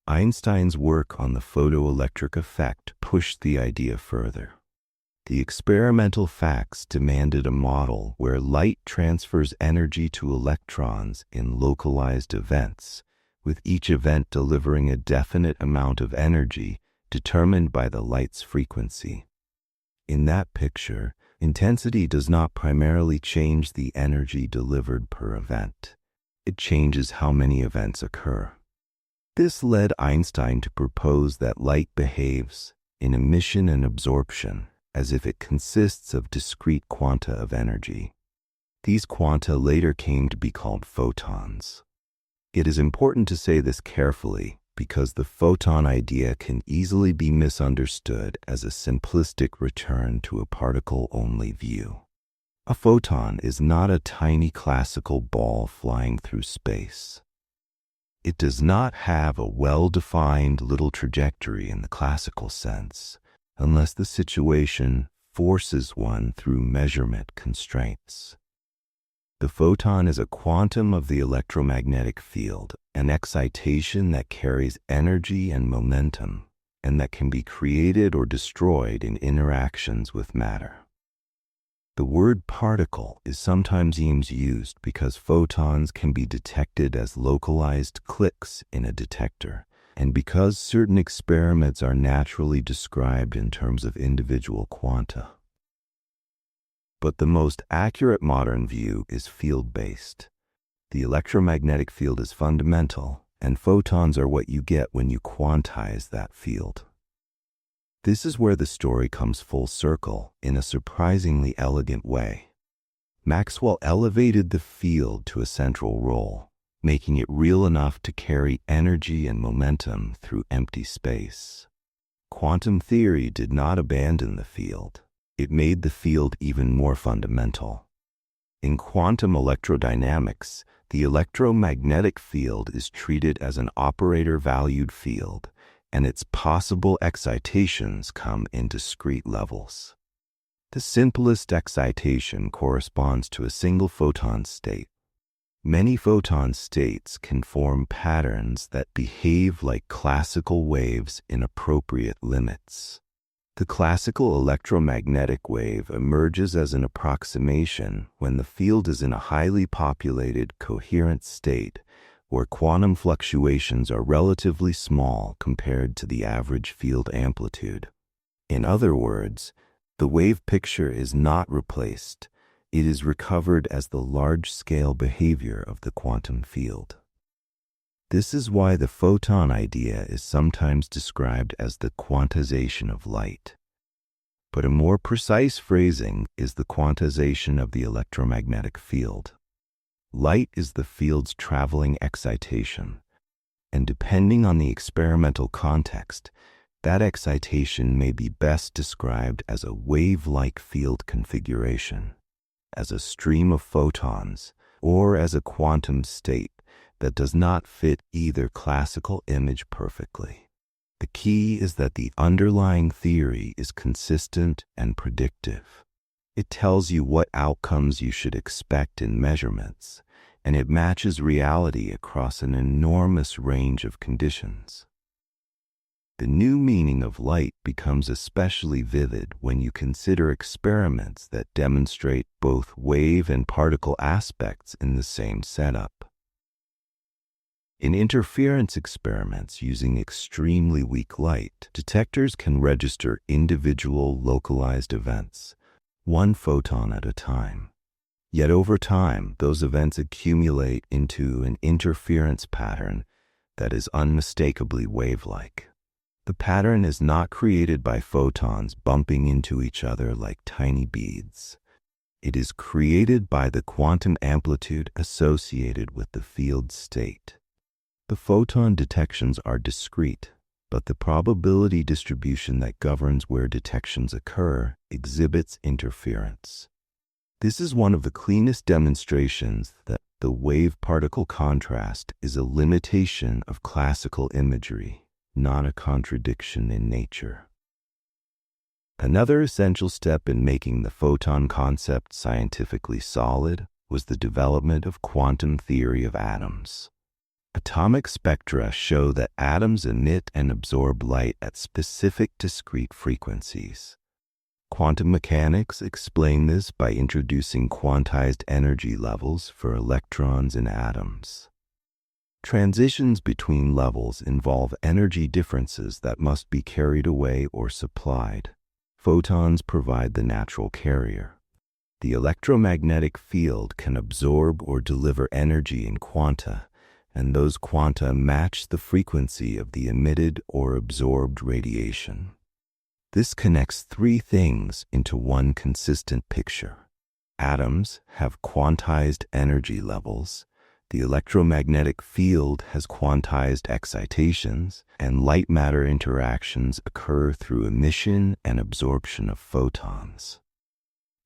Einstein's work on the photoelectric effect pushed the idea further. The experimental facts demanded a model where light transfers energy to electrons in localized events, with each event delivering a definite amount of energy determined by the light's frequency. In that picture, intensity does not primarily change the energy delivered per event. It changes how many events occur. This led Einstein to propose that light behaves, in emission and absorption, as if it consists of discrete quanta of energy. These quanta later came to be called photons. It is important to say this carefully because the photon idea can easily be misunderstood as a simplistic return to a particle-only view. A photon is not a tiny classical ball flying through space. It does not have a well-defined little trajectory in the classical sense, unless the situation forces one through measurement constraints. The photon is a quantum of the electromagnetic field, an excitation that carries energy and momentum, and that can be created or destroyed in interactions with matter. The word particle is sometimes used because photons can be detected as localized clicks in a detector, and because certain experiments are naturally described in terms of individual quanta. But the most accurate modern view is field-based. The electromagnetic field is fundamental, and photons are what you get when you quantize that field. This is where the story comes full circle in a surprisingly elegant way. Maxwell elevated the field to a central role, making it real enough to carry energy and momentum through empty space. Quantum theory did not abandon the field. It made the field even more fundamental. In quantum electrodynamics, the electromagnetic field is treated as an operator-valued field, and its possible excitations come in discrete levels. The simplest excitation corresponds to a single photon state. Many photon states can form patterns that behave like classical waves in appropriate limits. The classical electromagnetic wave emerges as an approximation when the field is in a highly populated, coherent state where quantum fluctuations are relatively small compared to the average field amplitude. In other words, the wave picture is not replaced. It is recovered as the large-scale behavior of the quantum field. This is why the photon idea is sometimes described as the quantization of light. But a more precise phrasing is the quantization of the electromagnetic field. Light is the field's traveling excitation, and depending on the experimental context, that excitation may be best described as a wave-like field configuration, as a stream of photons, or as a quantum state that does not fit either classical image perfectly. The key is that the underlying theory is consistent and predictive. It tells you what outcomes you should expect in measurements, and it matches reality across an enormous range of conditions. The new meaning of light becomes especially vivid when you consider experiments that demonstrate both wave and particle aspects in the same setup. In interference experiments using extremely weak light, detectors can register individual localized events, one photon at a time. Yet over time, those events accumulate into an interference pattern that is unmistakably wave-like. The pattern is not created by photons bumping into each other like tiny beads. It is created by the quantum amplitude associated with the field state. The photon detections are discrete, but the probability distribution that governs where detections occur exhibits interference. This is one of the cleanest demonstrations that the wave-particle contrast is a limitation of classical imagery, not a contradiction in nature. Another essential step in making the photon concept scientifically solid was the development of quantum theory of atoms. Atomic spectra show that atoms emit and absorb light at specific discrete frequencies. Quantum mechanics explain this by introducing quantized energy levels for electrons in atoms. Transitions between levels involve energy differences that must be carried away or supplied. Photons provide the natural carrier. The electromagnetic field can absorb or deliver energy in quanta, and those quanta match the frequency of the emitted or absorbed radiation. This connects three things into one consistent picture. Atoms have quantized energy levels, The electromagnetic field has quantized excitations, and light-matter interactions occur through emission and absorption of photons.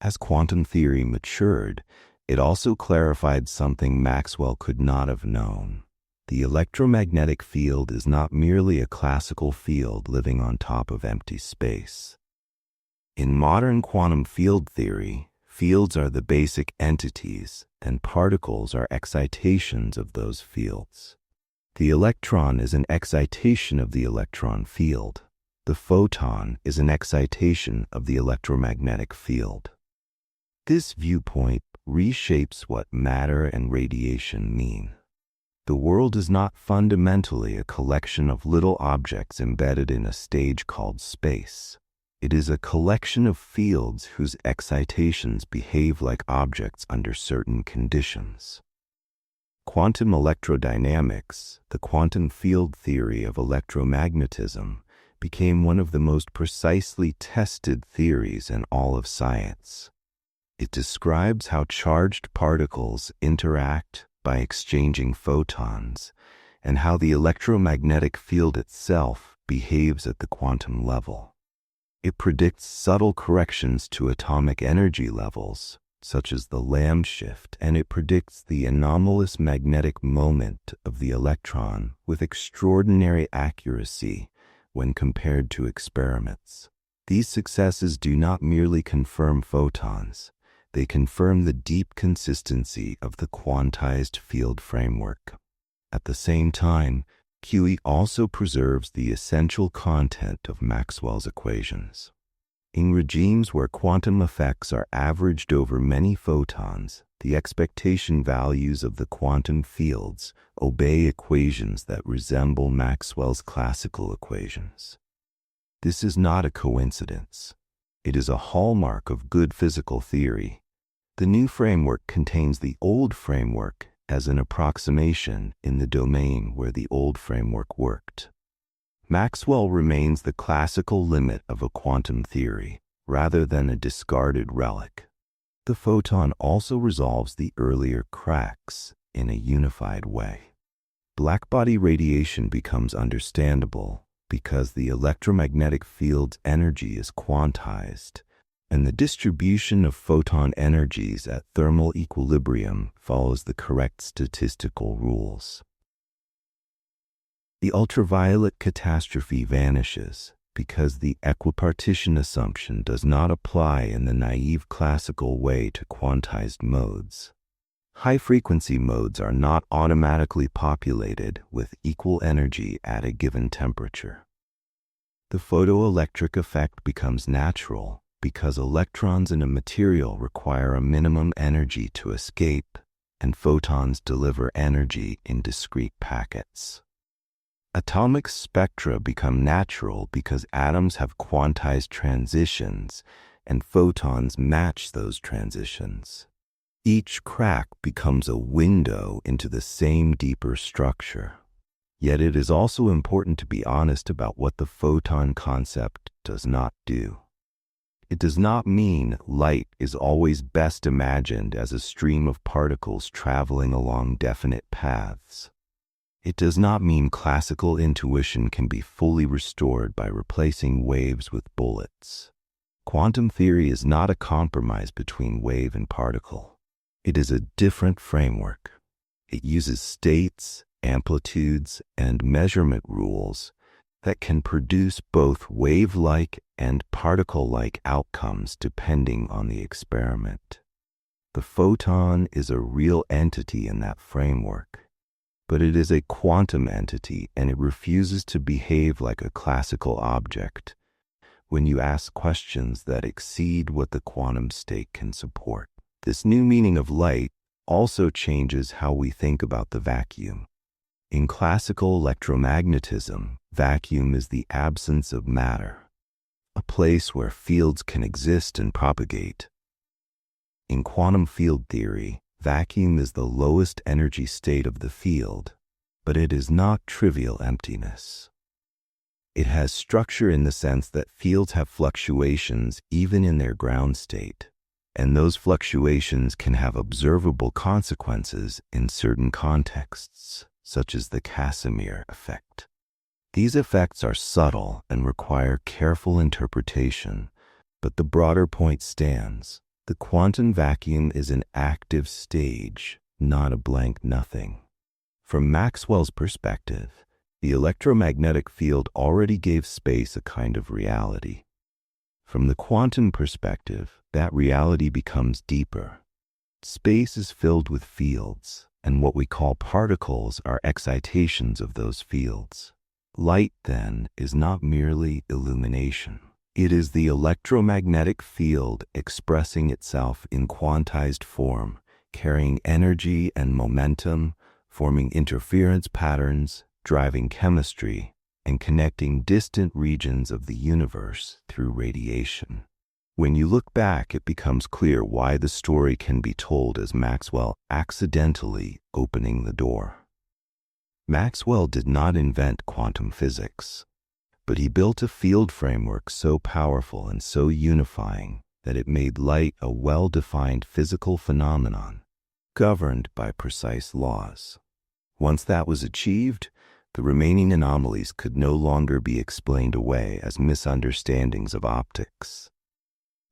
As quantum theory matured, it also clarified something Maxwell could not have known. The electromagnetic field is not merely a classical field living on top of empty space. In modern quantum field theory, fields are the basic entities, and particles are excitations of those fields. The electron is an excitation of the electron field. The photon is an excitation of the electromagnetic field. This viewpoint reshapes what matter and radiation mean. The world is not fundamentally a collection of little objects embedded in a stage called space. It is a collection of fields whose excitations behave like objects under certain conditions. Quantum electrodynamics, the quantum field theory of electromagnetism, became one of the most precisely tested theories in all of science. It describes how charged particles interact by exchanging photons, and how the electromagnetic field itself behaves at the quantum level. It predicts subtle corrections to atomic energy levels, such as the Lamb shift, and it predicts the anomalous magnetic moment of the electron with extraordinary accuracy when compared to experiments. These successes do not merely confirm photons, they confirm the deep consistency of the quantized field framework. At the same time, QE also preserves the essential content of Maxwell's equations. In regimes where quantum effects are averaged over many photons, the expectation values of the quantum fields obey equations that resemble Maxwell's classical equations. This is not a coincidence. It is a hallmark of good physical theory. The new framework contains the old framework as an approximation in the domain where the old framework worked. Maxwell remains the classical limit of a quantum theory, rather than a discarded relic. The photon also resolves the earlier cracks in a unified way. Blackbody radiation becomes understandable because the electromagnetic field's energy is quantized, and the distribution of photon energies at thermal equilibrium follows the correct statistical rules. The ultraviolet catastrophe vanishes because the equipartition assumption does not apply in the naive classical way to quantized modes. High-frequency modes are not automatically populated with equal energy at a given temperature. The photoelectric effect becomes natural because electrons in a material require a minimum energy to escape, and photons deliver energy in discrete packets. Atomic spectra become natural because atoms have quantized transitions, and photons match those transitions. Each crack becomes a window into the same deeper structure. Yet it is also important to be honest about what the photon concept does not do. It does not mean light is always best imagined as a stream of particles traveling along definite paths. It does not mean classical intuition can be fully restored by replacing waves with bullets. Quantum theory is not a compromise between wave and particle. It is a different framework. It uses states, amplitudes, and measurement rules that can produce both wave-like and particle-like outcomes depending on the experiment. The photon is a real entity in that framework, but it is a quantum entity and it refuses to behave like a classical object when you ask questions that exceed what the quantum state can support. This new meaning of light also changes how we think about the vacuum. In classical electromagnetism, vacuum is the absence of matter, a place where fields can exist and propagate. In quantum field theory, vacuum is the lowest energy state of the field, but it is not trivial emptiness. It has structure in the sense that fields have fluctuations even in their ground state. and those fluctuations can have observable consequences in certain contexts, such as the Casimir effect. These effects are subtle and require careful interpretation, but the broader point stands. The quantum vacuum is an active stage, not a blank nothing. From Maxwell's perspective, the electromagnetic field already gave space a kind of reality. From the quantum perspective, that reality becomes deeper. Space is filled with fields, and what we call particles are excitations of those fields. Light, then, is not merely illumination. It is the electromagnetic field expressing itself in quantized form, carrying energy and momentum, forming interference patterns, driving chemistry, and connecting distant regions of the universe through radiation. When you look back, it becomes clear why the story can be told as Maxwell accidentally opening the door. Maxwell did not invent quantum physics, but he built a field framework so powerful and so unifying that it made light a well-defined physical phenomenon, governed by precise laws. Once that was achieved, the remaining anomalies could no longer be explained away as misunderstandings of optics.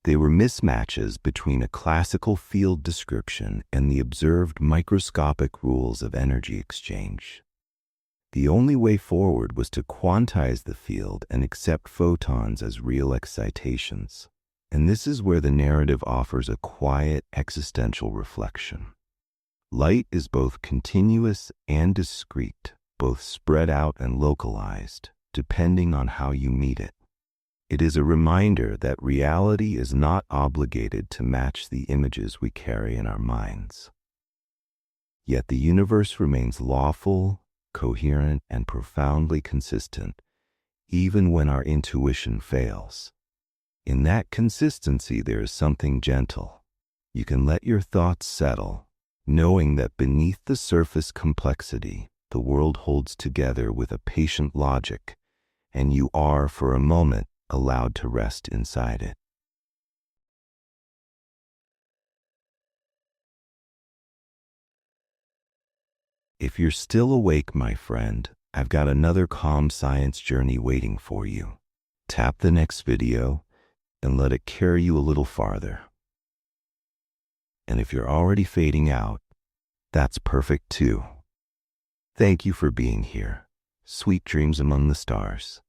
They were mismatches between a classical field description and the observed microscopic rules of energy exchange. The only way forward was to quantize the field and accept photons as real excitations. And this is where the narrative offers a quiet existential reflection. Light is both continuous and discrete, both spread out and localized, depending on how you meet it. It is a reminder that reality is not obligated to match the images we carry in our minds. Yet the universe remains lawful, coherent, and profoundly consistent, even when our intuition fails. In that consistency, there is something gentle. You can let your thoughts settle, knowing that beneath the surface complexity, the world holds together with a patient logic, and you are, for a moment, allowed to rest inside it. If you're still awake, my friend, I've got another calm science journey waiting for you. Tap the next video and let it carry you a little farther. And if you're already fading out, that's perfect too. Thank you for being here. Sweet dreams among the stars.